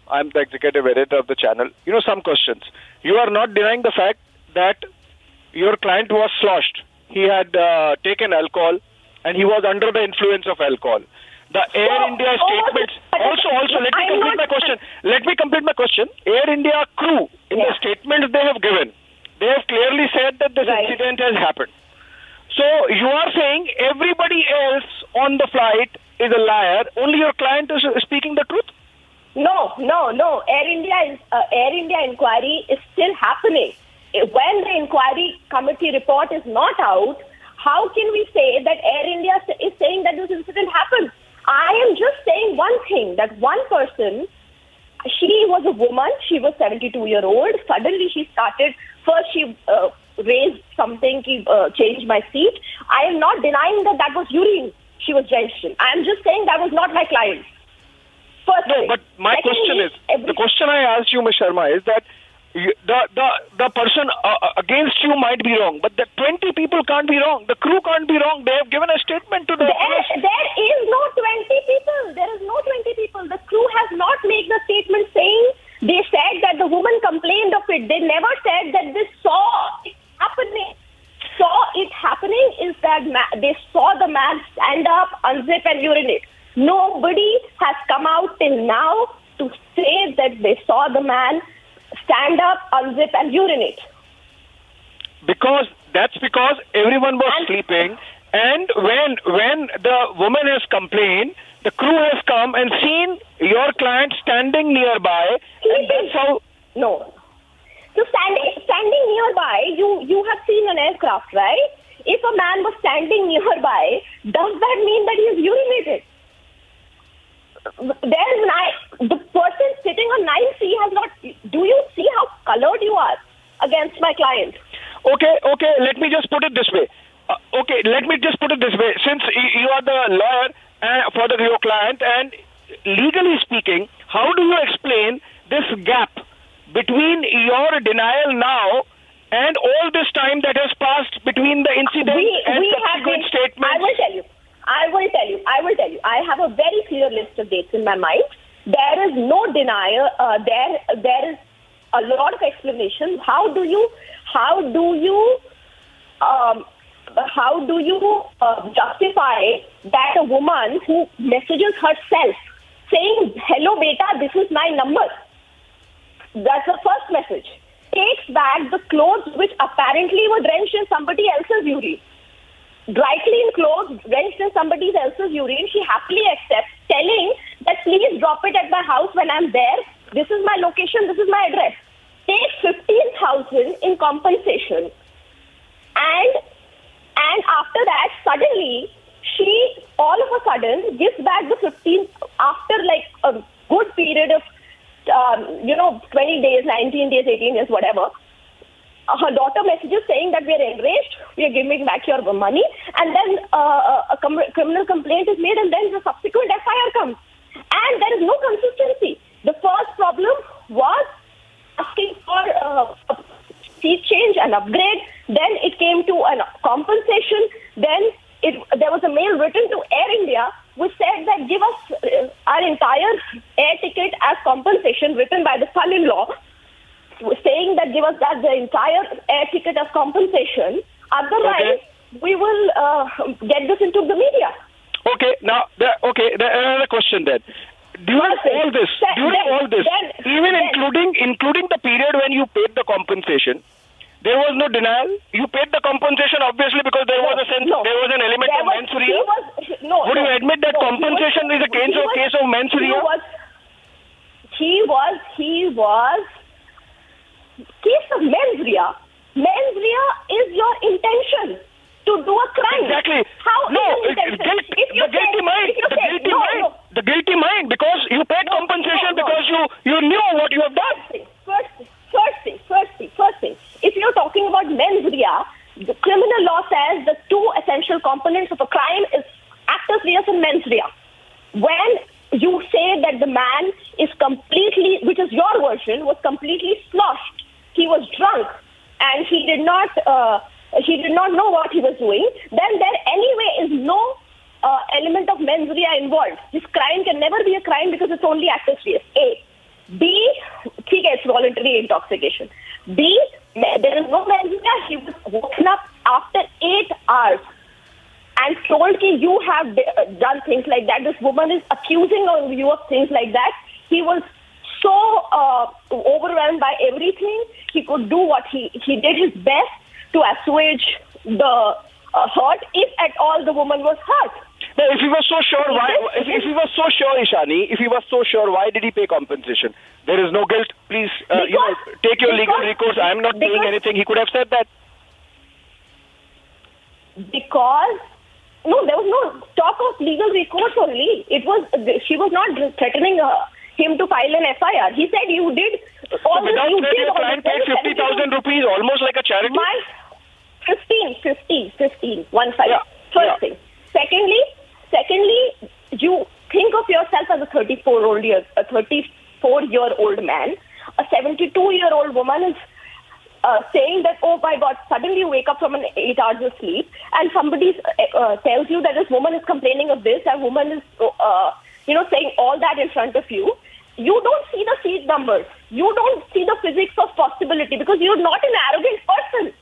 I'm the executive editor of the channel. Some questions. You are not denying the fact that your client was sloshed. He had taken alcohol and he was under the influence of alcohol. The Air India statements. Also, let me complete my question. Air India crew, in the statements they have given, they have clearly said that this incident has happened. So you are saying everybody else on the flight is a liar. Only your client is speaking the truth? No. Air India inquiry is still happening. When the inquiry committee report is not out, how can we say that Air India is saying that this incident happened? I am just saying one thing, that one person, she was a woman, she was 72-year-old. Suddenly she started, first she raised something, changed my seat. I am not denying that was urine she was drenched in. I am just saying that was not my client. No, but my question is, the question I asked you, Ms. Sharma, is that the person against you might be wrong, but the 20 people can't be wrong. The crew can't be wrong. They have given a statement to the press. There is no 20 people. There is no 20 people. The crew has not made the statement saying, they said that the woman complained of it. They never said that they saw it happening. Saw it happening is that they saw the man stand up, unzip and urinate. Nobody has come out till now to say that they saw the man stand up, unzip and urinate. Because everyone was sleeping, and when the woman has complained, the crew has come and seen your client standing nearby, and that's how... No. So standing nearby, you have seen an aircraft, right? If a man was standing nearby, does that mean that he is urinated? The person sitting on 9C has not... Do you see how colored you are against my client? Okay, let me just put it this way. Since you are the lawyer for your client, and legally speaking, how do you explain this gap between your denial now and all this time that has passed between the incident and subsequent statements? I will tell you. I have a very clear list of dates in my mind. There is no denial. There is a lot of explanations. How do you how do you justify that a woman who messages herself saying, "Hello, beta, this is my number." That's the first message. Takes back the clothes which apparently were drenched in somebody else's urine. Dry clean clothes drenched in somebody else's urine. She happily accepts, telling that please drop it at my house when I'm there. This is my location. This is my address. Takes 15,000 in compensation, and after that, suddenly she all of a sudden gives back the 15 after like a good period of 20 days, 19 days, 18 days, whatever. Her daughter messages saying that we are enraged, we are giving back your money, and then a criminal complaint is made, and then the subsequent FIR comes. And there is no consistency. The first problem was asking for a seat change, an upgrade, then it came to a compensation, then there was a mail written to Air India which said that give us our entire air ticket as compensation, written by the son-in-law, saying that give us that the entire air ticket as compensation. Otherwise, we will get this into the media. Okay, now, another question then. During all this, even including the period when you paid the compensation, there was no denial. You paid the compensation obviously because there was there was an element of mens rea. Would you admit that compensation is a case of mens rea? He was case of mens rea. Mens rea is your intention to do a crime. Exactly. The guilty mind, because you paid compensation because you knew what you have done. First thing. If you're talking about mens rea, the criminal law says the two essential components of a crime is actus reus and mens rea. When you say that the man is completely, which is your version, was completely sloshed, he was drunk, and he did not know what he was doing, then there anyway is no element of mens rea involved. This crime can never be a crime because it's only actus reus. A. B, it's voluntary intoxication. B, there is no mens rea. He was woken up after 8 hours and told that you have done things like that. This woman is accusing you of things like that. He was so overwhelmed by everything. He could do what he did his best to assuage the hurt, if at all the woman was hurt. No, if he was so sure, why? If he was so sure, Ishani, if he was so sure, why did he pay compensation? There is no guilt. Please, take your legal recourse. I am not paying anything. He could have said that. Because there was no talk of legal recourse only. She was not threatening him to file an FIR. He said you did all this. You did your client paid 50,000 rupees, almost like a charity. 15. 1 5. First thing. Secondly, you think of yourself as a 34-year-old man. A 72-year-old woman is saying that, oh my God, suddenly you wake up from an 8 hours of sleep and somebody tells you that this woman is complaining of this, and woman is, saying all that in front of you. You don't see the seat numbers. You don't see the physics of possibility because you're not an arrogant person.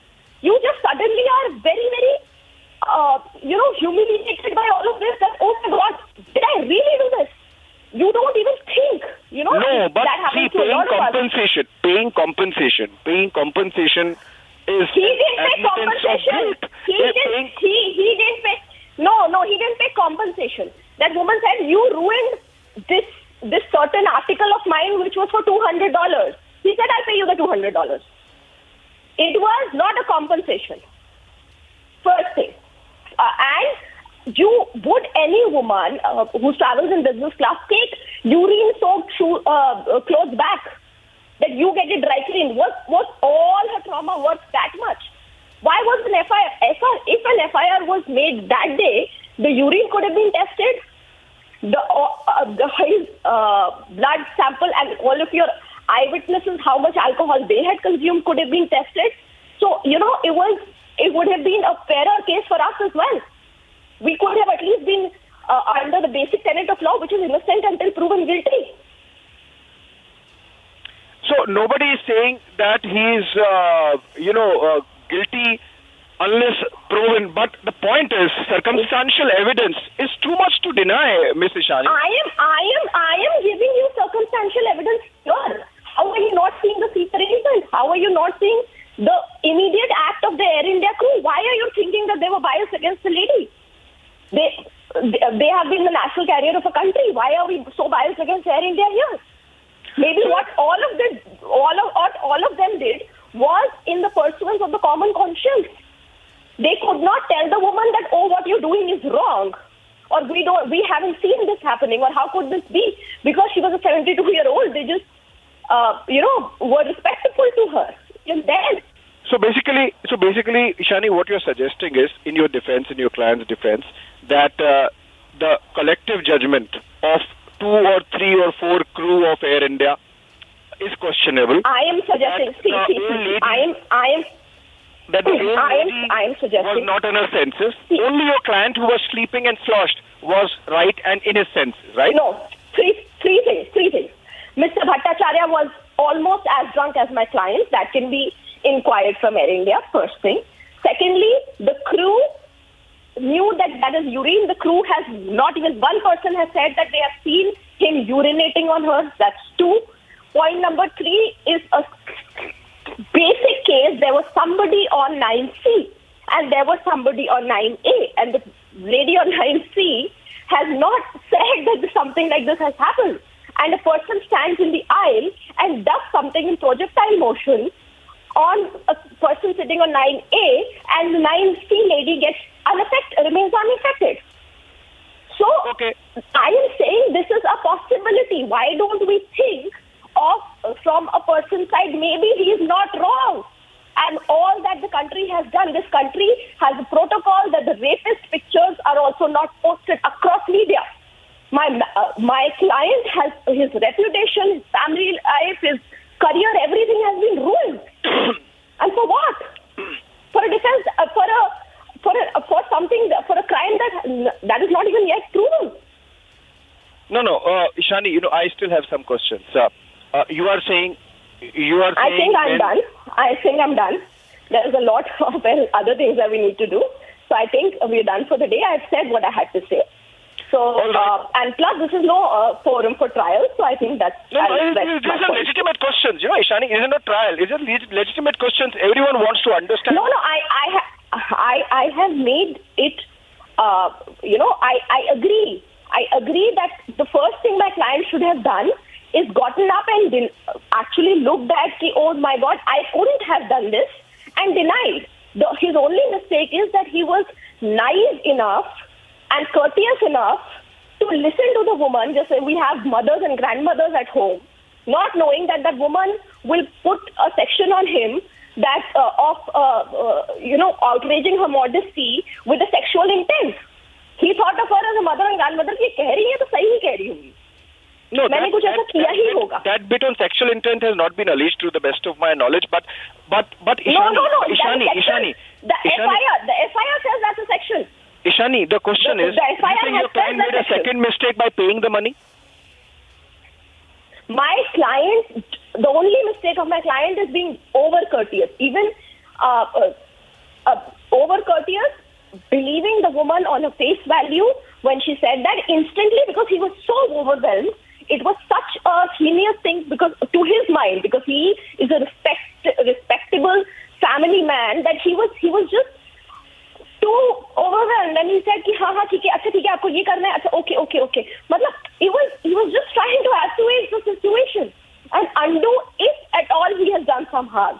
You just suddenly are very, very humiliated by all of this, that, oh my God, did I really do this? You don't even think, No, but that see, paying compensation is he didn't pay compensation. He didn't pay. No, he didn't pay compensation. That woman said, you ruined this certain article of mine which was for $200. He said, I'll pay you the $200. It was not a compensation. First thing. And would any woman who travels in business class take urine-soaked clothes back? That you get it dry cleaned? Was all her trauma worth that much? Why was an FIR? If an FIR was made that day, the urine could have been tested. His blood sample and all of your eyewitnesses, how much alcohol they had consumed, could have been tested. So, it would have been a fairer case for us as well. We could have at least been under the basic tenet of law, which is innocent until proven guilty. So nobody is saying that he is, guilty unless proven. But the point is, circumstantial evidence is too much to deny, Miss Ishani. I am giving you circumstantial evidence here. How are you not seeing the seat arrangement? How are you not seeing the immediate act of the Air India crew? Why are you thinking that they were biased against the lady? They have been the national carrier of a country. Why are we so biased against Air India here? Maybe what all of them did was in the pursuance of the common conscience. They could not tell the woman that, oh, what you're doing is wrong, or we haven't seen this happening, or how could this be? Because she was a 72-year-old, they just, were respectful to her. And then. So basically, Ishani, what you're suggesting is, in your defense, in your client's defense, that the collective judgment of 2 or 3 or 4 crew of Air India is questionable. I am suggesting. I am suggesting was not in her senses. Only your client who was sleeping and sloshed was right and in his senses, right? No, three things. Mr. Bhattacharya was almost as drunk as my client. That can be inquired from Air India, first thing. Secondly, the crew knew that is urine. The crew has not even one person has said that they have seen him urinating on her. That's 2. Point number 3 is a basic case. There was somebody on 9C and there was somebody on 9A, and the lady on 9C has not said that something like this has happened. And a person stands in the aisle and does something in projectile motion on a person sitting on 9A, and the 9C lady remains unaffected. So, I am saying this is a possibility. Why don't we think of, from a person's side, maybe he is not wrong. And all that the country has done, this country has a protocol that the rapist pictures are also not posted across media. My client has his reputation, his family life, his career, everything has been ruined. And for what? For a defense, for something, for a crime that is not even yet proven. No, Ishani, I still have some questions. You are saying. I think I'm done. There is a lot of other things that we need to do. So I think we're done for the day. I've said what I had to say. So, and plus this is no forum for trial. So I think that's... These are legitimate questions. Ishani, it is not trial. It's just legitimate questions everyone wants to understand. No, I have made it, I agree. I agree that the first thing my client should have done is gotten up and actually looked at, oh my God, I couldn't have done this, and denied. His only mistake is that he was naive enough and courteous enough to listen to the woman. Just say we have mothers and grandmothers at home, not knowing that that woman will put a section on him that outraging her modesty with a sexual intent. He thought of her as a mother and grandmother. कि कह रही है तो सही ही कह रही होंगी. No, that bit on sexual intent has not been alleged to the best of my knowledge, but Ishani, no. Ishani, the FIR says that's a section. Ishani, the question is, do you think your client made a second mistake by paying the money? My client, the only mistake of my client is being over courteous. Even over courteous, believing the woman on her face value when she said that instantly, because he was so overwhelmed. It was such a heinous thing because to his mind, because he is a respectable family man, that he was just too overwhelmed, and he said कि हाँ ठीक है, अच्छा ठीक है, आपको ये करना है, अच्छा okay. मतलब he was just trying to assuage the situation and undo if at all he has done some harm.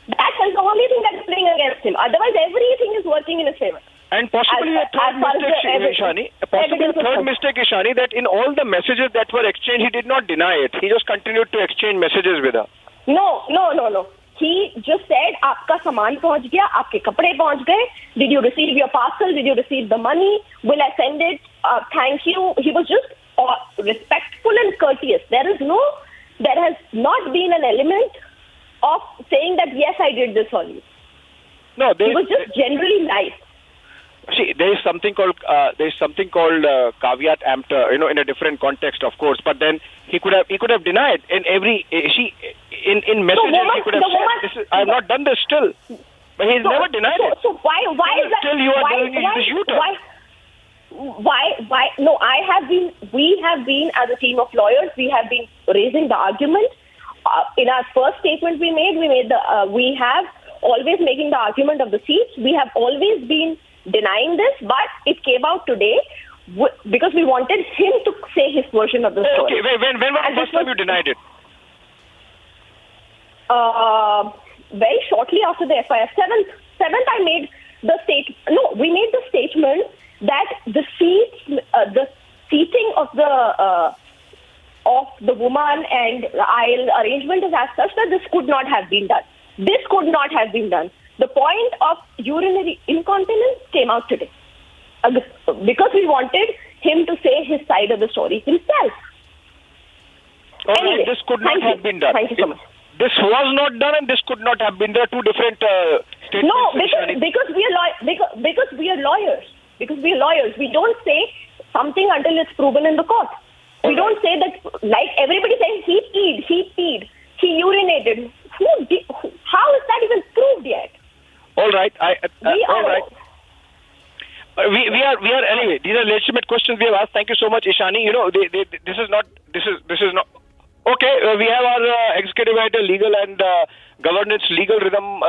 That is the only thing that is playing against him. Otherwise, everything is working in his favor. And possibly a third mistake, Ishani, that in all the messages that were exchanged, he did not deny it. He just continued to exchange messages with her. No. He just said, आपका सामान पहुंच गया, आपके कपड़े पहुंच गए. Did you receive your parcel? Did you receive the money? Will I send it? Thank you. He was just respectful and courteous. There has not been an element of saying that, yes, I did this on you. No, he was just generally nice. See, there is something called caveat emptor, in a different context, of course. But then he could have denied in messages. He could have said, "I have not done this still." But he's never denied it. So why is that? Still you are doing this U-turn. Why? No, we have been, as a team of lawyers, we have been raising the argument. In our first statement we have always making the argument of the seats. We have always been denying this, but it came out today because we wanted him to say his version of the story. Okay, when was the first time you denied it? Very shortly after the FIR. 7th I made the we made the statement that the seating of the woman and the aisle arrangement is as such that this could not have been done. This could not have been done. The point of urinary incontinence came out today. Because we wanted him to say his side of the story himself. Anyway, this could not have been done. Thank you so much. This was not done and this could not have been. There are two different statements. No, because we are lawyers. Because we are lawyers. We don't say something until it's proven in the court. We don't say that, like everybody saying he peed, he urinated. How is that even proved yet? All right. All right. We are anyway. These are legitimate questions we have asked. Thank you so much, Ishani. You know, this is not. Okay, we have our executive editor, legal and governance, legal Rhythm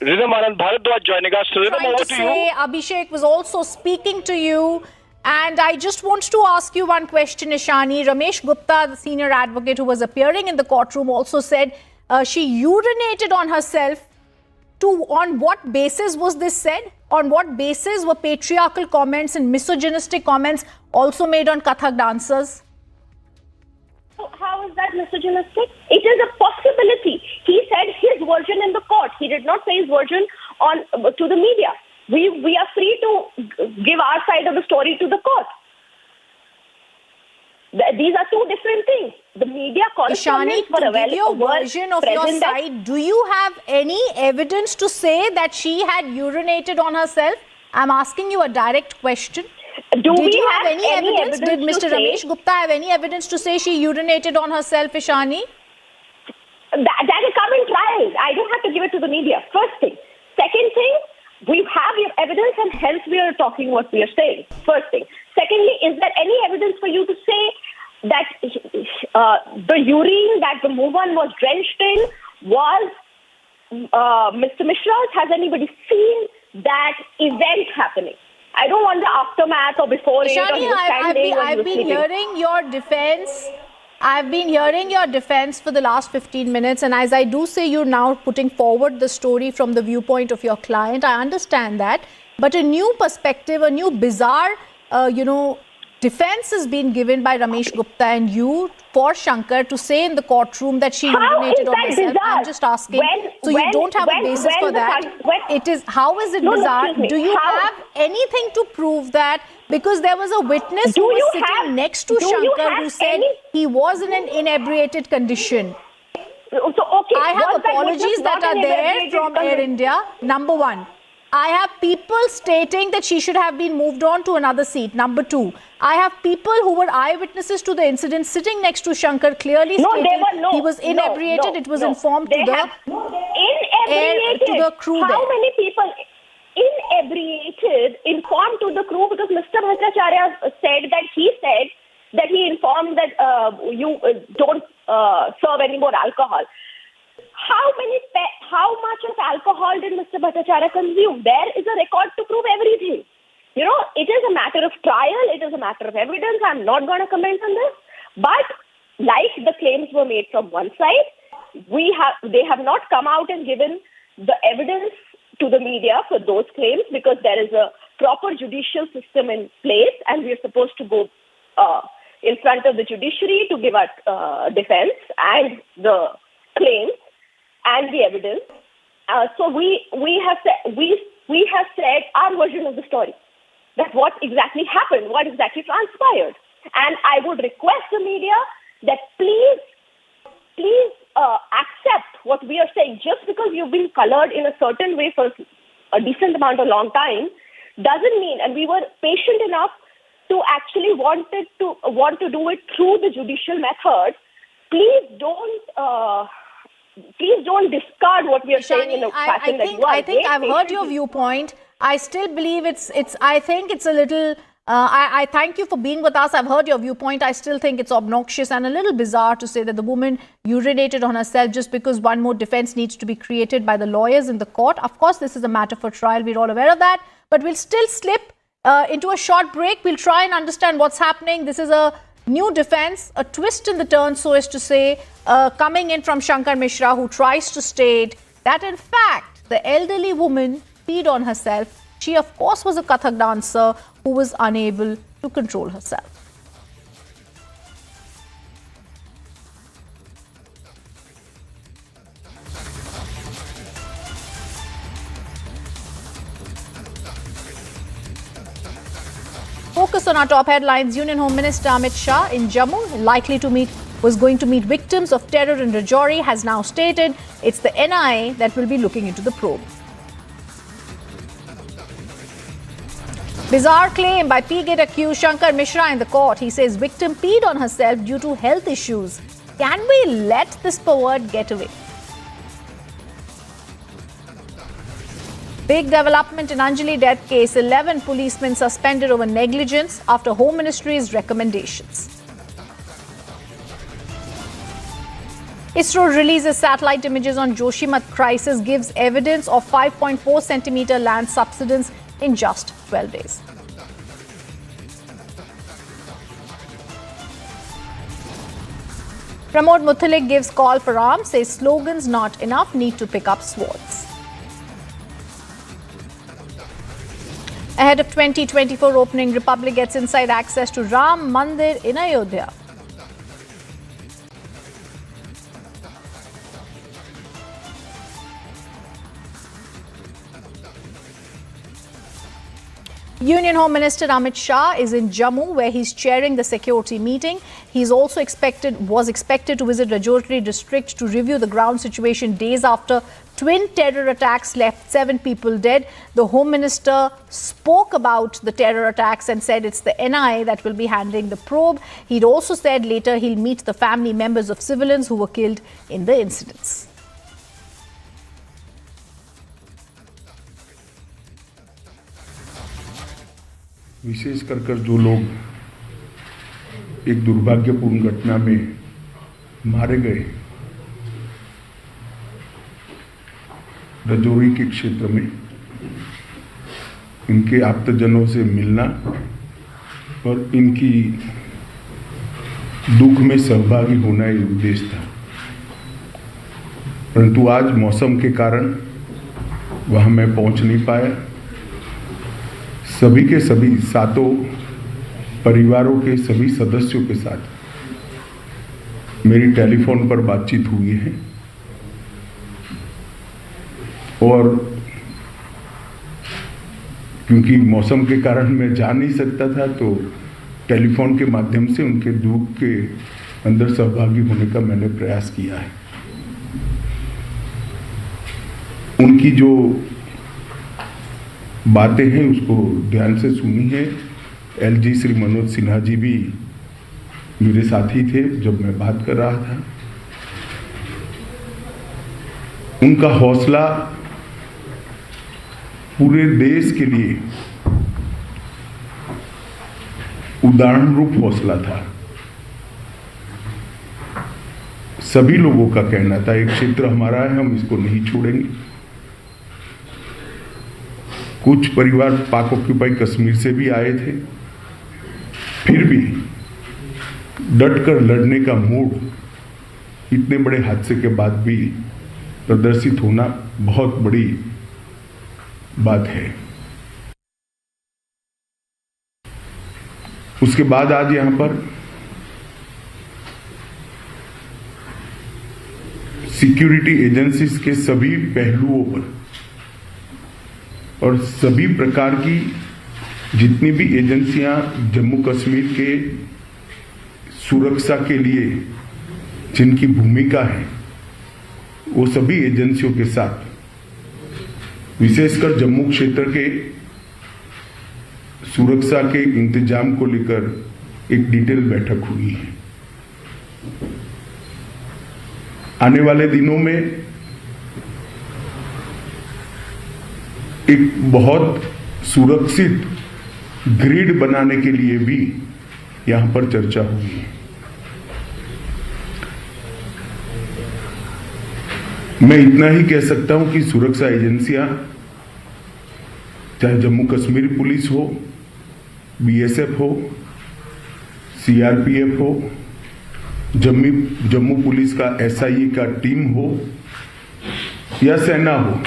Anand Bharadwaj joining us. Rhythm, over to you. Abhishek was also speaking to you, and I just want to ask you one question, Ishani. Ramesh Gupta, the senior advocate who was appearing in the courtroom, also said she urinated on herself. On what basis was this said? On what basis were patriarchal comments and misogynistic comments also made on Kathak dancers? How is that misogynistic? It is a possibility. He said his version in the court. He did not say his version to the media. We are free to give our side of the story to the court. These are two different things. The media Ishani, to give your version of your side, do you have any evidence to say that she had urinated on herself? I'm asking you a direct question. Did you have any evidence? Did Mr. Ramesh Gupta have any evidence to say she urinated on herself, Ishani? That will come in trial. I don't have to give it to the media. First thing. Second thing, we have your evidence and hence we are talking what we are saying. First thing. Secondly, is there any evidence for you to say that the urine that the woman was drenched in was Mr. Mishra's? Has anybody seen that event happening? I don't want the aftermath or before Ishani, I've been hearing your defense. I've been hearing your defense for the last 15 minutes, and as I do say, you're now putting forward the story from the viewpoint of your client. I understand that, but a new perspective, a new bizarre, defense has been given by Ramesh Gupta and you for Shankar to say in the courtroom that she urinated on herself. Bizarre? I'm just asking. You don't have a basis for that. How is it bizarre? Do you have anything to prove that? Because there was a witness who was sitting next to Shankar who said he was in an inebriated condition. I have apologies that are there from Air India. Number one. I have people stating that she should have been moved on to another seat. Number two, I have people who were eyewitnesses to the incident sitting next to Shankar clearly stating he was inebriated. It was informed to the crew. How many people inebriated informed to the crew? Because Mr. Bhattacharya said that he informed that you don't serve any more alcohol. How much of alcohol did Mr. Bhattacharya consume? There is a record to prove everything. You know, it is a matter of trial. It is a matter of evidence. I'm not going to comment on this. But like the claims were made from one side, they have not come out and given the evidence to the media for those claims because there is a proper judicial system in place and we are supposed to go in front of the judiciary to give our defense and the claims and the evidence. So we have said our version of the story, that what exactly happened, what exactly transpired. And I would request the media that please accept what we are saying. Just because you've been colored in a certain way for a decent amount of long time doesn't mean, and we were patient enough to actually want to do it through the judicial method. Please don't please don't discard what we are saying in a fashion that you are. I think I've heard your viewpoint. I still believe I think it's a little, I thank you for being with us. I've heard your viewpoint. I still think it's obnoxious and a little bizarre to say that the woman urinated on herself just because one more defense needs to be created by the lawyers in the court. Of course, this is a matter for trial. We're all aware of that. But we'll still slip into a short break. We'll try and understand what's happening. This is a new defense, a twist in the turn, so as to say, coming in from Shankar Mishra, who tries to state that, in fact, the elderly woman peed on herself. She, of course, was a Kathak dancer who was unable to control herself. Focus on our top headlines. Union Home Minister Amit Shah in Jammu, was going to meet victims of terror in Rajouri, has now stated it's the NIA that will be looking into the probe. Bizarre claim by P-Gate accused Shankar Mishra in the court. He says victim peed on herself due to health issues. Can we let this pervert get away? Big development in Anjali death case. 11 policemen suspended over negligence after Home Ministry's recommendations. ISRO releases satellite images on Joshimath crisis, gives evidence of 5.4 centimeter land subsidence in just 12 days. Pramod Muthalik gives call for arms, says slogans not enough, need to pick up swords. Ahead of 2024 opening, Republic gets inside access to Ram Mandir in Ayodhya. Union Home Minister Amit Shah is in Jammu, where he's chairing the security meeting. He's also was expected to visit Rajouri district to review the ground situation days after twin terror attacks left 7 people dead. The Home Minister spoke about the terror attacks and said it's the NIA that will be handling the probe. He'd also said later he'll meet the family members of civilians who were killed in the incidents. विशेष कर जो लोग एक दुर्भाग्यपूर्ण घटना में मारे गए रजौरी के क्षेत्र में, इनके आप्तजनों से मिलना और इनकी दुख में सहभागी होना ये उद्देश्य था। परंतु आज मौसम के कारण वहां मैं पहुंच नहीं पाया। सभी के सभी 7 परिवारों के सभी सदस्यों के साथ मेरी टेलीफोन पर बातचीत हुई है और क्योंकि मौसम के कारण मैं जा नहीं सकता था, तो टेलीफोन के माध्यम से उनके दुख के अंदर सहभागी होने का मैंने प्रयास किया है। उनकी जो बातें हैं उसको ध्यान से सुनी है। एलजी श्री मनोज सिन्हा जी भी मेरे साथी थे जब मैं बात कर रहा था। उनका हौसला पूरे देश के लिए उदाहरण रूप हौसला था। सभी लोगों का कहना था एक क्षेत्र हमारा है, हम इसको नहीं छोड़ेंगे। कुछ परिवार पाक ऑक्यूपाई कश्मीर से भी आए थे, फिर भी डटकर लड़ने का मूड इतने बड़े हादसे के बाद भी प्रदर्शित होना बहुत बड़ी बात है। उसके बाद आज यहां पर सिक्योरिटी एजेंसीज के सभी पहलुओं पर और सभी प्रकार की जितनी भी एजेंसियां जम्मू कश्मीर के सुरक्षा के लिए जिनकी भूमिका है, वो सभी एजेंसियों के साथ विशेषकर जम्मू क्षेत्र के सुरक्षा के इंतजाम को लेकर एक डिटेल बैठक हुई है। आने वाले दिनों में एक बहुत सुरक्षित ग्रिड बनाने के लिए भी यहां पर चर्चा हुई। मैं इतना ही कह सकता हूं कि सुरक्षा एजेंसियां, चाहे जम्मू कश्मीर पुलिस हो, बीएसएफ हो, सीआरपीएफ हो, जम्मू पुलिस का एसआईए का टीम हो या सेना हो,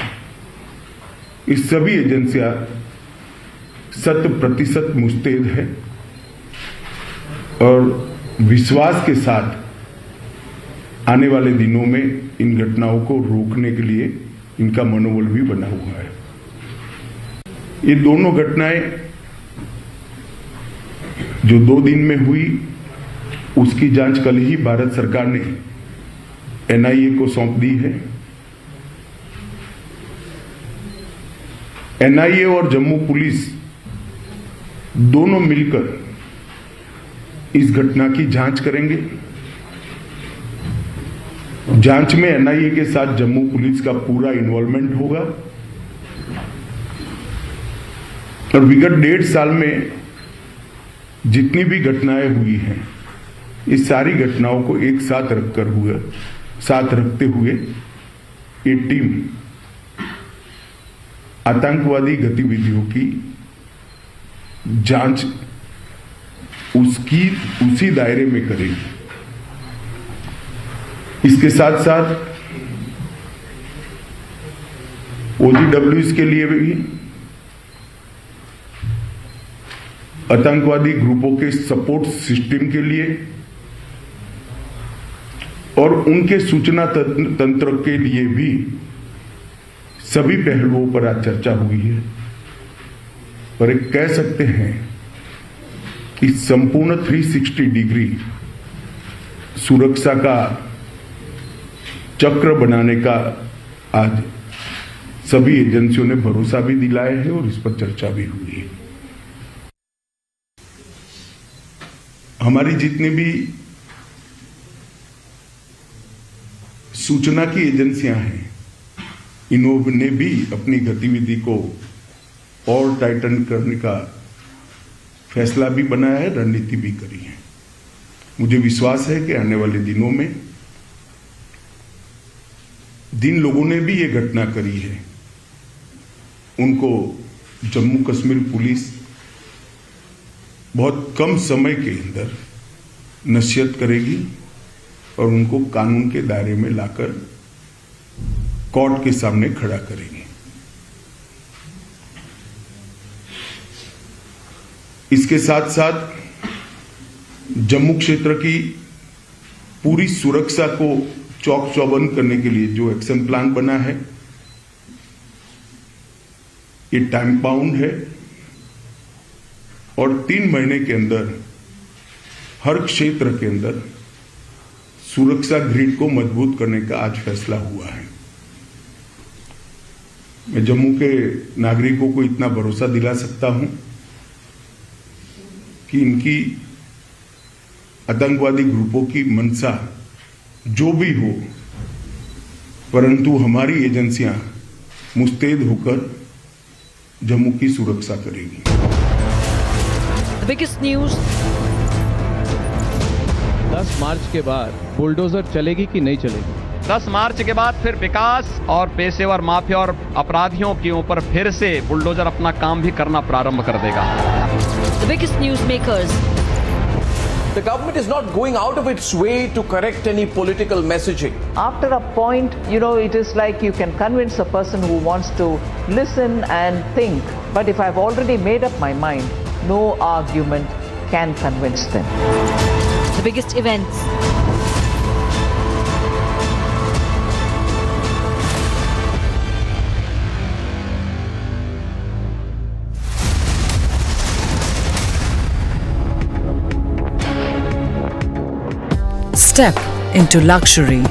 इस सभी एजेंसियां 100% मुस्तैद है और विश्वास के साथ आने वाले दिनों में इन घटनाओं को रोकने के लिए इनका मनोबल भी बना हुआ है। ये दोनों घटनाएं जो 2 दिन में हुई, उसकी जांच कल ही भारत सरकार ने एनआईए को सौंप दी है। एनआईए और जम्मू पुलिस दोनों मिलकर इस घटना की जांच करेंगे। जांच में एनआईए के साथ जम्मू पुलिस का पूरा इन्वॉल्वमेंट होगा और विगत 1.5 साल में जितनी भी घटनाएं हुई हैं, इस सारी घटनाओं को एक साथ रखते हुए ये टीम आतंकवादी गतिविधियों की जांच उसी दायरे में करेगी। इसके साथ साथ ओजीडब्ल्यूएस के लिए भी आतंकवादी ग्रुपों के सपोर्ट सिस्टम के लिए और उनके सूचना तंत्र के लिए भी सभी पहलुओं पर आज चर्चा हुई है। और एक कह सकते हैं कि संपूर्ण 360 डिग्री सुरक्षा का चक्र बनाने का आज सभी एजेंसियों ने भरोसा भी दिलाया है और इस पर चर्चा भी हुई है। हमारी जितनी भी सूचना की एजेंसियां हैं, इन्होंने भी अपनी गतिविधि को और टाइटन करने का फैसला भी बनाया है, रणनीति भी करी है। मुझे विश्वास है कि आने वाले दिनों में जिन लोगों ने भी ये घटना करी है, उनको जम्मू कश्मीर पुलिस बहुत कम समय के अंदर नसीहत करेगी और उनको कानून के दायरे में लाकर कोर्ट के सामने खड़ा करेगी। इसके साथ साथ जम्मू क्षेत्र की पूरी सुरक्षा को चौक चौबंद करने के लिए जो एक्शन प्लान बना है, ये टाइम बाउंड है और 3 महीने के अंदर हर क्षेत्र के अंदर सुरक्षा ग्रिड को मजबूत करने का आज फैसला हुआ है। मैं जम्मू के नागरिकों को इतना भरोसा दिला सकता हूं कि इनकी आतंकवादी ग्रुपों की मंशा जो भी हो, परंतु हमारी एजेंसियां मुस्तैद होकर जम्मू की सुरक्षा करेगी। The biggest news. 10 मार्च के बाद बुलडोजर चलेगी कि नहीं चलेगी? 10 मार्च के बाद फिर विकास और पेशेवर माफिया और अपराधियों के ऊपर फिर से बुलडोजर अपना काम भी करना प्रारंभ कर देगा। The biggest news makers. The government is not going out of its way to correct any political messaging. After a point, it is like you can convince a person who wants to listen and think. But if I've already made up my mind, no argument can convince them. The biggest events. Step into luxury,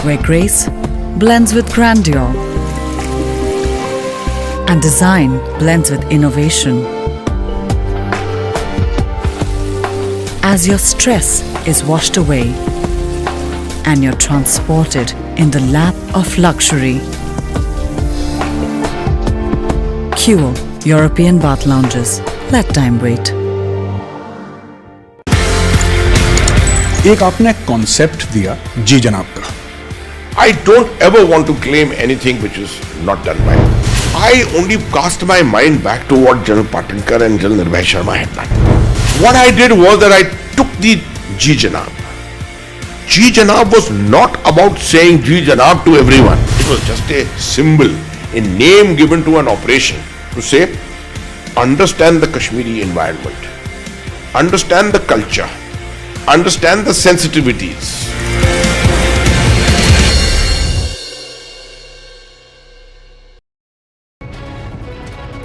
where grace blends with grandeur and design blends with innovation. As your stress is washed away and you're transported in the lap of luxury. Cure European bath lounges. Let time wait. एक आपने concept दिया जी जनाब का. I don't ever want to claim anything which is not done by me. I only cast my mind back to what General Patankar and General Nirbhay Sharma had done. What I did was that I took the Ji Janab. Ji Janab was not about saying Ji Janab to everyone. It was just a symbol, a name given to an operation to say, understand the Kashmiri environment, understand the culture, understand the sensitivities.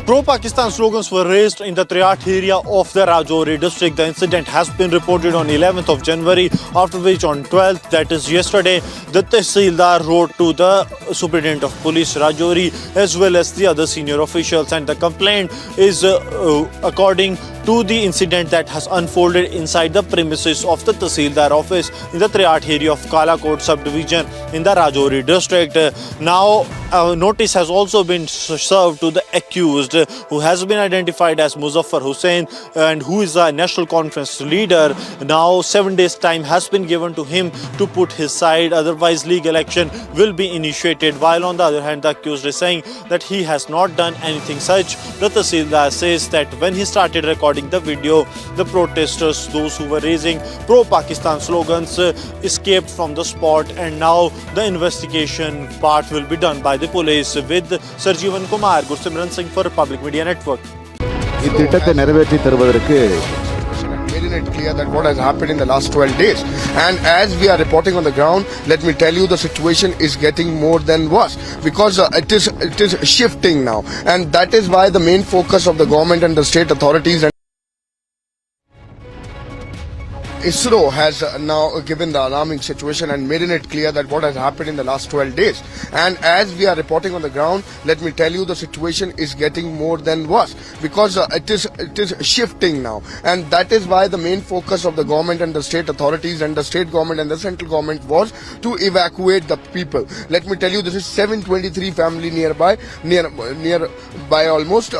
Pro-Pakistan slogans were raised in the Triat area of the Rajouri district. The incident has been reported on 11th of January, after which on 12th, that is yesterday, the Tehsildar wrote to the Superintendent of Police Rajouri as well as the other senior officials, and the complaint is according to the incident that has unfolded inside the premises of the Tehsildar office in the Triat area of Kalakot subdivision in the Rajouri district. Now, a notice has also been served to the accused, who has been identified as Muzaffar Hussain and who is a National Conference leader. Now 7 days time has been given to him to put his side, otherwise legal action will be initiated. While on the other hand, the accused is saying that he has not done anything such. The Tehsildar says that when he started recording the video, the protesters, those who were raising pro-Pakistan slogans, escaped from the spot, and now the investigation part will be done by the police. With Sarjeevan Kumar, Gursimran Singh for Republic Media Network. இத்திட்டத்தை நிறைவேற்றி தருவதற்கு Making it clear that what has happened in the last 12 days. And as we are reporting on the ground, let me tell you the situation is getting more than worse, because it is shifting now, and that is why the main focus of the government and the state authorities and ISRO has now given the alarming situation and made it clear that what has happened in the last 12 days. And as we are reporting on the ground, let me tell you the situation is getting more than worse, because it is shifting now, and that is why the main focus of the government and the state authorities and the state government and the central government was to evacuate the people. Let me tell you, this is 723 family nearby almost.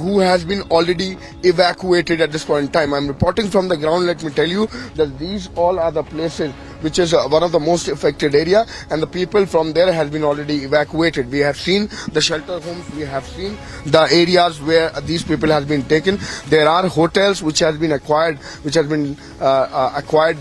Who has been already evacuated at this point in time. I'm reporting from the ground. Let me tell you that these all are the places which is one of the most affected area, and the people from there has been already evacuated. We have seen the shelter homes, we have seen the areas where these people has been taken. There are hotels which has been acquired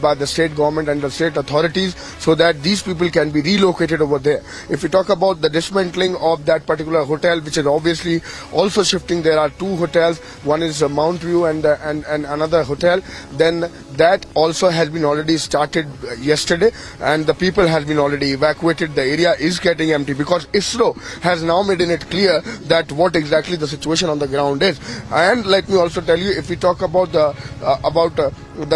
by the state government and the state authorities, so that these people can be relocated over there. If we talk about the dismantling of that particular hotel, which is obviously also shifting, there are two hotels. One is Mount View and another hotel. Then that also has been already started yesterday, and the people has been already evacuated. The area is getting empty because ISRO has now made it clear that what exactly the situation on the ground is. And let me also tell you, if we talk about the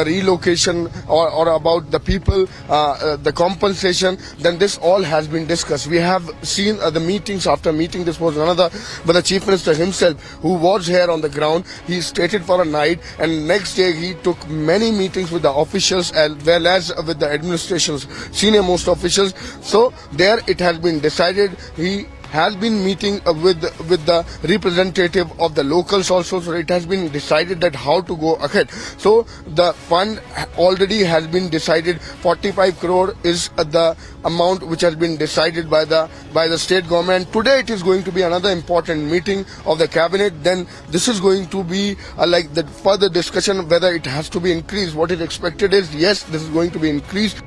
relocation or about the people, the compensation, then this all has been discussed. We have seen the meetings after meeting. This was another, but the Chief Minister himself, who was here on the ground, he stayed for a night, and next day he took many meetings with the officials as well as with the administration's senior most officials. So there it has been decided. He has been meeting with the representative of the locals also, so it has been decided that how to go ahead. So the fund already has been decided. 45 crore is the amount which has been decided by the state government. Today it is going to be another important meeting of the cabinet. Then this is going to be like the further discussion whether it has to be increased. What is expected is, yes, this is going to be increased.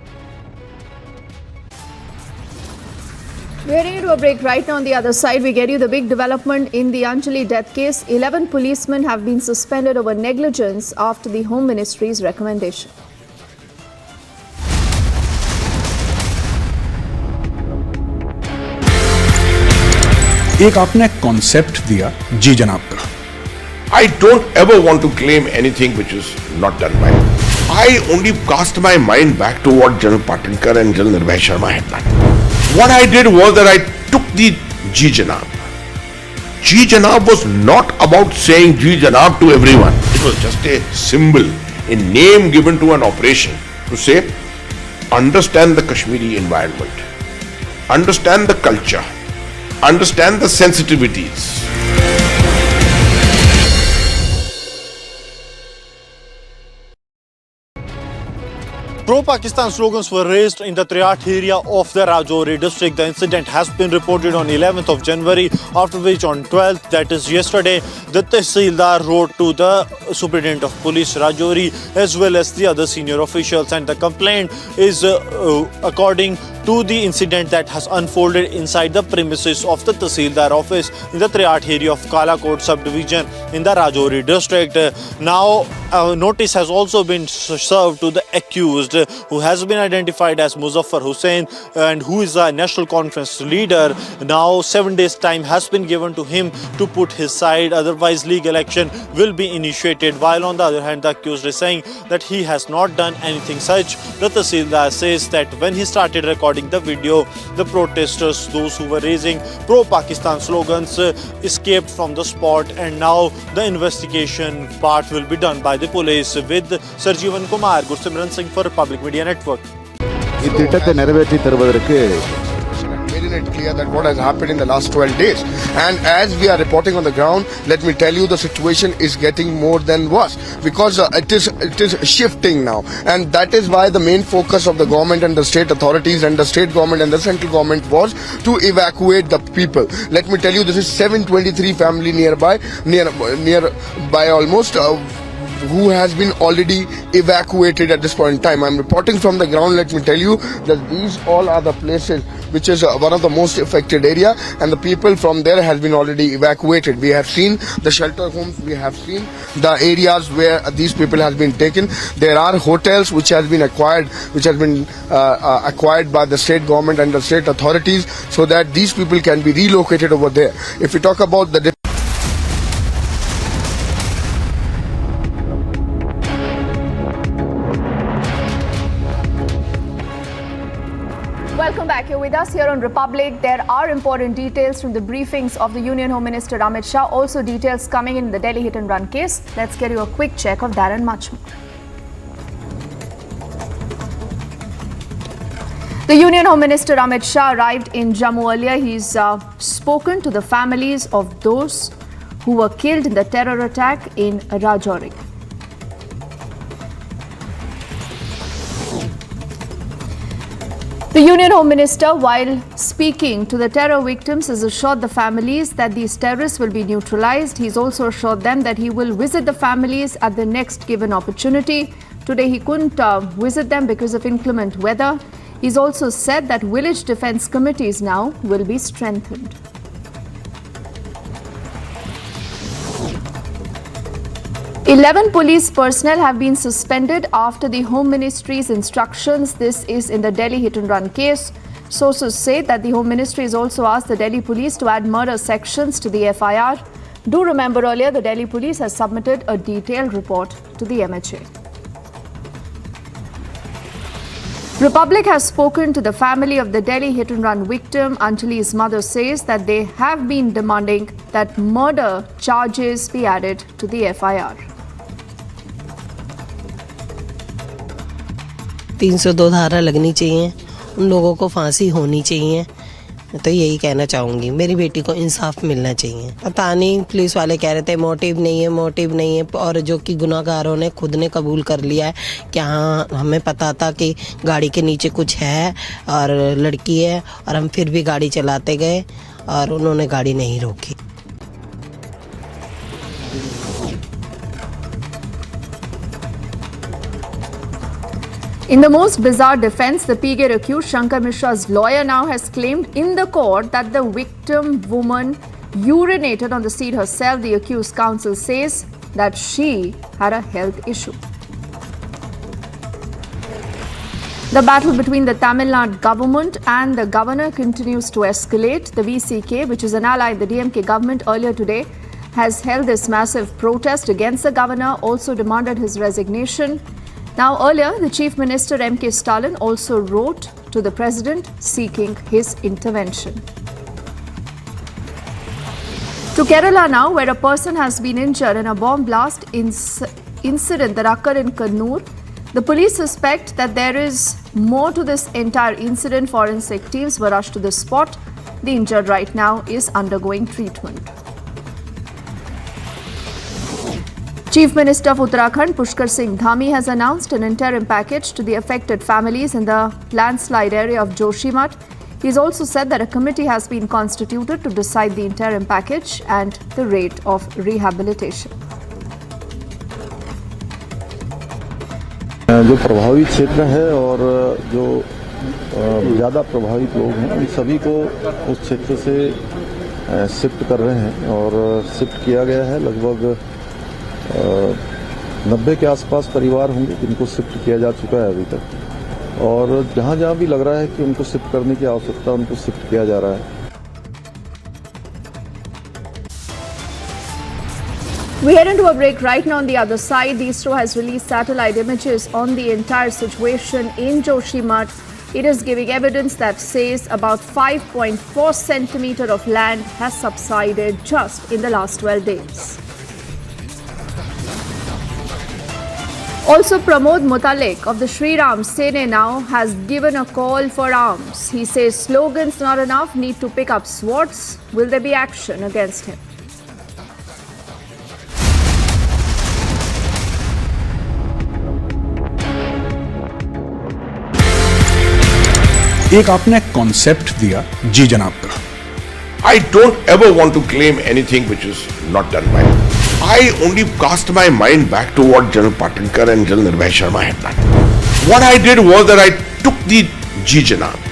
We're heading to a break right now. On the other side, we get you the big development in the Anjali death case. 11 policemen have been suspended over negligence after the Home Ministry's recommendation. एक आपने concept दिया जी जनाब का. I don't ever want to claim anything which is not done by me. I only cast my mind back to what General Patankar and General Nirbhay Sharma had done. What I did was that I took the Ji Janab. Ji Janab was not about saying Ji Janab to everyone. It was just a symbol, a name given to an operation to say, understand the Kashmiri environment, understand the culture, understand the sensitivities. Pro-Pakistan slogans were raised in the Triat area of the Rajouri district. The incident has been reported on 11th of January, after which on 12th, that is yesterday, the Tehsildar wrote to the Superintendent of Police Rajouri as well as the other senior officials, and the complaint is according to the incident that has unfolded inside the premises of the Tehsildar office in the Triat area of Kalakot subdivision in the Rajouri district. Now, a notice has also been served to the accused, who has been identified as Muzaffar Hussain and who is a National Conference leader. Now 7 days time has been given to him to put his side, otherwise legal action will be initiated. While on the other hand, the accused is saying that he has not done anything such. The Tehsildar says that when he started recording the video, the protesters, those who were raising pro-Pakistan slogans, escaped from the spot, and now the investigation part will be done by the police. With Sarjeevan Kumar, Gursimran Singh for Republic Media Network. இத்திட்டத்தை நிறைவேற்றி தருவதற்கு Made it clear that what has happened in the last 12 days, and as we are reporting on the ground, let me tell you the situation is getting more than worse, because it is shifting now, and that is why the main focus of the government and the state authorities and the state government and the central government was to evacuate the people. Let me tell you, this is 723 family nearby almost, who has been already evacuated at this point in time. I'm reporting from the ground. Let me tell you that these all are the places which is one of the most affected area, and the people from there has been already evacuated. We have seen the shelter homes, we have seen the areas where these people have been taken. There are hotels which has been acquired by the state government and the state authorities, so that these people can be relocated over there. If we talk about the Welcome back. You're with us here on Republic. There are important details from the briefings of the Union Home Minister Amit Shah. Also details coming in the Delhi hit and run case. Let's get you a quick check of that and much more. The Union Home Minister Amit Shah arrived in Jammu earlier. He's spoken to the families of those who were killed in the terror attack in Rajouri. The Union Home Minister, while speaking to the terror victims, has assured the families that these terrorists will be neutralized. He's also assured them that he will visit the families at the next given opportunity. Today he couldn't visit them because of inclement weather. He's also said that village defense committees now will be strengthened. Eleven police personnel have been suspended after the Home Ministry's instructions. This is in the Delhi hit and run case. Sources say that the Home Ministry has also asked the Delhi police to add murder sections to the FIR. Do remember earlier the Delhi police has submitted a detailed report to the MHA. Republic has spoken to the family of the Delhi hit and run victim. Anjali's mother says that they have been demanding that murder charges be added to the FIR. 302 धारा लगनी चाहिए, उन लोगों को फांसी होनी चाहिए, तो यही कहना चाहूँगी। मेरी बेटी को इंसाफ मिलना चाहिए। पता नहीं, पुलिस वाले कह रहे थे मोटिव नहीं है, और जो कि गुनाहगारों ने खुद ने कबूल कर लिया है कि हाँ हमें पता था कि गाड़ी के नीचे कुछ है और लड़की है, और हम फिर भी गाड़ी चलाते गए और उन्होंने गाड़ी नहीं रोकी। In the most bizarre defense, the P-Gate accused Shankar Mishra's lawyer now has claimed in the court that the victim woman urinated on the seat herself. The accused counsel says that she had a health issue. The battle between the Tamil Nadu government and the governor continues to escalate. The VCK, which is an ally of the DMK government, earlier today has held this massive protest against the governor, also demanded his resignation. Now, earlier, the Chief Minister M.K. Stalin also wrote to the President seeking his intervention. To Kerala now, where a person has been injured in a bomb blast incident that occurred in Kannur. The police suspect that there is more to this entire incident. Forensic teams were rushed to the spot. The injured right now is undergoing treatment. Chief Minister of Uttarakhand, Pushkar Singh Dhami, has announced an interim package to the affected families in the landslide area of Joshimath. He's also said that a committee has been constituted to decide the interim package and the rate of rehabilitation. जो प्रभावित क्षेत्र है और जो ज़्यादा प्रभावित लोग हैं उन सभी को उस क्षेत्र से शिफ्ट कर रहे हैं और शिफ्ट किया गया है। लगभग 90 के आसपास परिवार होंगे जिनको शिफ्ट किया जा चुका है अभी तक और जहाँ जहाँ भी लग रहा है कि उनको शिफ्ट करने की आवश्यकता उनको शिफ्ट किया जा रहा है। We head into a break right now. On the other side, the ISRO has released satellite images on the entire situation in Joshimath. It is giving evidence that says about 5.4 centimeter of land has subsided just in the last 12 days. Also, Pramod Mutalek of the Shri Ram Sene now has given a call for arms. He says slogans not enough, need to pick up swords. Will there be action against him? एक आपने concept दिया जी जनाब का। I don't ever want to claim anything which is not done by me. I only cast my mind back to what General Patankar and General Nirbhay Sharma had done. What I did was that I took the Ji Janab.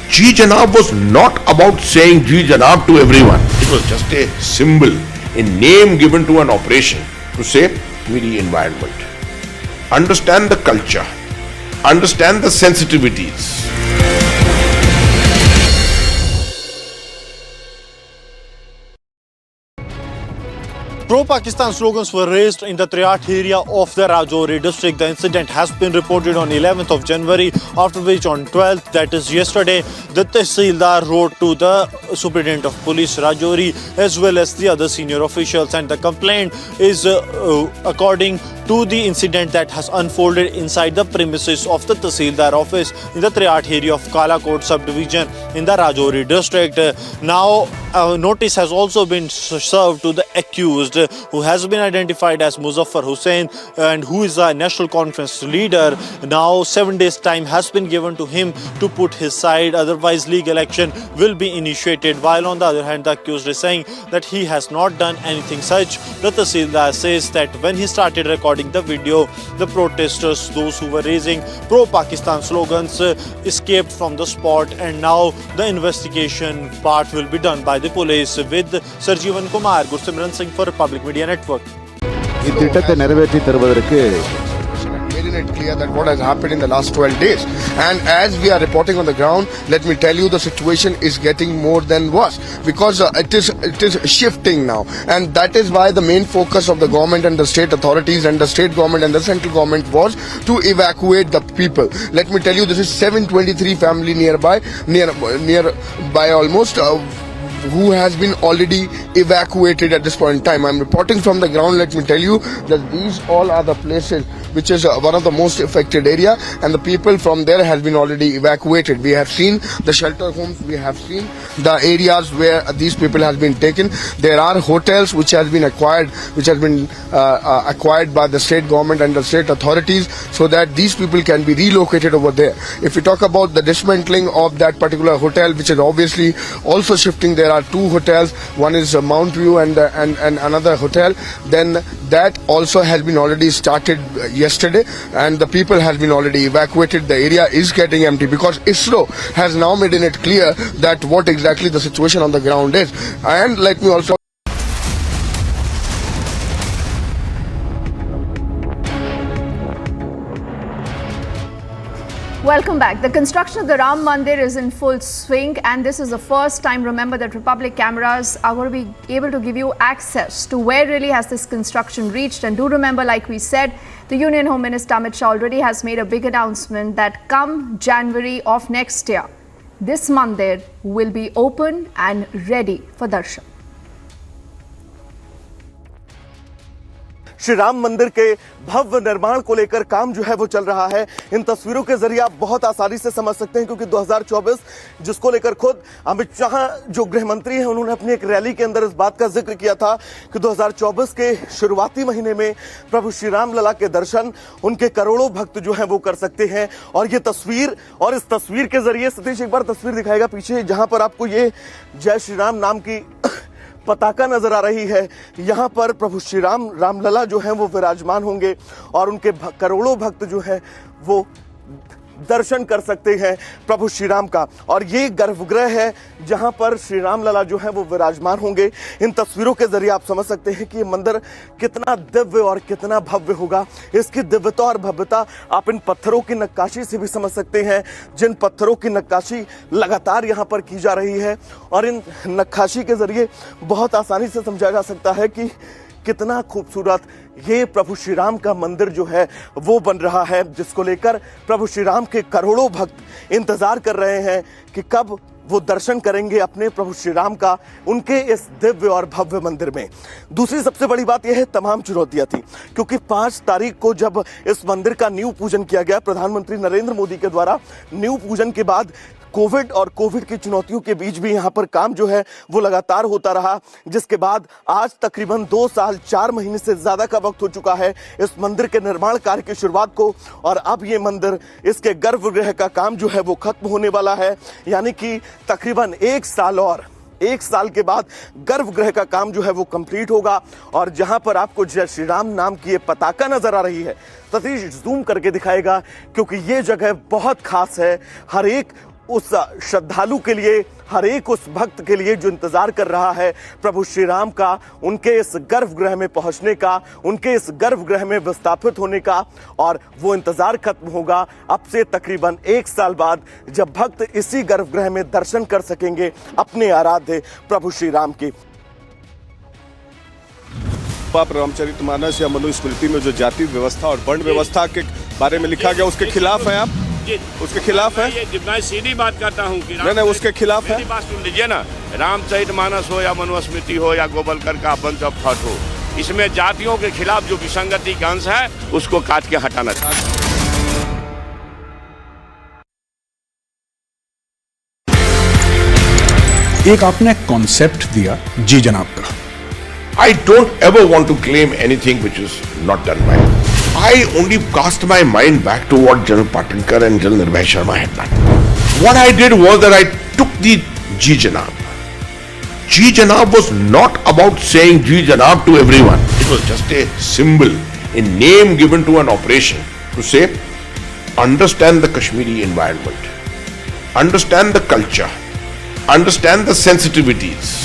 Ji Janab was not about saying Ji Janab to everyone. It was just a symbol, a name given to an operation to save the environment. Understand the culture. Understand the sensitivities. Pro-Pakistan slogans were raised in the Triat area of the Rajouri district. The incident has been reported on 11th of January, after which on 12th, that is yesterday, the Tehsildar wrote to the Superintendent of Police Rajouri as well as the other senior officials, and the complaint is according to the incident that has unfolded inside the premises of the Tehsildar office in the Triat area of Kalakot subdivision in the Rajouri district. Now, a notice has also been served to the accused, who has been identified as Muzaffar Hussain and who is a National Conference leader. Now 7 days time has been given to him to put his side, otherwise legal action will be initiated. While on the other hand, the accused is saying that he has not done anything such. The Tehsildar says that when he started recording the video, the protesters, those who were raising pro-Pakistan slogans, escaped from the spot, and now the investigation part will be done by the police. With Sarjeevan Kumar, Gursimran Singh for Republic Media Network. இத்திட்டத்தை நிறைவேற்றி தருவதற்கு making it clear that what has happened in the last 12 days. And as we are reporting on the ground, let me tell you, the situation is getting more than worse because it is shifting now, and that is why the main focus of the government and the state authorities and the state government and the central government was to evacuate the people. Let me tell you, this is 723 family nearby almost. Who has been already evacuated at this point in time. I'm reporting from the ground. Let me tell you that these all are the places which is one of the most affected area, and the people from there has been already evacuated. We have seen the shelter homes, we have seen the areas where these people has been taken. There are hotels which has been acquired by the state government and the state authorities so that these people can be relocated over there. If we talk about the dismantling of that particular hotel, which is obviously also shifting, there are two hotels. One is Mount View and another hotel. Then that also has been already started yesterday, and the people has been already evacuated. The area is getting empty because ISRO has now made it clear that what exactly the situation on the ground is. And let me also Welcome back. The construction of the Ram Mandir is in full swing, and this is the first time, remember, that Republic cameras are going to be able to give you access to where really has this construction reached. And do remember, like we said, the Union Home Minister MHA already has made a big announcement that come January of next year, this mandir will be open and ready for darshan. Shri Ram मंदिर के भव्य निर्माण को लेकर काम जो है वो चल रहा है। इन तस्वीरों के जरिए आप बहुत आसानी से समझ सकते हैं, क्योंकि 2024 जिसको लेकर खुद अमित शाह जो गृह मंत्री हैं, उन्होंने अपनी एक रैली के अंदर इस बात का जिक्र किया था कि 2024 के शुरुआती महीने में प्रभु श्री राम लला के दर्शन उनके करोड़ों भक्त जो हैं वो कर सकते हैं। और ये तस्वीर, और इस तस्वीर के जरिए सतीश एक बार तस्वीर दिखाएगा पीछे, जहां पर आपको ये जय श्री राम नाम की पताका नजर आ रही है। यहां पर प्रभु श्री राम रामलला जो हैं वो विराजमान होंगे और उनके करोड़ों भक्त जो हैं वो दर्शन कर सकते हैं प्रभु श्री राम का। और ये गर्भगृह है जहां पर श्री राम लला जो है वो विराजमान होंगे। इन तस्वीरों के जरिए आप समझ सकते हैं कि ये मंदिर कितना दिव्य और कितना भव्य होगा। इसकी दिव्यता और भव्यता आप इन पत्थरों की नक्काशी से भी समझ सकते हैं, जिन पत्थरों की नक्काशी लगातार यहां पर की जा रही है। और इन नक्काशी के जरिए बहुत आसानी से समझा जा सकता है कि कितना खूबसूरत ये प्रभु श्री राम का मंदिर जो है वो बन रहा है, जिसको लेकर प्रभु श्री राम के करोड़ों भक्त इंतजार कर रहे हैं कि कब वो दर्शन करेंगे अपने प्रभु श्री राम का उनके इस दिव्य और भव्य मंदिर में। दूसरी सबसे बड़ी बात यह है, तमाम चुनौतियां थी, क्योंकि 5 तारीख को जब इस मंदिर का नींव पूजन किया गया प्रधानमंत्री नरेंद्र मोदी के द्वारा, नींव पूजन के बाद कोविड की चुनौतियों के बीच भी यहाँ पर काम जो है वो लगातार होता रहा, जिसके बाद आज तकरीबन 2 साल 4 महीने से ज्यादा का वक्त हो चुका है इस मंदिर के निर्माण कार्य की शुरुआत को। और अब ये मंदिर, इसके गर्भगृह का काम जो है वो खत्म होने वाला है, यानी कि तकरीबन 1 साल और 1 साल के बाद गर्भगृह का काम जो है वो कंप्लीट होगा। और जहां पर आपको जय श्री राम नाम की ये पताका नजर आ रही है, सतीश जूम करके दिखाएगा, क्योंकि ये जगह बहुत खास है। हर एक उस श्रद्धालु के लिए, हर एक उस भक्त के लिए जो इंतजार कर रहा है प्रभु श्री राम का उनके इस गर्भगृह में पहुंचने का, उनके इस गर्भगृह में विस्थापित होने का। और वो इंतजार खत्म होगा अब से तकरीबन 1 साल बाद, जब भक्त इसी गर्भगृह में दर्शन कर सकेंगे अपने आराध्य प्रभु श्री राम के। पाप रामचरितमानस या मनुस्मृति में जो जाति व्यवस्था और वर्ण व्यवस्था के बारे में लिखा गया, उसके खिलाफ है आप? उसके खिलाफ है? मैं सीधी बात करता हूँ कि नहीं, उसके खिलाफ है। बात सुन लीजिए ना, रामचरितमानस हो या मनुस्मृति हो या गोवलकर का बंश ऑफ थॉट हो, इसमें जातियों के खिलाफ जो विसंगति का अंश है उसको काट के हटाना चाहिए। एक आपने कॉन्सेप्ट दिया जी जनाब का। I don't ever want to claim anything which is not done by me. I only cast my mind back to what General Patankar and General Nirbhay Sharma had done. What I did was that I took the Ji Janab. Ji Janab was not about saying Ji Janab to everyone. It was just a symbol, a name given to an operation to say, understand the Kashmiri environment, understand the culture, understand the sensitivities.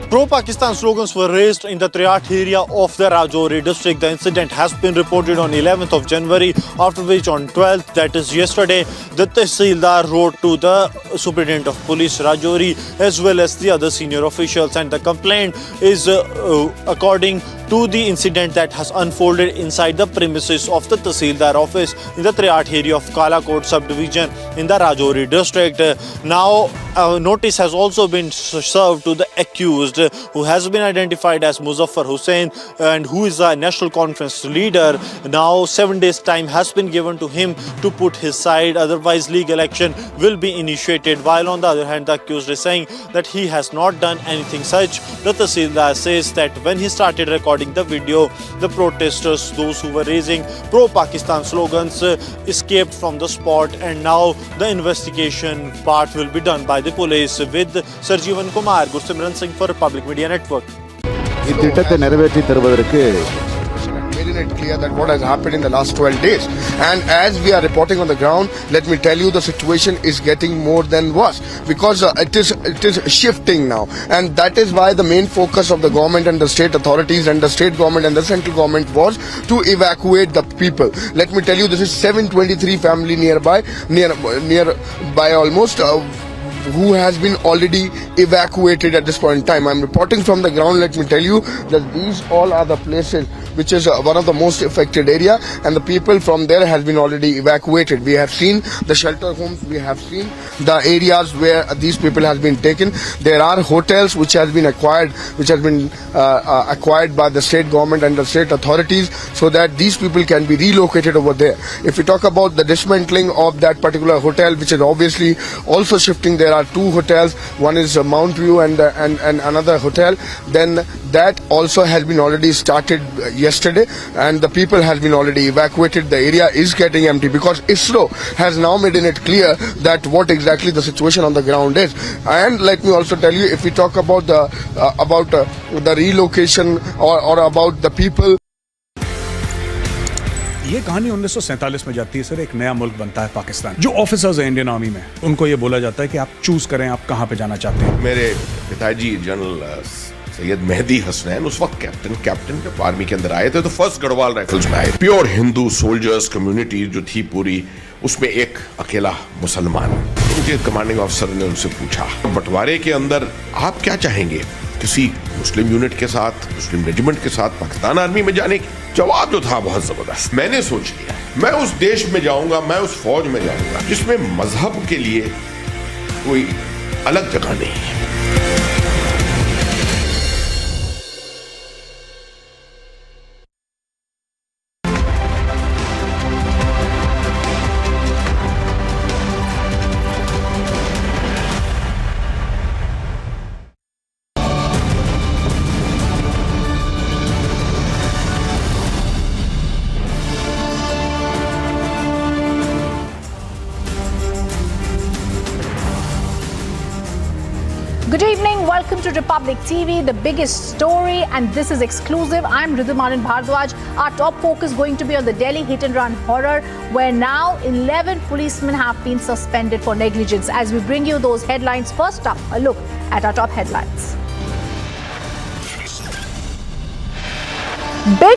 Pro-Pakistan slogans were raised in the Triat area of the Rajouri district. The incident has been reported on 11th of January, after which on 12th, that is yesterday, the Tehsildar wrote to the Superintendent of Police Rajouri as well as the other senior officials, and the complaint is according to the incident that has unfolded inside the premises of the Tehsildar office in the Triat area of Kalakot subdivision in the Rajouri district. Now, a notice has also been served to the accused, who has been identified as Muzaffar Hussain and who is a National Conference leader. Now 7 days time has been given to him to put his side, otherwise legal action will be initiated. While on the other hand, the accused is saying that he has not done anything such. The Tehsildar says that when he started recording the video, the protesters, those who were raising pro-Pakistan slogans, escaped from the spot, and now the investigation part will be done by the police. With Sarjeevan Kumar, Gursimran Singh for Republic Media Network. Made it clear that what has happened in the last 12 days, and as we are reporting on the ground, let me tell you the situation is getting more than worse, because it is shifting now, and that is why the main focus of the government and the state authorities and the state government and the central government was to evacuate the people. Let me tell you, this is 723 family nearby almost, who has been already evacuated at this point in time. I'm reporting from the ground. Let me tell you that these all are the places which is one of the most affected area, and the people from there has been already evacuated. We have seen the shelter homes, we have seen the areas where these people have been taken. There are hotels which has been acquired by the state government and the state authorities, so that these people can be relocated over there. If we talk about the dismantling of that particular hotel, which is obviously also shifting, there are two hotels. One is Mount View and another hotel. Then that also has been already started yesterday, and the people has been already evacuated. The area is getting empty because ISRO has now made it clear that what exactly the situation on the ground is. And let me also tell you, if we talk about the relocation or about the people. ये कहानी 1947 में जाती है sir. एक नया मुल्क बनता है पाकिस्तान. जो ऑफिसर्स हैं इंडियन आर्मी में, उनको ये बोला जाता है कि आप चूज करें आप कहां पे जाना चाहते हैं. मेरे पिताजी जनरल सैयद मेहदी हसनैन उस वक्त कैप्टन जब आर्मी के अंदर आए थे तो फर्स्ट गढ़वाल राइफल्स में आए. प्योर हिंदू सोल्जर्स कम्युनिटी जो थी पूरी, उसमें एक अकेला मुसलमान. उनके कमांडिंग ऑफिसर ने उनसे पूछा, बंटवारे के अंदर आप क्या चाहेंगे, किसी मुस्लिम यूनिट के साथ, मुस्लिम रेजिमेंट के साथ पाकिस्तान आर्मी में जाने की? जवाब जो था बहुत जबरदस्त. मैंने सोच लिया मैं उस देश में जाऊंगा, मैं उस फौज में जाऊंगा जिसमें मजहब के लिए कोई अलग जगह नहीं है. Good evening, welcome to Republic TV, the biggest story, and this is exclusive. I'm Ridhumanan Bhardwaj. Our top focus going to be on the Delhi hit and run horror, where now 11 policemen have been suspended for negligence. As we bring you those headlines, first up, a look at our top headlines. Big